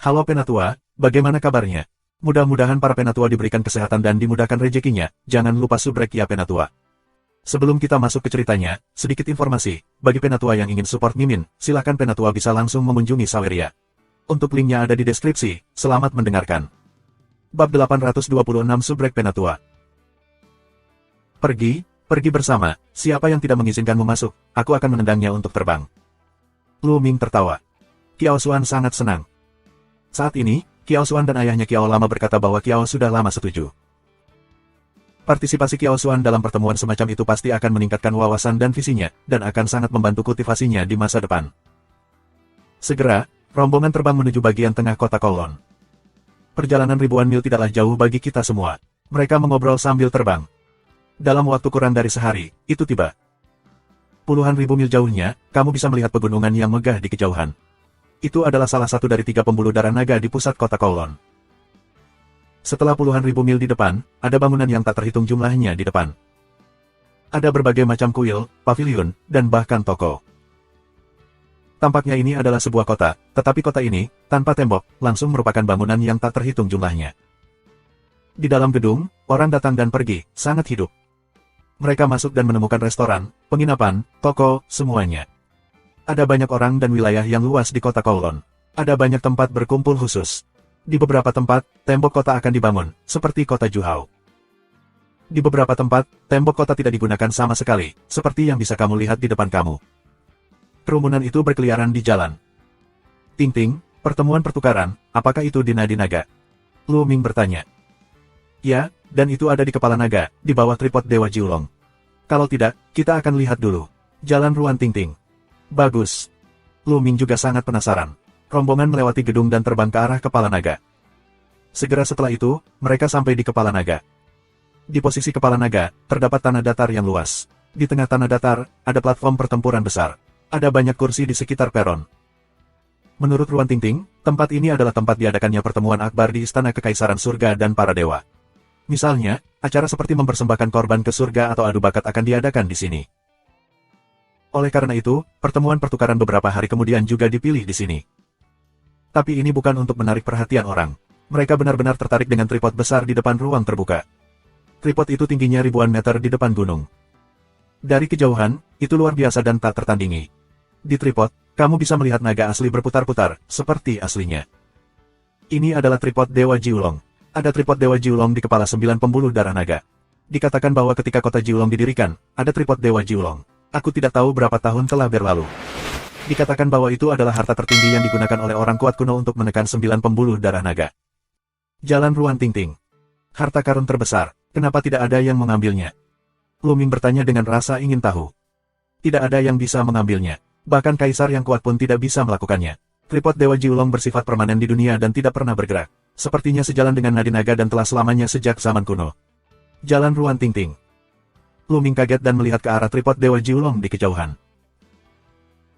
Halo Penatua, bagaimana kabarnya? Mudah-mudahan para Penatua diberikan kesehatan dan dimudahkan rezekinya, jangan lupa subrek ya Penatua. Sebelum kita masuk ke ceritanya, sedikit informasi, bagi Penatua yang ingin support Mimin, silakan Penatua bisa langsung mengunjungi Saweria. Untuk linknya ada di deskripsi, selamat mendengarkan. Bab 826 Subrek Penatua. Pergi bersama, siapa yang tidak mengizinkanmu masuk, aku akan menendangnya untuk terbang. Lu Ming tertawa. Kiao Xuan sangat senang. Saat ini, Kiao Xuan dan ayahnya Kiao Lama berkata bahwa Kiao sudah lama setuju. Partisipasi Kiao Xuan dalam pertemuan semacam itu pasti akan meningkatkan wawasan dan visinya, dan akan sangat membantu kultivasinya di masa depan. Segera, rombongan terbang menuju bagian tengah kota Kowloon. Perjalanan ribuan mil tidaklah jauh bagi kita semua. Mereka mengobrol sambil terbang. Dalam waktu kurang dari sehari, itu tiba. Puluhan ribu mil jauhnya, kamu bisa melihat pegunungan yang megah di kejauhan. Itu adalah salah satu dari 3 pembuluh darah naga di pusat kota Kowloon. Setelah puluhan ribu mil di depan, ada bangunan yang tak terhitung jumlahnya di depan. Ada berbagai macam kuil, pavilion, dan bahkan toko. Tampaknya ini adalah sebuah kota, tetapi kota ini, tanpa tembok, langsung merupakan bangunan yang tak terhitung jumlahnya. Di dalam gedung, orang datang dan pergi, sangat hidup. Mereka masuk dan menemukan restoran, penginapan, toko, semuanya. Ada banyak orang dan wilayah yang luas di kota Kowloon. Ada banyak tempat berkumpul khusus. Di beberapa tempat, tembok kota akan dibangun, seperti kota Juhao. Di beberapa tempat, tembok kota tidak digunakan sama sekali, seperti yang bisa kamu lihat di depan kamu. Kerumunan itu berkeliaran di jalan. Ting-ting, pertemuan pertukaran, apakah itu di Nadi Naga? Lu Ming bertanya. Ya, dan itu ada di kepala naga, di bawah tripod Dewa Jiulong. Kalau tidak, kita akan lihat dulu. Jalan Ruan Ting-ting. Bagus. Lu Ming juga sangat penasaran. Rombongan melewati gedung dan terbang ke arah kepala naga. Segera setelah itu, mereka sampai di kepala naga. Di posisi kepala naga, terdapat tanah datar yang luas. Di tengah tanah datar, ada platform pertempuran besar. Ada banyak kursi di sekitar peron. Menurut Ruan Ting-ting, tempat ini adalah tempat diadakannya pertemuan akbar di Istana Kekaisaran Surga dan para dewa. Misalnya, acara seperti mempersembahkan korban ke surga atau adu bakat akan diadakan di sini. Oleh karena itu, pertemuan pertukaran beberapa hari kemudian juga dipilih di sini. Tapi ini bukan untuk menarik perhatian orang. Mereka benar-benar tertarik dengan tripod besar di depan ruang terbuka. Tripod itu tingginya ribuan meter di depan gunung. Dari kejauhan, itu luar biasa dan tak tertandingi. Di tripod, kamu bisa melihat naga asli berputar-putar, seperti aslinya. Ini adalah tripod Dewa Jiulong. Ada tripod Dewa Jiulong di kepala 9 pembuluh darah naga. Dikatakan bahwa ketika kota Jiulong didirikan, ada tripod Dewa Jiulong. Aku tidak tahu berapa tahun telah berlalu. Dikatakan bahwa itu adalah harta tertinggi yang digunakan oleh orang kuat kuno untuk menekan 9 pembuluh darah naga. Jalan Ruan Ting-ting. Harta karun terbesar, kenapa tidak ada yang mengambilnya? Lu Ming bertanya dengan rasa ingin tahu. Tidak ada yang bisa mengambilnya. Bahkan kaisar yang kuat pun tidak bisa melakukannya. Tripod Dewa Jiulong bersifat permanen di dunia dan tidak pernah bergerak. Sepertinya sejalan dengan Nadi Naga dan telah selamanya sejak zaman kuno. Jalan Ruan Ting-ting. Lu Ming kaget dan melihat ke arah tripod Dewa Jiulong di kejauhan.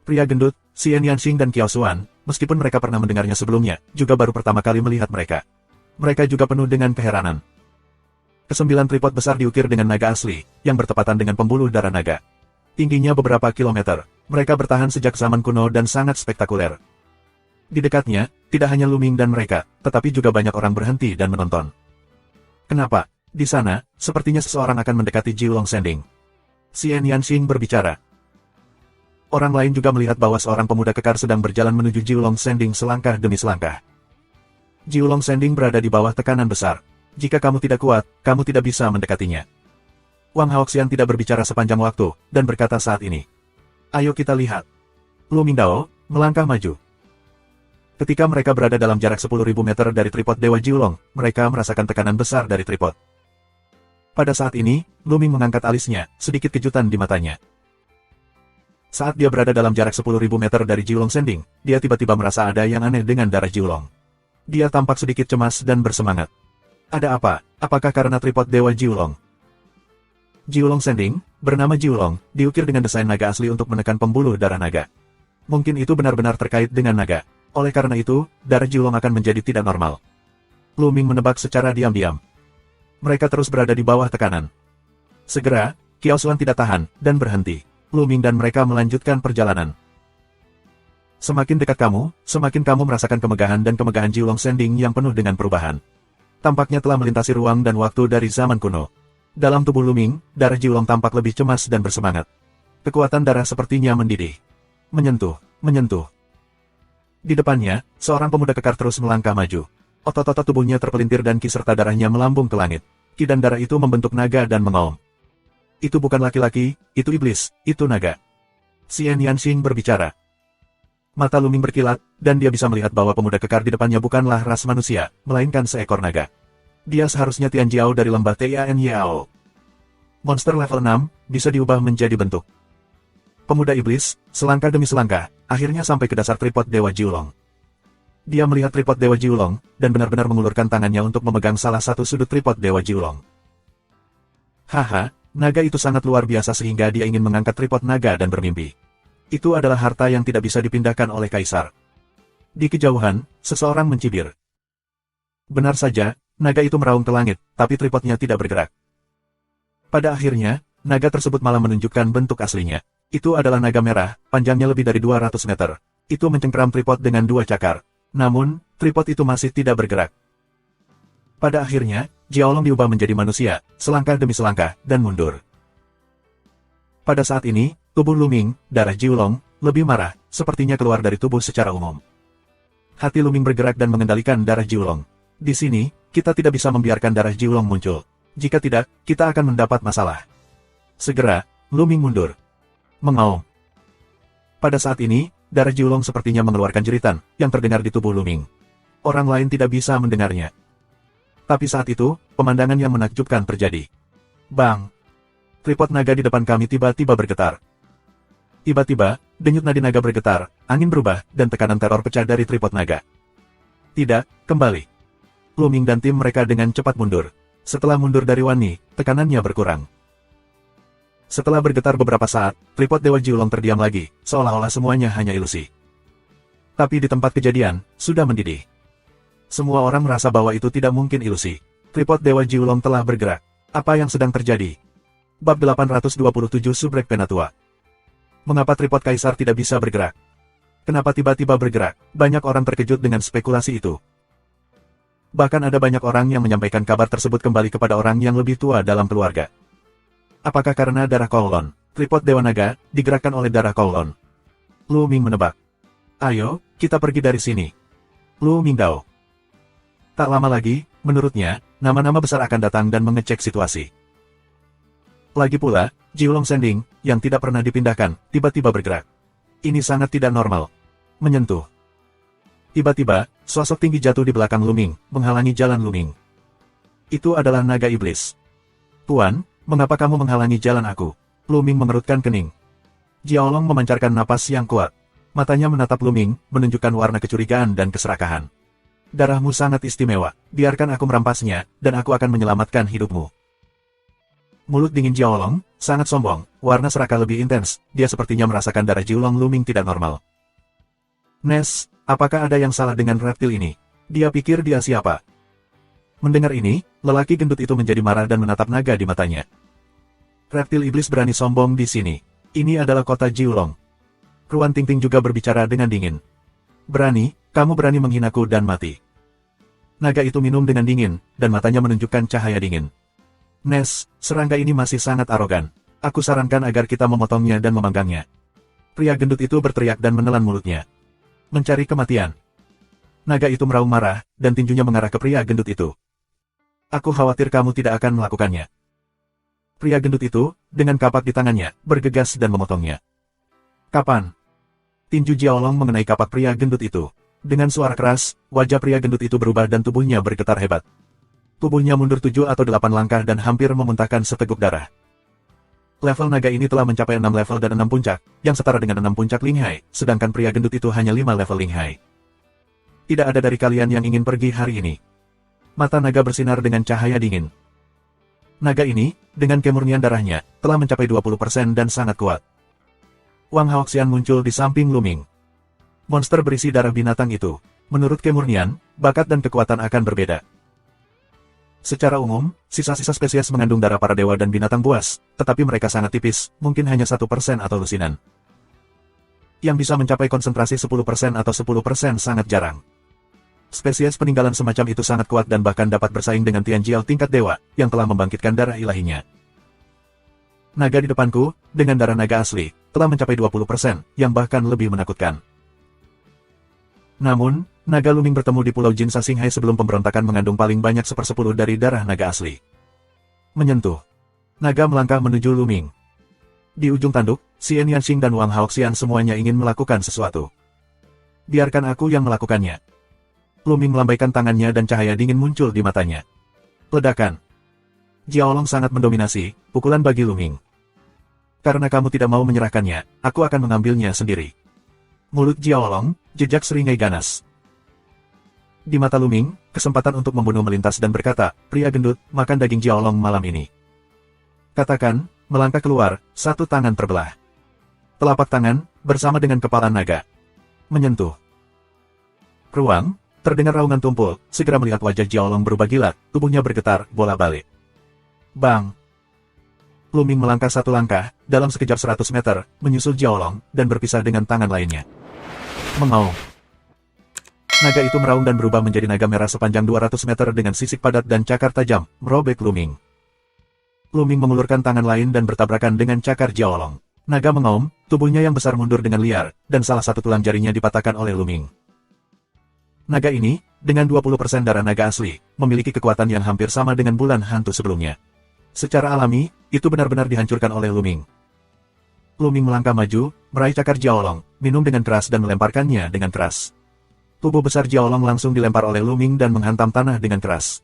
Pria gendut, Xian Yanxing dan Kiao Xuan, meskipun mereka pernah mendengarnya sebelumnya, juga baru pertama kali melihat mereka. Mereka juga penuh dengan keheranan. Kesembilan tripod besar diukir dengan naga asli, yang bertepatan dengan pembuluh darah naga. Tingginya beberapa kilometer, mereka bertahan sejak zaman kuno dan sangat spektakuler. Di dekatnya, tidak hanya Lu Ming dan mereka, tetapi juga banyak orang berhenti dan menonton. Kenapa? Di sana, sepertinya seseorang akan mendekati Jiulong Sending. Xian Yanxing berbicara. Orang lain juga melihat bahwa seorang pemuda kekar sedang berjalan menuju Jiulong Sending selangkah demi selangkah. Jiulong Sending berada di bawah tekanan besar. Jika kamu tidak kuat, kamu tidak bisa mendekatinya. Wang Haoxian tidak berbicara sepanjang waktu, dan berkata saat ini. Ayo kita lihat. Lu Mingdao, melangkah maju. Ketika mereka berada dalam jarak 10.000 meter dari tripod Dewa Jiulong, mereka merasakan tekanan besar dari tripod. Pada saat ini, Lu Ming mengangkat alisnya, sedikit kejutan di matanya. Saat dia berada dalam jarak 10.000 meter dari Jiulong Sending, dia tiba-tiba merasa ada yang aneh dengan darah Jiulong. Dia tampak sedikit cemas dan bersemangat. Ada apa? Apakah karena tripod Dewa Jiulong? Jiulong Sending, bernama Jiulong, diukir dengan desain naga asli untuk menekan pembuluh darah naga. Mungkin itu benar-benar terkait dengan naga. Oleh karena itu, darah Jiulong akan menjadi tidak normal. Lu Ming menebak secara diam-diam. Mereka terus berada di bawah tekanan. Segera, Kiao Xuan tidak tahan, dan berhenti. Lu Ming dan mereka melanjutkan perjalanan. Semakin dekat kamu, semakin kamu merasakan kemegahan dan kemegahan Jiulong Sending yang penuh dengan perubahan. Tampaknya telah melintasi ruang dan waktu dari zaman kuno. Dalam tubuh Luming, darah Jiulong tampak lebih cemas dan bersemangat. Kekuatan darah sepertinya mendidih. Menyentuh. Di depannya, seorang pemuda kekar terus melangkah maju. Otot-otot tubuhnya terpelintir dan ki serta darahnya melambung ke langit. Ki dan darah itu membentuk naga dan mengaum. Itu bukan laki-laki, itu iblis, itu naga. Xian Yanxing berbicara. Mata Luming berkilat, dan dia bisa melihat bahwa pemuda kekar di depannya bukanlah ras manusia, melainkan seekor naga. Dia seharusnya Tian Jiao dari lembah Tian Yao. Monster level 6, bisa diubah menjadi bentuk. Pemuda iblis, selangkah demi selangkah, akhirnya sampai ke dasar tripod Dewa Jiulong. Dia melihat tripod Dewa Jiulong, dan benar-benar mengulurkan tangannya untuk memegang salah satu sudut tripod Dewa Jiulong. Haha, naga itu sangat luar biasa sehingga dia ingin mengangkat tripod naga dan bermimpi. Itu adalah harta yang tidak bisa dipindahkan oleh kaisar. Di kejauhan, seseorang mencibir. Benar saja, naga itu meraung ke langit, tapi tripodnya tidak bergerak. Pada akhirnya, naga tersebut malah menunjukkan bentuk aslinya. Itu adalah naga merah, panjangnya lebih dari 200 meter. Itu mencengkeram tripod dengan 2 cakar. Namun, tripod itu masih tidak bergerak. Pada akhirnya, Jiaolong diubah menjadi manusia, selangkah demi selangkah, dan mundur. Pada saat ini, tubuh Luming, darah Jiulong, lebih marah, sepertinya keluar dari tubuh secara umum. Hati Luming bergerak dan mengendalikan darah Jiulong. Di sini, kita tidak bisa membiarkan darah Jiulong muncul. Jika tidak, kita akan mendapat masalah. Segera, Luming mundur. Mengaum. Pada saat ini, darah Jiulong sepertinya mengeluarkan jeritan, yang terdengar di tubuh Luming. Orang lain tidak bisa mendengarnya. Tapi saat itu, pemandangan yang menakjubkan terjadi. Bang! Tripod naga di depan kami tiba-tiba bergetar. Tiba-tiba, denyut nadi naga bergetar, angin berubah, dan tekanan teror pecah dari tripod naga. Tidak, kembali. Luming dan tim mereka dengan cepat mundur. Setelah mundur dari Wani, tekanannya berkurang. Setelah bergetar beberapa saat, tripod Dewa Jiulong terdiam lagi, seolah-olah semuanya hanya ilusi. Tapi di tempat kejadian, sudah mendidih. Semua orang merasa bahwa itu tidak mungkin ilusi. Tripod Dewa Jiulong telah bergerak. Apa yang sedang terjadi? Bab 827 Subrek Penatua. Mengapa tripod kaisar tidak bisa bergerak? Kenapa tiba-tiba bergerak? Banyak orang terkejut dengan spekulasi itu. Bahkan ada banyak orang yang menyampaikan kabar tersebut kembali kepada orang yang lebih tua dalam keluarga. Apakah karena darah Kowloon? Tripod Dewa Naga, digerakkan oleh darah Kowloon. Lu Ming menebak. Ayo, kita pergi dari sini. Lu Ming Dao. Tak lama lagi, menurutnya, nama-nama besar akan datang dan mengecek situasi. Lagi pula, Jiulong Sending, yang tidak pernah dipindahkan, tiba-tiba bergerak. Ini sangat tidak normal. Menyentuh. Tiba-tiba, sosok tinggi jatuh di belakang Luming, menghalangi jalan Luming. Itu adalah naga iblis. Tuan, mengapa kamu menghalangi jalan aku? Luming mengerutkan kening. Jiaolong memancarkan napas yang kuat. Matanya menatap Luming, menunjukkan warna kecurigaan dan keserakahan. Darahmu sangat istimewa, biarkan aku merampasnya, dan aku akan menyelamatkan hidupmu. Mulut dingin Jiaolong, sangat sombong, warna serakah lebih intens, dia sepertinya merasakan darah Jiulong Luming tidak normal. Nes, apakah ada yang salah dengan reptil ini? Dia pikir dia siapa? Mendengar ini, lelaki gendut itu menjadi marah dan menatap naga di matanya. Reptil iblis berani sombong di sini. Ini adalah kota Jiulong. Ruan Tingting juga berbicara dengan dingin. Berani, kamu berani menghinaku dan mati. Naga itu minum dengan dingin, dan matanya menunjukkan cahaya dingin. Nes, serangga ini masih sangat arogan. Aku sarankan agar kita memotongnya dan memanggangnya. Pria gendut itu berteriak dan menelan mulutnya. Mencari kematian. Naga itu meraung marah, dan tinjunya mengarah ke pria gendut itu. Aku khawatir kamu tidak akan melakukannya. Pria gendut itu, dengan kapak di tangannya, bergegas dan memotongnya. Kapan? Tinju Jiaolong mengenai kapak pria gendut itu. Dengan suara keras, wajah pria gendut itu berubah dan tubuhnya bergetar hebat. Tubuhnya mundur 7 atau 8 langkah dan hampir memuntahkan seteguk darah. Level naga ini telah mencapai 6 level dan 6 puncak, yang setara dengan 6 puncak Linghai, sedangkan pria gendut itu hanya 5 level Linghai. Tidak ada dari kalian yang ingin pergi hari ini. Mata naga bersinar dengan cahaya dingin. Naga ini, dengan kemurnian darahnya, telah mencapai 20% dan sangat kuat. Wang Haoxian muncul di samping Luming. Monster berisi darah binatang itu. Menurut kemurnian, bakat dan kekuatan akan berbeda. Secara umum, sisa-sisa spesies mengandung darah para dewa dan binatang buas, tetapi mereka sangat tipis, mungkin hanya 1% atau lusinan. yang bisa mencapai konsentrasi 10% atau 10% sangat jarang. Spesies peninggalan semacam itu sangat kuat dan bahkan dapat bersaing dengan Tianjiao tingkat dewa, yang telah membangkitkan darah ilahinya. Naga di depanku, dengan darah naga asli, telah mencapai 20%, yang bahkan lebih menakutkan. Namun, naga Luming bertemu di Pulau Jin Sasinghai sebelum pemberontakan mengandung paling banyak 1/10 dari darah naga asli. Menyentuh. Naga melangkah menuju Luming. Di ujung tanduk, Xian Yanxing dan Wang Haoxian semuanya ingin melakukan sesuatu. Biarkan aku yang melakukannya. Luming melambaikan tangannya dan cahaya dingin muncul di matanya. Ledakan. Jiaolong sangat mendominasi, pukulan bagi Luming. Karena kamu tidak mau menyerahkannya, aku akan mengambilnya sendiri. Mulut Jiaolong, jejak seringai ganas. Di mata Luming, kesempatan untuk membunuh melintas dan berkata, pria gendut, makan daging Jiaolong malam ini. Katakan, melangkah keluar, satu tangan terbelah. Telapak tangan, bersama dengan kepala naga. Menyentuh. Ruang, terdengar raungan tumpul, segera melihat wajah Jiaolong berubah gila, tubuhnya bergetar, bola-balik. Bang! Luming melangkah satu langkah, dalam sekejap 100 meter, menyusul Jiaolong, dan berpisah dengan tangan lainnya. Mengaum. Naga itu meraung dan berubah menjadi naga merah sepanjang 200 meter dengan sisik padat dan cakar tajam, merobek Luming. Luming mengulurkan tangan lain dan bertabrakan dengan cakar Jiaolong. Naga mengaum, tubuhnya yang besar mundur dengan liar, dan salah satu tulang jarinya dipatahkan oleh Luming. Naga ini, dengan 20% darah naga asli, memiliki kekuatan yang hampir sama dengan bulan hantu sebelumnya. Secara alami, itu benar-benar dihancurkan oleh Luming. Luming melangkah maju, meraih cakar Jiaolong, minum dengan keras dan melemparkannya dengan keras. Tubuh besar Jiaolong langsung dilempar oleh Luming dan menghantam tanah dengan keras.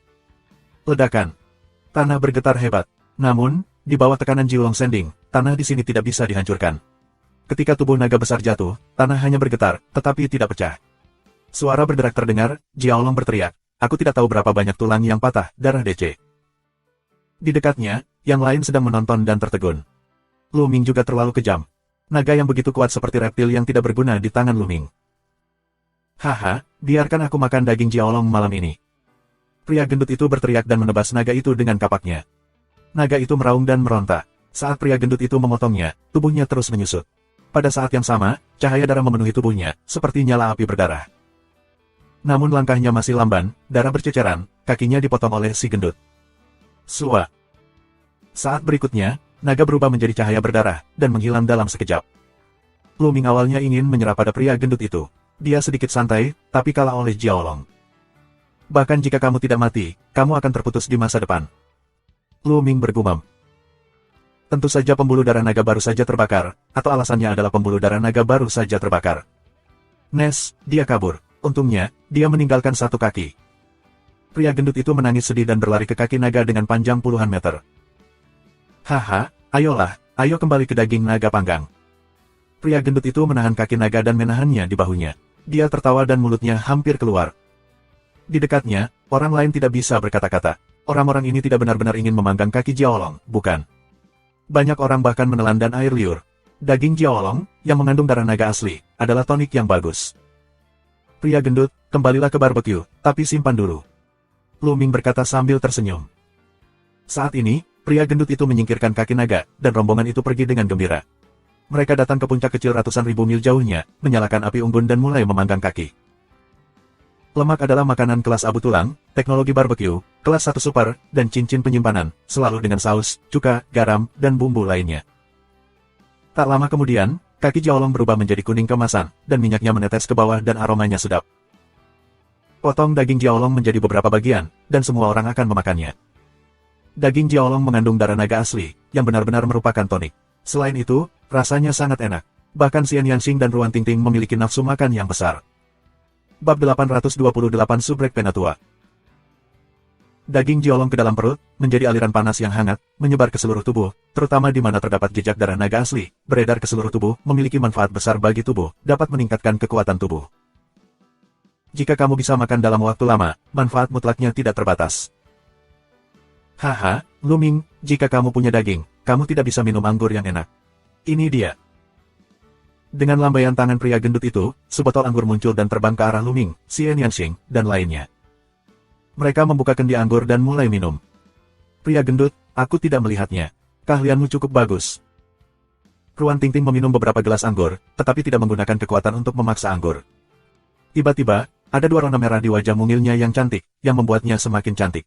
Ledakan. Tanah bergetar hebat. Namun, di bawah tekanan Jiulong Sending, tanah di sini tidak bisa dihancurkan. Ketika tubuh naga besar jatuh, tanah hanya bergetar, tetapi tidak pecah. Suara berderak terdengar, Jiaolong berteriak, aku tidak tahu berapa banyak tulang yang patah, darah DC. Di dekatnya, yang lain sedang menonton dan tertegun. Luming juga terlalu kejam. Naga yang begitu kuat seperti reptil yang tidak berguna di tangan Luming. Haha, biarkan aku makan daging Jiaolong malam ini. Pria gendut itu berteriak dan menebas naga itu dengan kapaknya. Naga itu meraung dan meronta. Saat pria gendut itu memotongnya, tubuhnya terus menyusut. Pada saat yang sama, cahaya darah memenuhi tubuhnya, seperti nyala api berdarah. Namun langkahnya masih lamban, darah berceceran, kakinya dipotong oleh si gendut. Sua. Saat berikutnya, naga berubah menjadi cahaya berdarah, dan menghilang dalam sekejap. Luming awalnya ingin menyerah pada pria gendut itu. Dia sedikit santai, tapi kalah oleh Jiaolong. Bahkan jika kamu tidak mati, kamu akan terputus di masa depan. Luming bergumam. Tentu saja pembuluh darah naga baru saja terbakar, atau alasannya adalah pembuluh darah naga baru saja terbakar. Nes, dia kabur. Untungnya, dia meninggalkan satu kaki. Pria gendut itu menangis sedih dan berlari ke kaki naga dengan panjang puluhan meter. Haha, ayolah, ayo kembali ke daging naga panggang. Pria gendut itu menahan kaki naga dan menahannya di bahunya. Dia tertawa dan mulutnya hampir keluar. Di dekatnya, orang lain tidak bisa berkata-kata. Orang-orang ini tidak benar-benar ingin memanggang kaki Jiaolong, bukan? Banyak orang bahkan menelan dan air liur. Daging Jiaolong, yang mengandung darah naga asli, adalah tonik yang bagus. Pria gendut, kembalilah ke barbeque, tapi simpan dulu. Luming berkata sambil tersenyum. Saat ini, pria gendut itu menyingkirkan kaki naga, dan rombongan itu pergi dengan gembira. Mereka datang ke puncak kecil ratusan ribu mil jauhnya, menyalakan api unggun dan mulai memanggang kaki. Lemak adalah makanan kelas abu tulang, teknologi barbeque, kelas 1 super, dan cincin penyimpanan, selalu dengan saus, cuka, garam, dan bumbu lainnya. Tak lama kemudian, kaki Jiaolong berubah menjadi kuning kemasan, dan minyaknya menetes ke bawah dan aromanya sedap. Potong daging Jiaolong menjadi beberapa bagian, dan semua orang akan memakannya. Daging Jiaolong mengandung darah naga asli, yang benar-benar merupakan tonik. Selain itu, rasanya sangat enak. Bahkan Xian Yanxing dan Ruan Tingting memiliki nafsu makan yang besar. Bab 828 Subrek Penatua. Daging Jiaolong ke dalam perut, menjadi aliran panas yang hangat, menyebar ke seluruh tubuh, terutama di mana terdapat jejak darah naga asli, beredar ke seluruh tubuh, memiliki manfaat besar bagi tubuh, dapat meningkatkan kekuatan tubuh. Jika kamu bisa makan dalam waktu lama, manfaat mutlaknya tidak terbatas. Haha, Luming, jika kamu punya daging, kamu tidak bisa minum anggur yang enak. Ini dia. Dengan lambaian tangan pria gendut itu, sebotol anggur muncul dan terbang ke arah Luming, Xian Yanxing, dan lainnya. Mereka membuka kendi anggur dan mulai minum. Pria gendut, aku tidak melihatnya. Keahlianmu cukup bagus. Ruan Tingting meminum beberapa gelas anggur, tetapi tidak menggunakan kekuatan untuk memaksa anggur. Tiba-tiba, ada dua warna merah di wajah mungilnya yang cantik, yang membuatnya semakin cantik.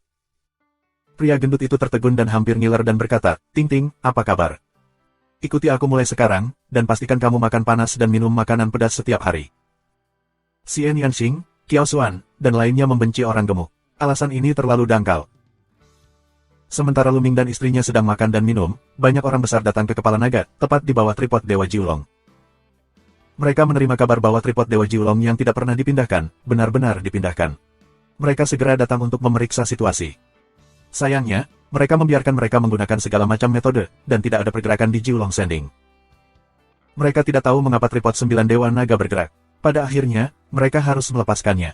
Pria gendut itu tertegun dan hampir ngiler dan berkata, Tingting, apa kabar? Ikuti aku mulai sekarang, dan pastikan kamu makan panas dan minum makanan pedas setiap hari. Xian Yanxing, Qiao Xuan, dan lainnya membenci orang gemuk. Alasan ini terlalu dangkal. Sementara Luming dan istrinya sedang makan dan minum, banyak orang besar datang ke Kepala Naga, tepat di bawah tripod Dewa Jiulong. Mereka menerima kabar bahwa tripod Dewa Jiulong yang tidak pernah dipindahkan, benar-benar dipindahkan. Mereka segera datang untuk memeriksa situasi. Sayangnya, mereka membiarkan mereka menggunakan segala macam metode, dan tidak ada pergerakan di Jiulong Sending. Mereka tidak tahu mengapa tripod 9 Dewa Naga bergerak. Pada akhirnya, mereka harus melepaskannya.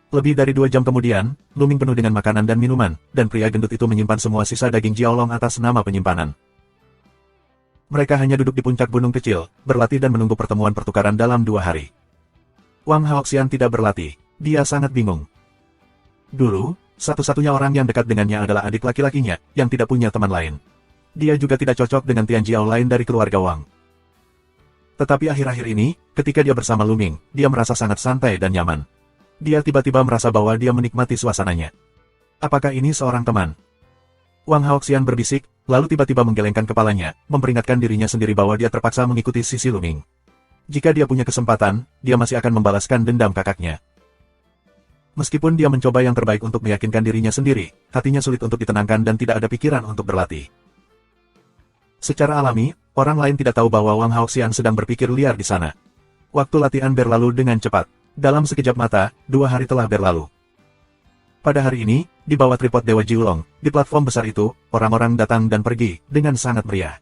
Lebih dari 2 jam kemudian, Luming penuh dengan makanan dan minuman, dan pria gendut itu menyimpan semua sisa daging Jiaolong atas nama penyimpanan. Mereka hanya duduk di puncak gunung kecil, berlatih dan menunggu pertemuan pertukaran dalam 2 hari. Wang Haoxian tidak berlatih, dia sangat bingung. Dulu, satu-satunya orang yang dekat dengannya adalah adik laki-lakinya, yang tidak punya teman lain. Dia juga tidak cocok dengan Tian Jiao lain dari keluarga Wang. Tetapi akhir-akhir ini, ketika dia bersama Luming, dia merasa sangat santai dan nyaman. Dia tiba-tiba merasa bahwa dia menikmati suasananya. Apakah ini seorang teman? Wang Haoxian berbisik, lalu tiba-tiba menggelengkan kepalanya, memperingatkan dirinya sendiri bahwa dia terpaksa mengikuti sisi Luming. Jika dia punya kesempatan, dia masih akan membalaskan dendam kakaknya. Meskipun dia mencoba yang terbaik untuk meyakinkan dirinya sendiri, hatinya sulit untuk ditenangkan dan tidak ada pikiran untuk berlatih. Secara alami, orang lain tidak tahu bahwa Wang Haoxian sedang berpikir liar di sana. Waktu latihan berlalu dengan cepat. Dalam sekejap mata, 2 hari telah berlalu. Pada hari ini, di bawah tripod Dewa Jiulong, di platform besar itu, orang-orang datang dan pergi, dengan sangat meriah.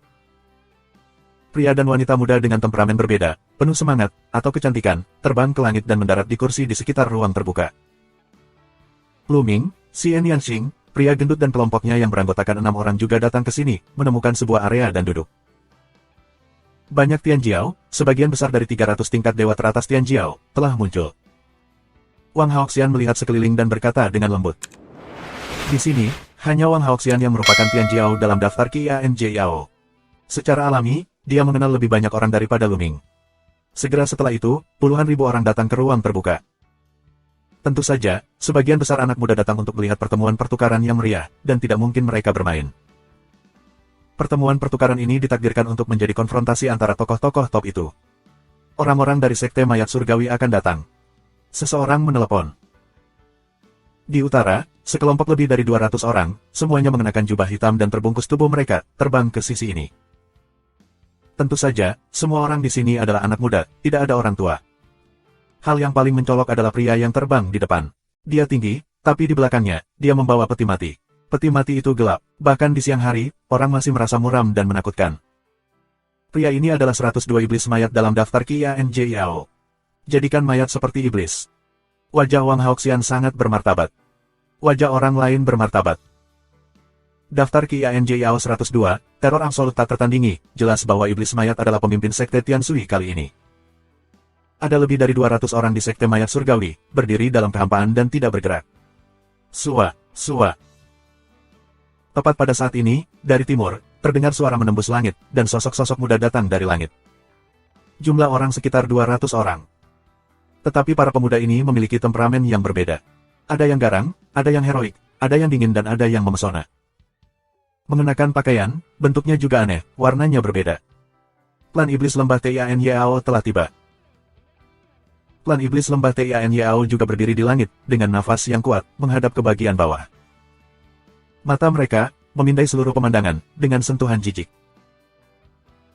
Pria dan wanita muda dengan temperamen berbeda, penuh semangat, atau kecantikan, terbang ke langit dan mendarat di kursi di sekitar ruang terbuka. Luming, Xian Yanxing, pria gendut dan kelompoknya yang beranggotakan 6 orang juga datang ke sini, menemukan sebuah area dan duduk. Banyak Tianjiao, sebagian besar dari 300 tingkat dewa teratas Tianjiao, telah muncul. Wang Haoxian melihat sekeliling dan berkata dengan lembut. Di sini, hanya Wang Haoxian yang merupakan Tianjiao dalam daftar Qianjiao. Secara alami, dia mengenal lebih banyak orang daripada Luming. Segera setelah itu, puluhan ribu orang datang ke ruang terbuka. Tentu saja, sebagian besar anak muda datang untuk melihat pertemuan pertukaran yang meriah, dan tidak mungkin mereka bermain. Pertemuan pertukaran ini ditakdirkan untuk menjadi konfrontasi antara tokoh-tokoh top itu. Orang-orang dari Sekte Mayat Surgawi akan datang. Seseorang menelepon. Di utara, sekelompok lebih dari 200 orang, semuanya mengenakan jubah hitam dan terbungkus tubuh mereka, terbang ke sisi ini. Tentu saja, semua orang di sini adalah anak muda, tidak ada orang tua. Hal yang paling mencolok adalah pria yang terbang di depan. Dia tinggi, tapi di belakangnya, dia membawa peti mati. Peti mati itu gelap, bahkan di siang hari, orang masih merasa muram dan menakutkan. Pria ini adalah 102 iblis mayat dalam daftar Qianjiao. Jadikan mayat seperti iblis. Wajah Wang Haoxian sangat bermartabat. Wajah orang lain bermartabat. Daftar Qianjiao 102, teror absolut tak tertandingi, jelas bahwa iblis mayat adalah pemimpin Sekte Tiansui kali ini. Ada lebih dari 200 orang di Sekte Mayat Surgawi, berdiri dalam kehampaan dan tidak bergerak. Sua. Tepat pada saat ini, dari timur, terdengar suara menembus langit, dan sosok-sosok muda datang dari langit. Jumlah orang sekitar 200 orang. Tetapi para pemuda ini memiliki temperamen yang berbeda. Ada yang garang, ada yang heroik, ada yang dingin dan ada yang memesona. Mengenakan pakaian, bentuknya juga aneh, warnanya berbeda. Klan Iblis Lembah Tianyao telah tiba. Klan Iblis Lembah Tianyao juga berdiri di langit, dengan nafas yang kuat, menghadap ke bagian bawah. Mata mereka memindai seluruh pemandangan, dengan sentuhan jijik.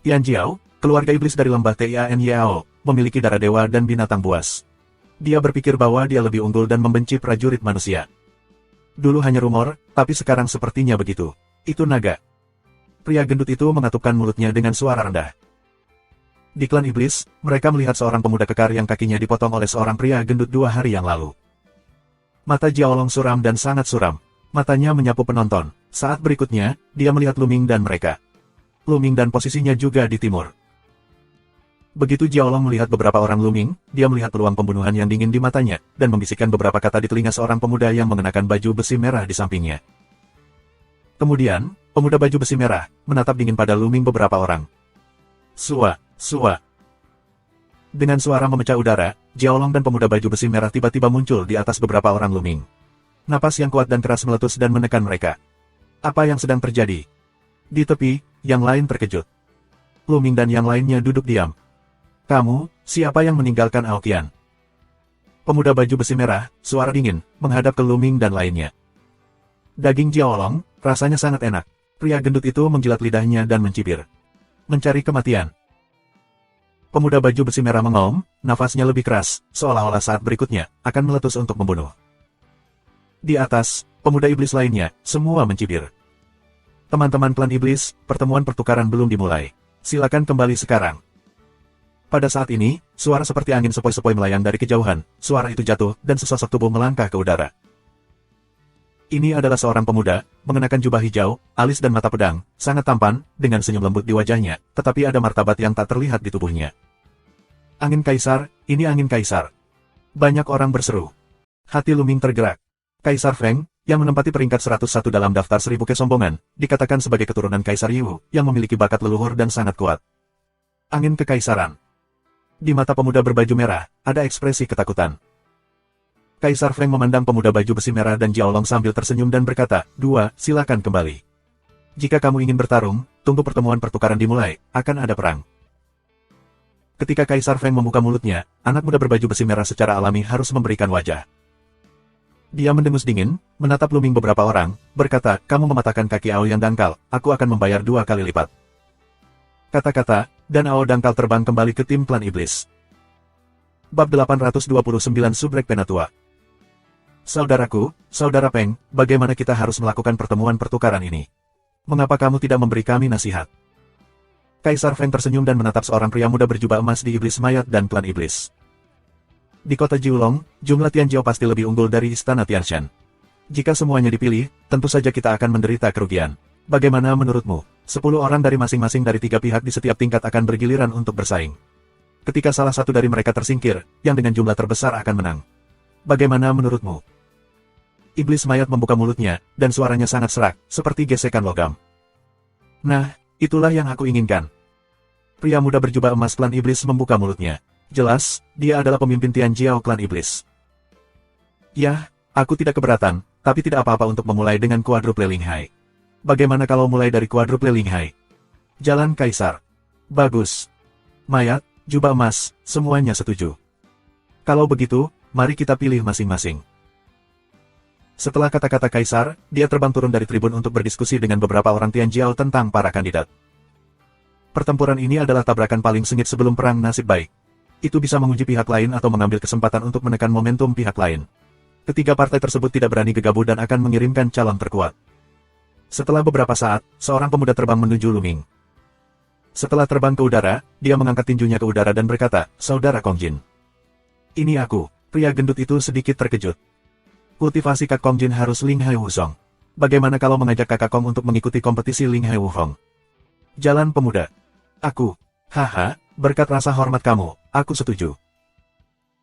Tianjiao, keluarga iblis dari lembah Tianyao, memiliki darah dewa dan binatang buas. Dia berpikir bahwa dia lebih unggul dan membenci prajurit manusia. Dulu hanya rumor, tapi sekarang sepertinya begitu. Itu naga. Pria gendut itu mengatupkan mulutnya dengan suara rendah. Di klan iblis, mereka melihat seorang pemuda kekar yang kakinya dipotong oleh seorang pria gendut 2 hari yang lalu. Mata Jiaolong suram dan sangat suram. Matanya menyapu penonton. Saat berikutnya, dia melihat Luming dan mereka. Luming dan posisinya juga di timur. Begitu Jiaolong melihat beberapa orang Luming, dia melihat peluang pembunuhan yang dingin di matanya, dan membisikkan beberapa kata di telinga seorang pemuda yang mengenakan baju besi merah di sampingnya. Kemudian, pemuda baju besi merah menatap dingin pada Luming beberapa orang. Sua. Dengan suara memecah udara, Jiaolong dan pemuda baju besi merah tiba-tiba muncul di atas beberapa orang Luming. Napas yang kuat dan keras meletus dan menekan mereka. Apa yang sedang terjadi? Di tepi, yang lain terkejut. Luming dan yang lainnya duduk diam. Kamu, siapa yang meninggalkan Aoqian? Pemuda baju besi merah, suara dingin, menghadap ke Luming dan lainnya. Daging Jiaolong, rasanya sangat enak. Pria gendut itu menjilat lidahnya dan mencibir. Mencari kematian. Pemuda baju besi merah mengaum, nafasnya lebih keras, seolah-olah saat berikutnya, akan meletus untuk membunuh. Di atas, pemuda iblis lainnya, semua mencibir. Teman-teman klan iblis, pertemuan pertukaran belum dimulai. Silakan kembali sekarang. Pada saat ini, suara seperti angin sepoi-sepoi melayang dari kejauhan, suara itu jatuh, dan sesosok tubuh melangkah ke udara. Ini adalah seorang pemuda, mengenakan jubah hijau, alis dan mata pedang, sangat tampan, dengan senyum lembut di wajahnya, tetapi ada martabat yang tak terlihat di tubuhnya. Angin Kaisar, ini angin Kaisar. Banyak orang berseru. Hati Luming tergerak. Kaisar Feng, yang menempati peringkat 101 dalam daftar 1000 kesombongan, dikatakan sebagai keturunan Kaisar Yu, yang memiliki bakat leluhur dan sangat kuat. Angin Kekaisaran. Di mata pemuda berbaju merah, ada ekspresi ketakutan. Kaisar Feng memandang pemuda baju besi merah dan Jiaolong sambil tersenyum dan berkata, "Dua, silakan kembali. Jika kamu ingin bertarung, tunggu pertemuan pertukaran dimulai, akan ada perang." Ketika Kaisar Feng membuka mulutnya, anak muda berbaju besi merah secara alami harus memberikan wajah. Dia mendengus dingin, menatap Luming beberapa orang, berkata, "Kamu mematahkan kaki Ao yang dangkal, aku akan membayar 2 kali lipat." Kata-kata, dan Ao dangkal terbang kembali ke tim klan iblis. Bab 829 Subrek Penatua. Saudaraku, Saudara Peng, bagaimana kita harus melakukan pertemuan pertukaran ini? Mengapa kamu tidak memberi kami nasihat? Kaisar Feng tersenyum dan menatap seorang pria muda berjubah emas di Iblis Mayat dan klan iblis. Di kota Jiulong, jumlah Tianjiao pasti lebih unggul dari istana Tianshan. Jika semuanya dipilih, tentu saja kita akan menderita kerugian. Bagaimana menurutmu? 10 orang dari masing-masing dari 3 pihak di setiap tingkat akan bergiliran untuk bersaing. Ketika salah satu dari mereka tersingkir, yang dengan jumlah terbesar akan menang. Bagaimana menurutmu? Iblis Mayat membuka mulutnya, dan suaranya sangat serak, seperti gesekan logam. Nah, itulah yang aku inginkan. Pria muda berjubah emas klan iblis membuka mulutnya. Jelas, dia adalah pemimpin Tianjiao klan iblis. Ya, aku tidak keberatan, tapi tidak apa-apa untuk memulai dengan kuadruple Linghai. Bagaimana kalau mulai dari kuadruple Linghai? Jalan Kaisar. Bagus. Mayat, jubah emas, semuanya setuju. Kalau begitu, mari kita pilih masing-masing. Setelah kata-kata Kaisar, dia terbang turun dari tribun untuk berdiskusi dengan beberapa orang Tianjiao tentang para kandidat. Pertempuran ini adalah tabrakan paling sengit sebelum perang nasib baik. Itu bisa menguji pihak lain atau mengambil kesempatan untuk menekan momentum pihak lain. Ketiga partai tersebut tidak berani gegabah dan akan mengirimkan calon terkuat. Setelah beberapa saat, seorang pemuda terbang menuju Luming. Setelah terbang ke udara, dia mengangkat tinjunya ke udara dan berkata, "Saudara Kongjin." "Ini aku." Pria gendut itu sedikit terkejut. Kultivasi Kak Kongjin harus Linghai Wusong. Bagaimana kalau mengajak kakak Kong untuk mengikuti kompetisi Linghai Wufeng? Jalan pemuda. Aku. Haha, berkat rasa hormat kamu, aku setuju.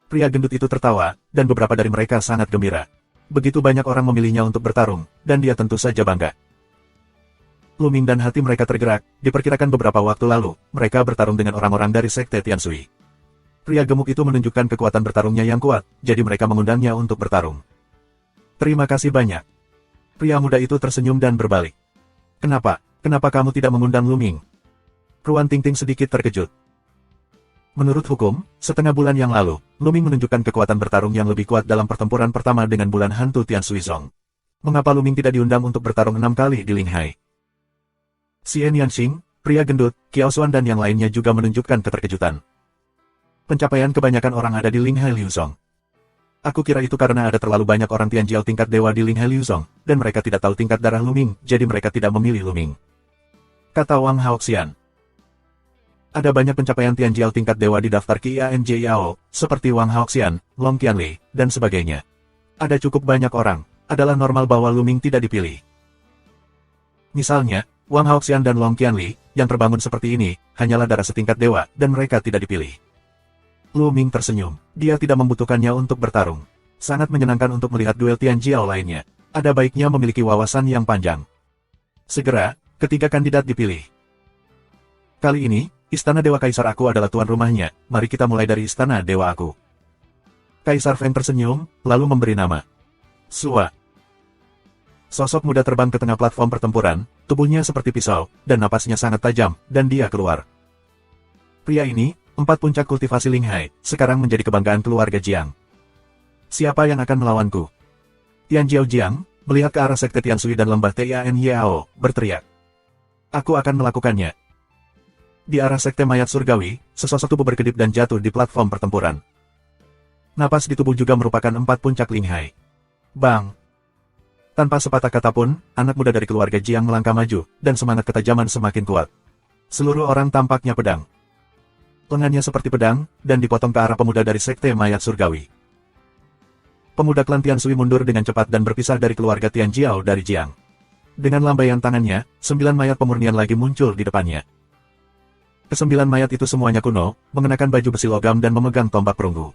Pria gendut itu tertawa, dan beberapa dari mereka sangat gembira. Begitu banyak orang memilihnya untuk bertarung, dan dia tentu saja bangga. Luming dan hati mereka tergerak, diperkirakan beberapa waktu lalu, mereka bertarung dengan orang-orang dari Sekte Tianshui. Pria gemuk itu menunjukkan kekuatan bertarungnya yang kuat, jadi mereka mengundangnya untuk bertarung. Terima kasih banyak. Pria muda itu tersenyum dan berbalik. Kenapa kamu tidak mengundang Luming? Ruan Tingting sedikit terkejut. Menurut hukum, setengah bulan yang lalu, Luming menunjukkan kekuatan bertarung yang lebih kuat dalam pertempuran pertama dengan bulan hantu Tianshui Zong. Mengapa Luming tidak diundang untuk bertarung 6 kali di Linghai? Xian Yanxing, pria gendut, Qiao Xuan dan yang lainnya juga menunjukkan keterkejutan. Pencapaian kebanyakan orang ada di Linghai Liuzong. Aku kira itu karena ada terlalu banyak orang Tianjiao tingkat dewa di Linghai Liuzong, dan mereka tidak tahu tingkat darah Luming, jadi mereka tidak memilih Luming. Kata Wang Haoxian. Ada banyak pencapaian Tianjiao tingkat dewa di daftar Qianjiao, seperti Wang Haoxian, Long Qianli, dan sebagainya. Ada cukup banyak orang, adalah normal bahwa Luming tidak dipilih. Misalnya, Wang Haoxian dan Long Qianli, yang terbangun seperti ini, hanyalah darah setingkat dewa, dan mereka tidak dipilih. Luming tersenyum, dia tidak membutuhkannya untuk bertarung. Sangat menyenangkan untuk melihat duel Tianjiao lainnya. Ada baiknya memiliki wawasan yang panjang. Segera, ketiga kandidat dipilih. Kali ini, Istana Dewa Kaisar aku adalah tuan rumahnya, mari kita mulai dari Istana Dewa aku. Kaisar Feng tersenyum, lalu memberi nama. Sua. Sosok muda terbang ke tengah platform pertempuran, tubuhnya seperti pisau, dan napasnya sangat tajam, dan dia keluar. Pria ini, 4 puncak kultivasi Linghai, sekarang menjadi kebanggaan keluarga Jiang. Siapa yang akan melawanku? Tian Jiao Jiang, melihat ke arah sekte Tian Sui dan lembah Tian Yao, berteriak. Aku akan melakukannya. Di arah sekte mayat surgawi, sesosok tubuh berkedip dan jatuh di platform pertempuran. Napas di tubuh juga merupakan 4 puncak Linghai. Bang! Tanpa sepatah kata pun, anak muda dari keluarga Jiang melangkah maju, dan semangat ketajaman semakin kuat. Seluruh orang tampaknya pedang. Lengannya seperti pedang, dan dipotong ke arah pemuda dari sekte mayat surgawi. Pemuda klan Tian Sui mundur dengan cepat dan berpisah dari keluarga Tian Jiao dari Jiang. Dengan lambaian tangannya, 9 mayat pemurnian lagi muncul di depannya. Ke-9 mayat itu semuanya kuno, mengenakan baju besi logam dan memegang tombak perunggu.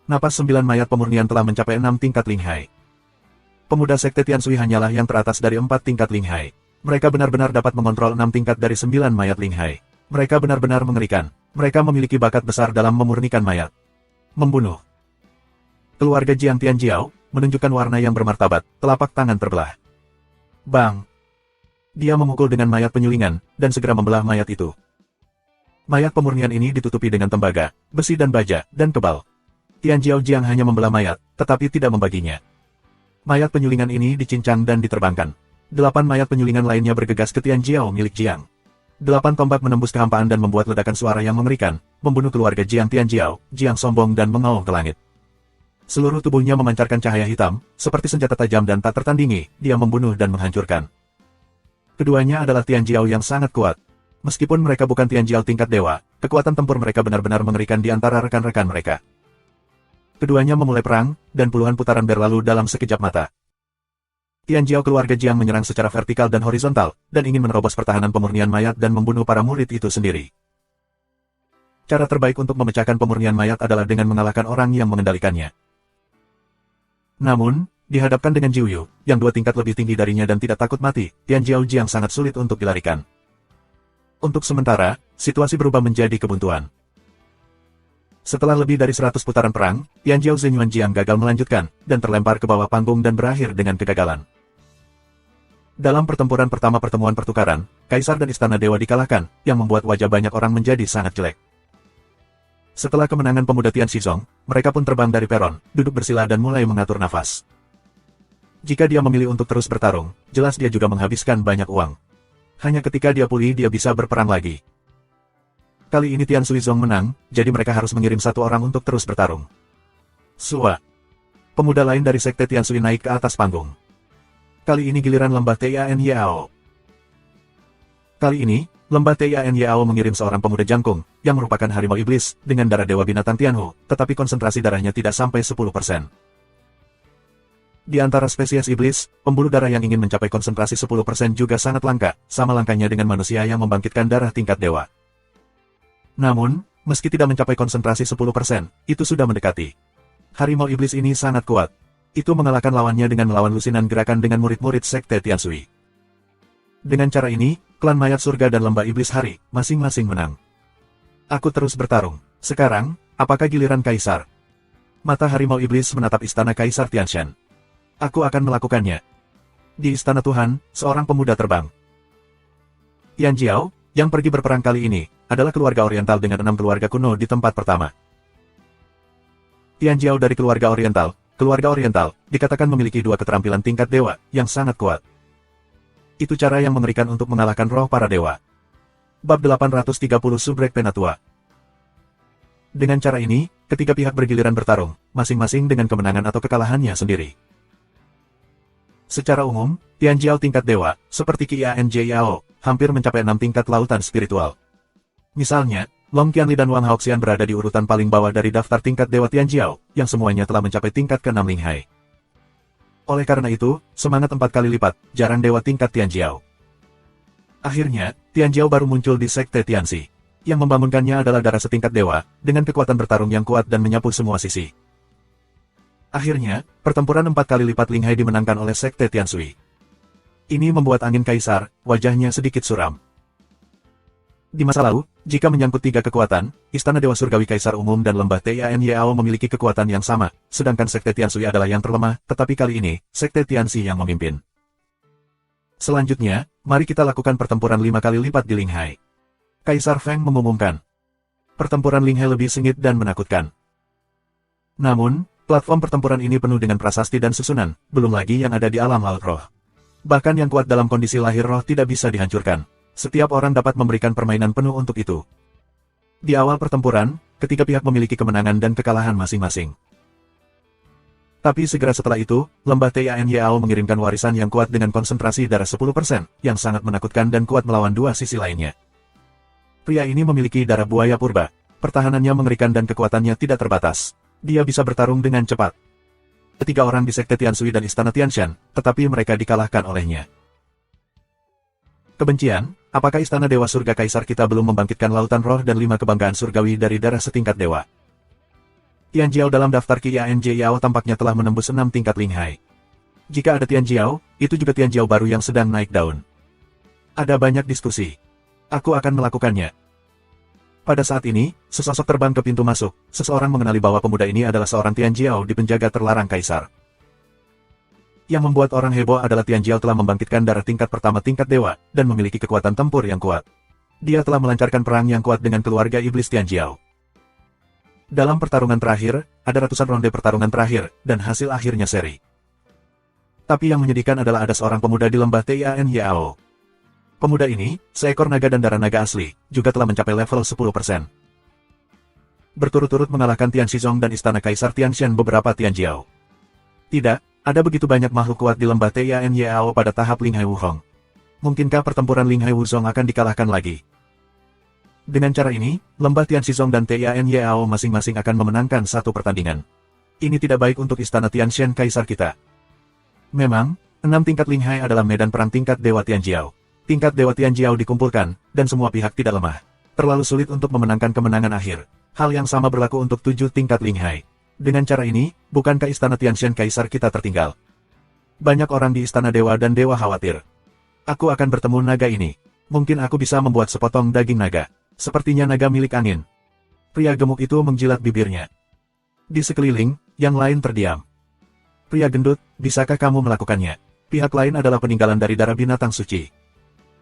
Napas 9 mayat pemurnian telah mencapai 6 tingkat Linghai. Pemuda sekte Tian Sui hanyalah yang teratas dari 4 tingkat Linghai. Mereka benar-benar dapat mengontrol 6 tingkat dari 9 mayat Linghai. Mereka benar-benar mengerikan. Mereka memiliki bakat besar dalam memurnikan mayat. Membunuh. Keluarga Jiang Tian Jiao menunjukkan warna yang bermartabat, telapak tangan terbelah. Bang! Dia memukul dengan mayat penyulingan, dan segera membelah mayat itu. Mayat pemurnian ini ditutupi dengan tembaga, besi dan baja, dan kebal. Tian Jiao Jiang hanya membelah mayat, tetapi tidak membaginya. Mayat penyulingan ini dicincang dan diterbangkan. 8 mayat penyulingan lainnya bergegas ke Tian Jiao milik Jiang. 8 tombak menembus kehampaan dan membuat ledakan suara yang mengerikan, membunuh keluarga Jiang Tian Jiao, Jiang sombong dan mengaum ke langit. Seluruh tubuhnya memancarkan cahaya hitam, seperti senjata tajam dan tak tertandingi, dia membunuh dan menghancurkan. Keduanya adalah Tian Jiao yang sangat kuat. Meskipun mereka bukan Tian Jiao tingkat dewa, kekuatan tempur mereka benar-benar mengerikan di antara rekan-rekan mereka. Keduanya memulai perang, dan puluhan putaran berlalu dalam sekejap mata. Tian Jiao keluarga Jiang menyerang secara vertikal dan horizontal, dan ingin menerobos pertahanan pemurnian mayat dan membunuh para murid itu sendiri. Cara terbaik untuk memecahkan pemurnian mayat adalah dengan mengalahkan orang yang mengendalikannya. Namun, dihadapkan dengan Jiu Yu, yang 2 tingkat lebih tinggi darinya dan tidak takut mati, Tian Jiao Jiang sangat sulit untuk dilarikan. Untuk sementara, situasi berubah menjadi kebuntuan. Setelah lebih dari 100 putaran perang, Tian Jiao Zenyuan Jiang gagal melanjutkan, dan terlempar ke bawah panggung dan berakhir dengan kegagalan. Dalam pertempuran pertama pertemuan pertukaran, Kaisar dan Istana Dewa dikalahkan, yang membuat wajah banyak orang menjadi sangat jelek. Setelah kemenangan pemuda Tian Xizong, mereka pun terbang dari peron, duduk bersila dan mulai mengatur nafas. Jika dia memilih untuk terus bertarung, jelas dia juga menghabiskan banyak uang. Hanya ketika dia pulih dia bisa berperang lagi. Kali ini Tian Xuizong menang, jadi mereka harus mengirim 1 orang untuk terus bertarung. Sua. Pemuda lain dari sekte Tian Sui naik ke atas panggung. Kali ini giliran lembah Tian Yao. Kali ini, lembah Tian Yao mengirim seorang pemuda jangkung, yang merupakan harimau iblis, dengan darah dewa binatang Tianhu, tetapi konsentrasi darahnya tidak sampai 10%. Di antara spesies iblis, pembuluh darah yang ingin mencapai konsentrasi 10% juga sangat langka, sama langkanya dengan manusia yang membangkitkan darah tingkat dewa. Namun, meski tidak mencapai konsentrasi 10%, itu sudah mendekati. Harimau iblis ini sangat kuat. Itu mengalahkan lawannya dengan melawan lusinan gerakan dengan murid-murid sekte Tian Sui. Dengan cara ini, klan mayat surga dan lembah iblis hari, masing-masing menang. Aku terus bertarung. Sekarang, apakah giliran Kaisar? Mata harimau iblis menatap istana Kaisar Tianshan. Aku akan melakukannya. Di istana Tuhan, seorang pemuda terbang. Tian Jiao, yang pergi berperang kali ini, adalah keluarga oriental dengan 6 keluarga kuno di tempat pertama. Tian Jiao dari keluarga oriental, dikatakan memiliki 2 keterampilan tingkat dewa, yang sangat kuat. Itu cara yang mengerikan untuk mengalahkan roh para dewa. Bab 830 Subrek Penatua. Dengan cara ini, ketiga pihak bergiliran bertarung, masing-masing dengan kemenangan atau kekalahannya sendiri. Secara umum, Tian Jiao tingkat dewa, seperti Qian Jiao, hampir mencapai 6 tingkat lautan spiritual. Misalnya, Long Qianli dan Wang Haoxian berada di urutan paling bawah dari daftar tingkat dewa Tian Jiao, yang semuanya telah mencapai tingkat ke-6 Linghai. Oleh karena itu, semangat 4 kali lipat, jarang dewa tingkat Tian Jiao. Akhirnya, Tian Jiao baru muncul di sekte Tianxi. Yang membangunkannya adalah darah setingkat dewa, dengan kekuatan bertarung yang kuat dan menyapu semua sisi. Akhirnya, pertempuran 4 kali lipat Linghai dimenangkan oleh sekte Tian Sui. Ini membuat angin Kaisar, wajahnya sedikit suram. Di masa lalu, jika menyangkut tiga kekuatan, Istana Dewa Surgawi Kaisar Umum dan Lembah Tianyao memiliki kekuatan yang sama, sedangkan Sekte Tianshui adalah yang terlemah, tetapi kali ini, Sekte Tianxi yang memimpin. Selanjutnya, mari kita lakukan pertempuran 5 kali lipat di Linghai. Kaisar Feng mengumumkan. Pertempuran Linghai lebih sengit dan menakutkan. Namun, platform pertempuran ini penuh dengan prasasti dan susunan, belum lagi yang ada di alam laut roh. Bahkan yang kuat dalam kondisi lahir roh tidak bisa dihancurkan. Setiap orang dapat memberikan permainan penuh untuk itu. Di awal pertempuran, ketiga pihak memiliki kemenangan dan kekalahan masing-masing. Tapi segera setelah itu, Lembah Tianyao mengirimkan warisan yang kuat dengan konsentrasi darah 10%, yang sangat menakutkan dan kuat melawan dua sisi lainnya. Pria ini memiliki darah buaya purba, pertahanannya mengerikan dan kekuatannya tidak terbatas. Dia bisa bertarung dengan cepat. Ketiga orang di Sekte Tianshui dan Istana Tianshan, tetapi mereka dikalahkan olehnya. Kebencian, apakah Istana Dewa Surga Kaisar kita belum membangkitkan lautan roh dan 5 kebanggaan surgawi dari darah setingkat dewa? Tianjiao dalam daftar Qianjiao tampaknya telah menembus 6 tingkat Linghai. Jika ada Tianjiao, itu juga Tianjiao baru yang sedang naik daun. Ada banyak diskusi. Aku akan melakukannya. Pada saat ini, sesosok terbang ke pintu masuk, seseorang mengenali bahwa pemuda ini adalah seorang Tianjiao di penjaga terlarang Kaisar. Yang membuat orang heboh adalah Tianjiao telah membangkitkan darah tingkat pertama tingkat dewa, dan memiliki kekuatan tempur yang kuat. Dia telah melancarkan perang yang kuat dengan keluarga iblis Tianjiao. Dalam pertarungan terakhir, ada ratusan ronde pertarungan terakhir, dan hasil akhirnya seri. Tapi yang menyedihkan adalah ada seorang pemuda di lembah Tianyao. Pemuda ini, seekor naga dan darah naga asli, juga telah mencapai level 10%. Berturut-turut mengalahkan Tian Shizong dan Istana Kaisar Tianshan beberapa Tianjiao. Tidak, ada begitu banyak makhluk kuat di lembah Tianyao pada tahap Linghai Wuzhong. Mungkinkah pertempuran Linghai Wuzhong akan dikalahkan lagi? Dengan cara ini, lembah Tianshizong dan Tianyao masing-masing akan memenangkan satu pertandingan. Ini tidak baik untuk Istana Tianshan Kaisar kita. Memang, 6 tingkat Linghai adalah medan perang tingkat Dewa Tianjiao. Tingkat Dewa Tianjiao dikumpulkan, dan semua pihak tidak lemah. Terlalu sulit untuk memenangkan kemenangan akhir. Hal yang sama berlaku untuk 7 tingkat Linghai. Dengan cara ini, bukankah Istana Tianshan Kaisar kita tertinggal? Banyak orang di Istana Dewa dan Dewa khawatir. Aku akan bertemu naga ini. Mungkin aku bisa membuat sepotong daging naga. Sepertinya naga milik angin. Pria gemuk itu menjilat bibirnya. Di sekeliling, yang lain terdiam. Pria gendut, bisakah kamu melakukannya? Pihak lain adalah peninggalan dari darah binatang suci.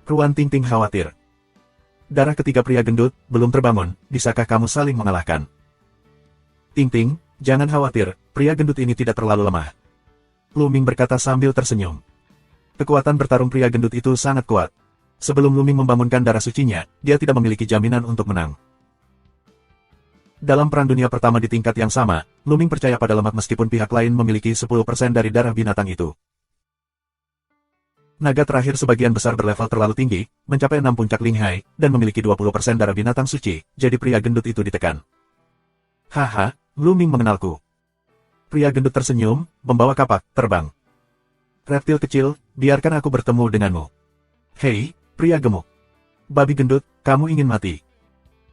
Ruan Tingting khawatir. Darah ketiga pria gendut, belum terbangun, bisakah kamu saling mengalahkan? Tingting, jangan khawatir, pria gendut ini tidak terlalu lemah. Lu Ming berkata sambil tersenyum. Kekuatan bertarung pria gendut itu sangat kuat. Sebelum Lu Ming membangunkan darah sucinya, dia tidak memiliki jaminan untuk menang. Dalam Perang Dunia Pertama di tingkat yang sama, Lu Ming percaya pada lemak meskipun pihak lain memiliki 10% dari darah binatang itu. Naga terakhir sebagian besar berlevel terlalu tinggi, mencapai 6 puncak Linghai, dan memiliki 20% darah binatang suci, jadi pria gendut itu ditekan. Haha, Lu Ming mengenalku. Pria gendut tersenyum, membawa kapak, terbang. Reptil kecil, biarkan aku bertemu denganmu. Hei, pria gemuk. Babi gendut, kamu ingin mati.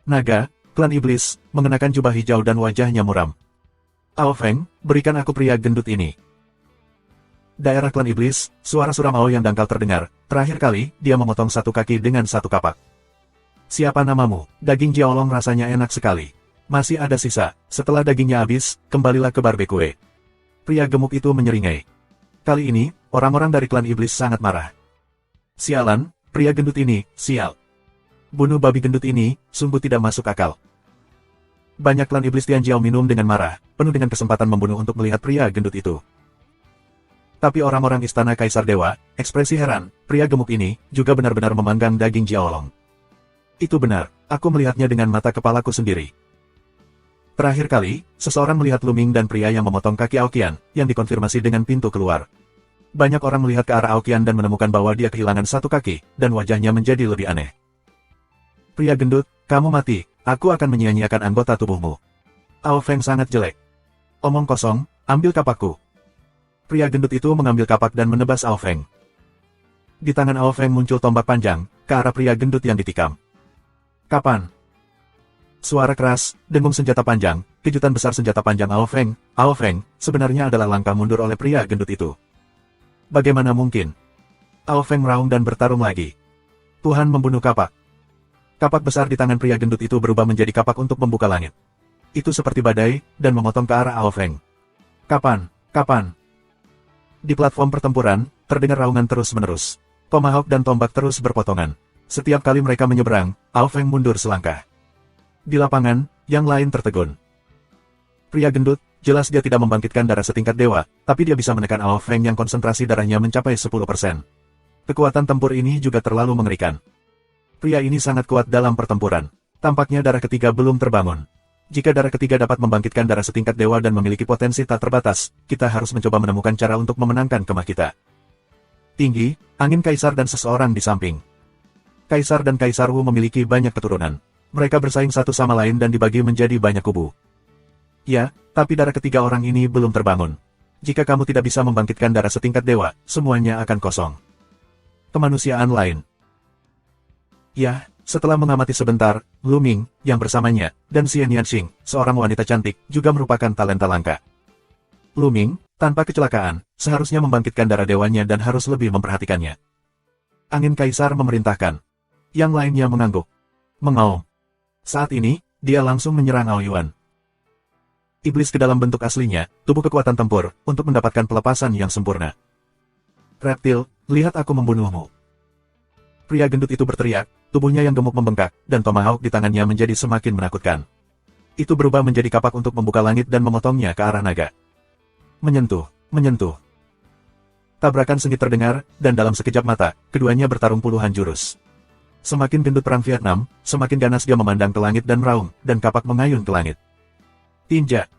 Naga, klan iblis, mengenakan jubah hijau dan wajahnya muram. Ao Feng, berikan aku pria gendut ini. Daerah klan iblis, suara suram Ao yang dangkal terdengar. Terakhir kali, dia memotong satu kaki dengan satu kapak. Siapa namamu? Daging jiaolong rasanya enak sekali. Masih ada sisa, setelah dagingnya habis, kembalilah ke barbecue. Pria gemuk itu menyeringai. Kali ini, orang-orang dari klan iblis sangat marah. Sialan, pria gendut ini, sial. Bunuh babi gendut ini, sungguh tidak masuk akal. Banyak klan iblis Tianjiao minum dengan marah, penuh dengan kesempatan membunuh untuk melihat pria gendut itu. Tapi orang-orang Istana Kaisar Dewa, ekspresi heran, pria gemuk ini, juga benar-benar memanggang daging jiaolong. Itu benar, aku melihatnya dengan mata kepalaku sendiri. Terakhir kali, seseorang melihat Lu Ming dan pria yang memotong kaki Aoqian, yang dikonfirmasi dengan pintu keluar. Banyak orang melihat ke arah Aoqian dan menemukan bahwa dia kehilangan satu kaki, dan wajahnya menjadi lebih aneh. Pria gendut, kamu mati, aku akan menyia-nyiakan anggota tubuhmu. Ao Feng sangat jelek. Omong kosong, ambil kapakku. Pria gendut itu mengambil kapak dan menebas Ao Feng. Di tangan Ao Feng muncul tombak panjang, ke arah pria gendut yang ditikam. Kapan? Suara keras, dengung senjata panjang, kejutan besar senjata panjang Ao Feng, sebenarnya adalah langkah mundur oleh pria gendut itu. Bagaimana mungkin? Ao Feng meraung dan bertarung lagi. Tuhan membunuh kapak. Kapak besar di tangan pria gendut itu berubah menjadi kapak untuk membuka langit. Itu seperti badai, dan memotong ke arah Ao Feng. Kapan? Kapan? Di platform pertempuran, terdengar raungan terus-menerus. Tomahawk dan tombak terus berpotongan. Setiap kali mereka menyeberang, Ao Feng mundur selangkah. Di lapangan, yang lain tertegun. Pria gendut, jelas dia tidak membangkitkan darah setingkat dewa, tapi dia bisa menekan Ao Feng yang konsentrasi darahnya mencapai 10%. Kekuatan tempur ini juga terlalu mengerikan. Pria ini sangat kuat dalam pertempuran. Tampaknya darah ketiga belum terbangun. Jika darah ketiga dapat membangkitkan darah setingkat dewa dan memiliki potensi tak terbatas, kita harus mencoba menemukan cara untuk memenangkan kemah kita. Tinggi, angin kaisar dan seseorang di samping. Kaisar dan Kaisar Wu memiliki banyak keturunan. Mereka bersaing satu sama lain dan dibagi menjadi banyak kubu. Ya, tapi darah ketiga orang ini belum terbangun. Jika kamu tidak bisa membangkitkan darah setingkat dewa, semuanya akan kosong. Kemanusiaan lain. Ya, setelah mengamati sebentar, Lu Ming, yang bersamanya, dan Xian Yanxing, seorang wanita cantik, juga merupakan talenta langka. Lu Ming, tanpa kecelakaan, seharusnya membangkitkan darah dewanya dan harus lebih memperhatikannya. Angin Kaisar memerintahkan. Yang lainnya mengangguk. Mengaum. Saat ini, dia langsung menyerang Ao Yuan. Iblis ke dalam bentuk aslinya, tubuh kekuatan tempur, untuk mendapatkan pelepasan yang sempurna. Reptil, lihat aku membunuhmu. Pria gendut itu berteriak, tubuhnya yang gemuk membengkak, dan tomahawk di tangannya menjadi semakin menakutkan. Itu berubah menjadi kapak untuk membuka langit dan memotongnya ke arah naga. Menyentuh, menyentuh. Tabrakan sengit terdengar, dan dalam sekejap mata, keduanya bertarung puluhan jurus. Semakin gendut perang Vietnam, semakin ganas dia memandang ke langit dan meraung, dan kapak mengayun ke langit. Tinja.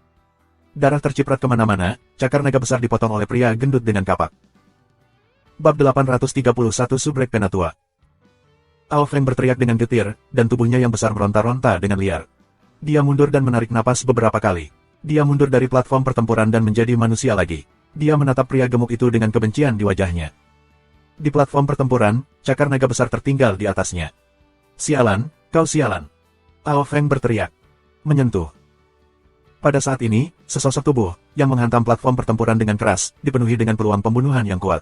Darah terciprat kemana-mana, cakar naga besar dipotong oleh pria gendut dengan kapak. Bab 831 Subrek Penatua. Ao Feng berteriak dengan getir, dan tubuhnya yang besar meronta-ronta dengan liar. Dia mundur dan menarik napas beberapa kali. Dia mundur dari platform pertempuran dan menjadi manusia lagi. Dia menatap pria gemuk itu dengan kebencian di wajahnya. Di platform pertempuran, cakar naga besar tertinggal di atasnya. Sialan, kau sialan. Ao Feng berteriak. Menyentuh. Pada saat ini, sesosok tubuh, yang menghantam platform pertempuran dengan keras, dipenuhi dengan peluang pembunuhan yang kuat.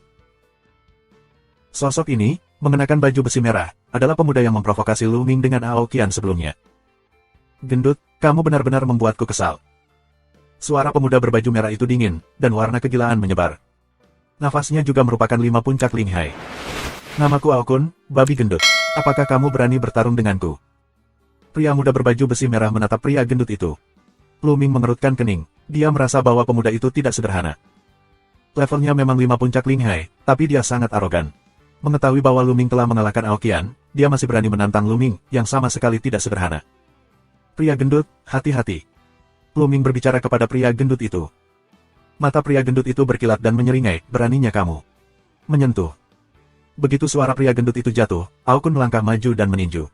Sosok ini, mengenakan baju besi merah, adalah pemuda yang memprovokasi Lu Ming dengan Ao Qian sebelumnya. Gendut, kamu benar-benar membuatku kesal. Suara pemuda berbaju merah itu dingin, dan warna kegilaan menyebar. Nafasnya juga merupakan 5 puncak Ling Hai. Namaku Ao Kun, babi gendut. Apakah kamu berani bertarung denganku? Pria muda berbaju besi merah menatap pria gendut itu. Lu Ming mengerutkan kening, dia merasa bahwa pemuda itu tidak sederhana. Levelnya memang 5 puncak Ling Hai, tapi dia sangat arogan. Mengetahui bahwa Lu Ming telah mengalahkan Ao Qian, dia masih berani menantang Lu Ming, yang sama sekali tidak sederhana. Pria gendut, hati-hati. Lu Ming berbicara kepada pria gendut itu. Mata pria gendut itu berkilat dan menyeringai, beraninya kamu menyentuh. Begitu suara pria gendut itu jatuh, Ao Kun melangkah maju dan meninju.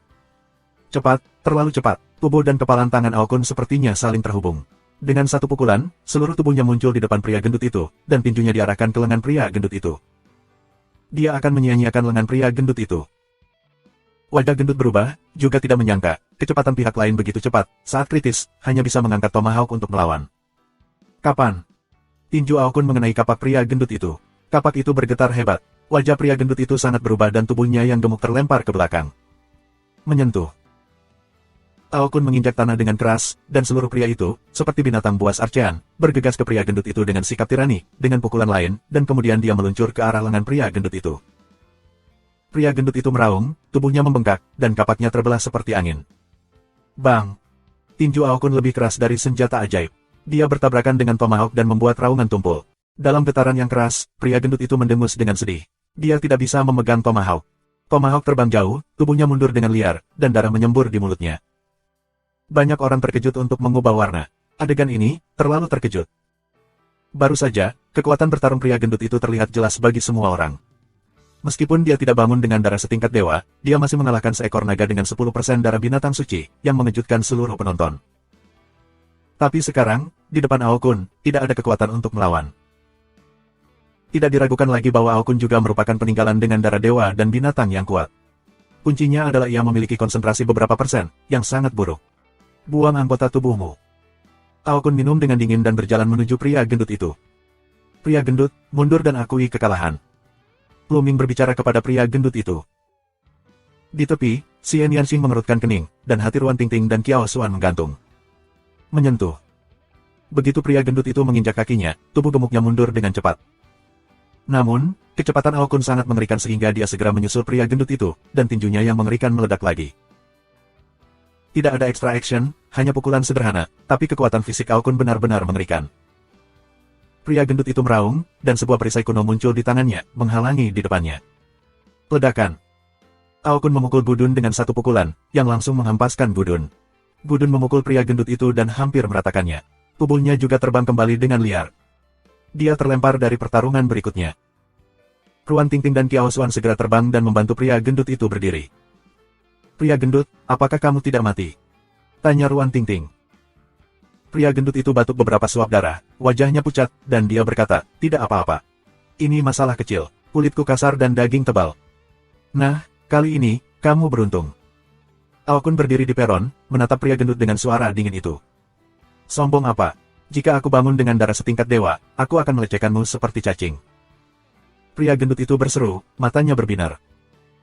Cepat, terlalu cepat, tubuh dan kepalan tangan Ao Kun sepertinya saling terhubung. Dengan satu pukulan, seluruh tubuhnya muncul di depan pria gendut itu, dan tinjunya diarahkan ke lengan pria gendut itu. Dia akan menyia-nyiakan lengan pria gendut itu. Wajah gendut berubah, juga tidak menyangka, kecepatan pihak lain begitu cepat, saat kritis, hanya bisa mengangkat tomahawk untuk melawan. Kapan? Tinju Ao Kun mengenai kapak pria gendut itu. Kapak itu bergetar hebat, wajah pria gendut itu sangat berubah dan tubuhnya yang gemuk terlempar ke belakang. Menyentuh. Ao Kun menginjak tanah dengan keras, dan seluruh pria itu, seperti binatang buas arcean, bergegas ke pria gendut itu dengan sikap tirani, dengan pukulan lain, dan kemudian dia meluncur ke arah lengan pria gendut itu. Pria gendut itu meraung, tubuhnya membengkak, dan kapaknya terbelah seperti angin. Bang! Tinju Ao Kun lebih keras dari senjata ajaib. Dia bertabrakan dengan tomahawk dan membuat raungan tumpul. Dalam getaran yang keras, pria gendut itu mendengus dengan sedih. Dia tidak bisa memegang tomahawk. Tomahawk terbang jauh, tubuhnya mundur dengan liar, dan darah menyembur di mulutnya. Banyak orang terkejut untuk mengubah warna. Adegan ini, terlalu terkejut. Baru saja, kekuatan bertarung pria gendut itu terlihat jelas bagi semua orang. Meskipun dia tidak bangun dengan darah setingkat dewa, dia masih mengalahkan seekor naga dengan 10% darah binatang suci, yang mengejutkan seluruh penonton. Tapi sekarang, di depan Ao Kun, tidak ada kekuatan untuk melawan. Tidak diragukan lagi bahwa Ao Kun juga merupakan peninggalan dengan darah dewa dan binatang yang kuat. Kuncinya adalah ia memiliki konsentrasi beberapa persen, yang sangat buruk. Buang anggota tubuhmu. Ao Kun minum dengan dingin dan berjalan menuju pria gendut itu. Pria gendut, mundur dan akui kekalahan. Lu Ming berbicara kepada pria gendut itu. Di tepi, Xian Yanxing mengerutkan kening, dan hati Ruan Tingting dan Kiao Xuan menggantung. Menyentuh. Begitu pria gendut itu menginjak kakinya, tubuh gemuknya mundur dengan cepat. Namun, kecepatan Ao Kun sangat mengerikan sehingga dia segera menyusul pria gendut itu, dan tinjunya yang mengerikan meledak lagi. Tidak ada extra action, hanya pukulan sederhana, tapi kekuatan fisik Ao Kun benar-benar mengerikan. Pria gendut itu meraung, dan sebuah perisai kuno muncul di tangannya, menghalangi di depannya. Ledakan. Ao Kun memukul Gudun dengan satu pukulan, yang langsung menghempaskan Gudun. Gudun memukul pria gendut itu dan hampir meratakannya. Tubuhnya juga terbang kembali dengan liar. Dia terlempar dari pertarungan berikutnya. Ruan Tingting dan Kiao Xuan segera terbang dan membantu pria gendut itu berdiri. Pria gendut, apakah kamu tidak mati? Tanya Ruan Tingting. Pria gendut itu batuk beberapa suap darah, wajahnya pucat, dan dia berkata, tidak apa-apa. Ini masalah kecil, kulitku kasar dan daging tebal. Nah, kali ini, kamu beruntung. Ao Kun berdiri di peron, menatap pria gendut dengan suara dingin itu. Sombong apa? Jika aku bangun dengan darah setingkat dewa, aku akan melecehkanmu seperti cacing. Pria gendut itu berseru, matanya berbinar.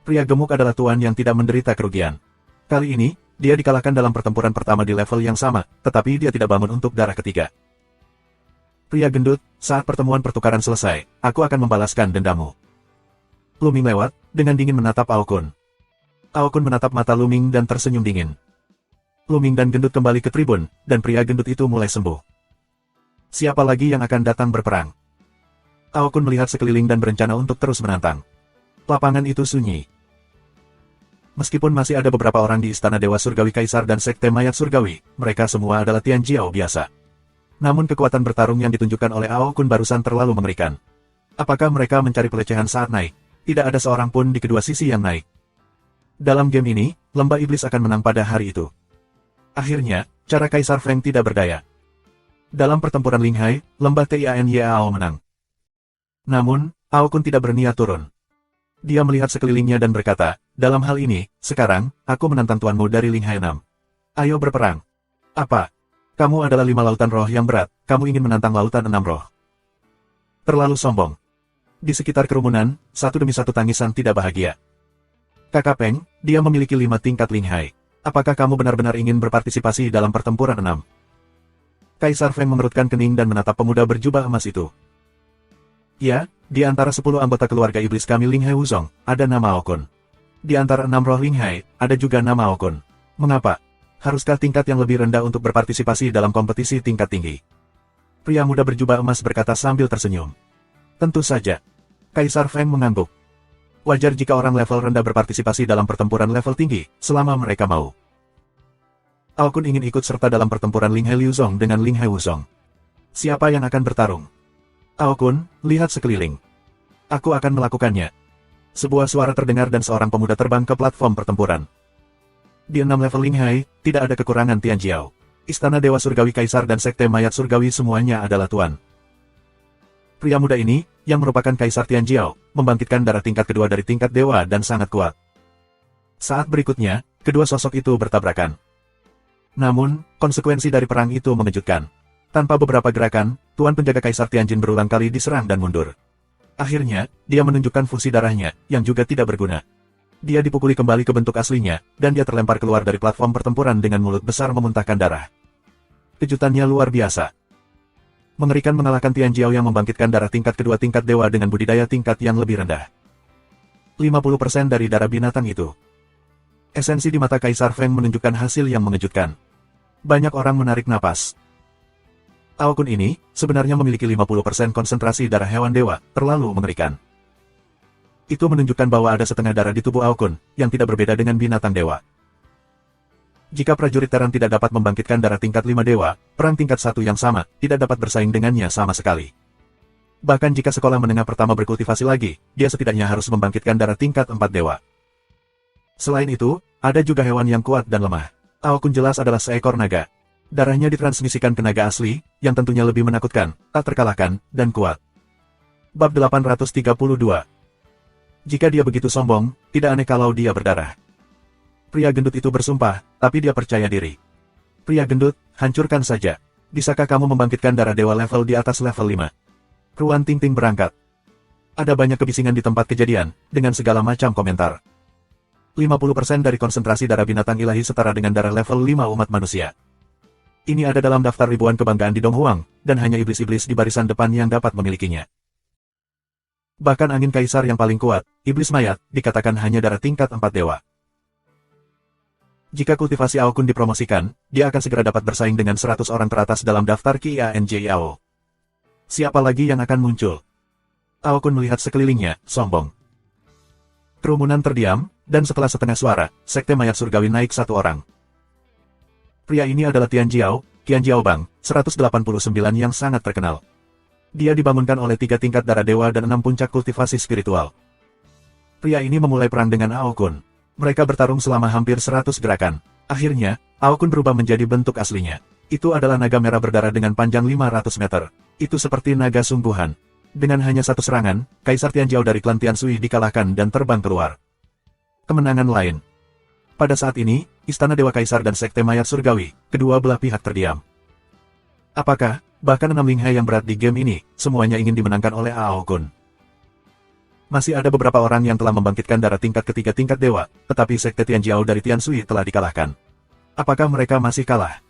Pria gemuk adalah tuan yang tidak menderita kerugian. Kali ini, dia dikalahkan dalam pertempuran pertama di level yang sama, tetapi dia tidak bangun untuk darah ketiga. Pria gendut, saat pertemuan pertukaran selesai, aku akan membalaskan dendamu. Luming lewat, dengan dingin menatap Ao Kun. Ao Kun menatap mata Luming dan tersenyum dingin. Luming dan gendut kembali ke tribun, dan pria gendut itu mulai sembuh. Siapa lagi yang akan datang berperang? Ao Kun melihat sekeliling dan berencana untuk terus menantang. Lapangan itu sunyi. Meskipun masih ada beberapa orang di Istana Dewa Surgawi Kaisar dan Sekte Mayat Surgawi, mereka semua adalah Tian Jiao biasa. Namun kekuatan bertarung yang ditunjukkan oleh Ao Kun barusan terlalu mengerikan. Apakah mereka mencari pelecehan saat naik? Tidak ada seorang pun di kedua sisi yang naik. Dalam game ini, lembah iblis akan menang pada hari itu. Akhirnya, cara Kaisar Feng tidak berdaya. Dalam pertempuran Linghai, lembah Tianyao menang. Namun, Ao Kun tidak berniat turun. Dia melihat sekelilingnya dan berkata, dalam hal ini, sekarang, aku menantang tuanmu dari Linghai 6. Ayo berperang. Apa? Kamu adalah 5 lautan roh yang berat, kamu ingin menantang lautan 6 roh. Terlalu sombong. Di sekitar kerumunan, satu demi satu tangisan tidak bahagia. Kakak Peng, dia memiliki 5 tingkat Linghai. Apakah kamu benar-benar ingin berpartisipasi dalam pertempuran 6? Kaisar Feng mengerutkan kening dan menatap pemuda berjubah emas itu. Ya, di antara 10 anggota keluarga iblis kami Linghai Wuzong, ada nama Ao Kun. Di antara 6 roh Linghai, ada juga nama Ao Kun. Mengapa? Haruskah tingkat yang lebih rendah untuk berpartisipasi dalam kompetisi tingkat tinggi? Pria muda berjubah emas berkata sambil tersenyum. Tentu saja. Kaisar Feng mengangguk. Wajar jika orang level rendah berpartisipasi dalam pertempuran level tinggi, selama mereka mau. Ao Kun ingin ikut serta dalam pertempuran Linghai Liuzong dengan Linghai Wuzong. Siapa yang akan bertarung? Ao Kun, lihat sekeliling. Aku akan melakukannya. Sebuah suara terdengar dan seorang pemuda terbang ke platform pertempuran. Di 6 level Linghai, tidak ada kekurangan Tian Jiao. Istana Dewa Surgawi Kaisar dan Sekte Mayat Surgawi semuanya adalah tuan. Pria muda ini, yang merupakan Kaisar Tian Jiao, membangkitkan darah tingkat kedua dari tingkat dewa dan sangat kuat. Saat berikutnya, kedua sosok itu bertabrakan. Namun, konsekuensi dari perang itu mengejutkan. Tanpa beberapa gerakan, Tuan Penjaga Kaisar Tianjin berulang kali diserang dan mundur. Akhirnya, dia menunjukkan fungsi darahnya, yang juga tidak berguna. Dia dipukuli kembali ke bentuk aslinya, dan dia terlempar keluar dari platform pertempuran dengan mulut besar memuntahkan darah. Kejutannya luar biasa. Mengerikan mengalahkan Tian Jiao yang membangkitkan darah tingkat kedua tingkat dewa dengan budidaya tingkat yang lebih rendah. 50% dari darah binatang itu. Esensi di mata Kaisar Feng menunjukkan hasil yang mengejutkan. Banyak orang menarik napas. Ao Kun ini, sebenarnya memiliki 50% konsentrasi darah hewan dewa, terlalu mengerikan. Itu menunjukkan bahwa ada setengah darah di tubuh Ao Kun, yang tidak berbeda dengan binatang dewa. Jika prajurit Teran tidak dapat membangkitkan darah tingkat 5 dewa, perang tingkat 1 yang sama, tidak dapat bersaing dengannya sama sekali. Bahkan jika sekolah menengah pertama berkultivasi lagi, dia setidaknya harus membangkitkan darah tingkat 4 dewa. Selain itu, ada juga hewan yang kuat dan lemah. Ao Kun jelas adalah seekor naga. Darahnya ditransmisikan ke naga asli, yang tentunya lebih menakutkan, tak terkalahkan, dan kuat. Bab 832. Jika dia begitu sombong, tidak aneh kalau dia berdarah. Pria gendut itu bersumpah, tapi dia percaya diri. Pria gendut, hancurkan saja. Bisakah kamu membangkitkan darah dewa level di atas level 5? Ruan Tingting berangkat. Ada banyak kebisingan di tempat kejadian, dengan segala macam komentar. 50% dari konsentrasi darah binatang ilahi setara dengan darah level 5 umat manusia. Ini ada dalam daftar ribuan kebanggaan di Donghuang, dan hanya iblis-iblis di barisan depan yang dapat memilikinya. Bahkan angin kaisar yang paling kuat, iblis mayat, dikatakan hanya darah tingkat 4 dewa. Jika kultivasi Aokun dipromosikan, dia akan segera dapat bersaing dengan 100 orang teratas dalam daftar Qianjiao. Siapa lagi yang akan muncul? Aokun melihat sekelilingnya, sombong. Kerumunan terdiam, dan setelah setengah suara, sekte mayat surgawi naik satu orang. Pria ini adalah Qian Jiao Bang, 189 yang sangat terkenal. Dia dibangunkan oleh 3 tingkat darah dewa dan 6 puncak kultivasi spiritual. Pria ini memulai perang dengan Aokun. Mereka bertarung selama hampir 100 gerakan. Akhirnya, Aokun berubah menjadi bentuk aslinya. Itu adalah naga merah berdarah dengan panjang 500 meter. Itu seperti naga sungguhan. Dengan hanya satu serangan, Kaisar Tianjiao dari klan Tiansui dikalahkan dan terbang keluar. Kemenangan lain. Pada saat ini, Istana Dewa Kaisar dan Sekte Mayat Surgawi, kedua belah pihak terdiam. Apakah, bahkan 6 Linghai yang berat di game ini, semuanya ingin dimenangkan oleh Aokun? Masih ada beberapa orang yang telah membangkitkan darah tingkat ketiga tingkat dewa, tetapi Sekte Tianjiao dari Tiansui telah dikalahkan. Apakah mereka masih kalah?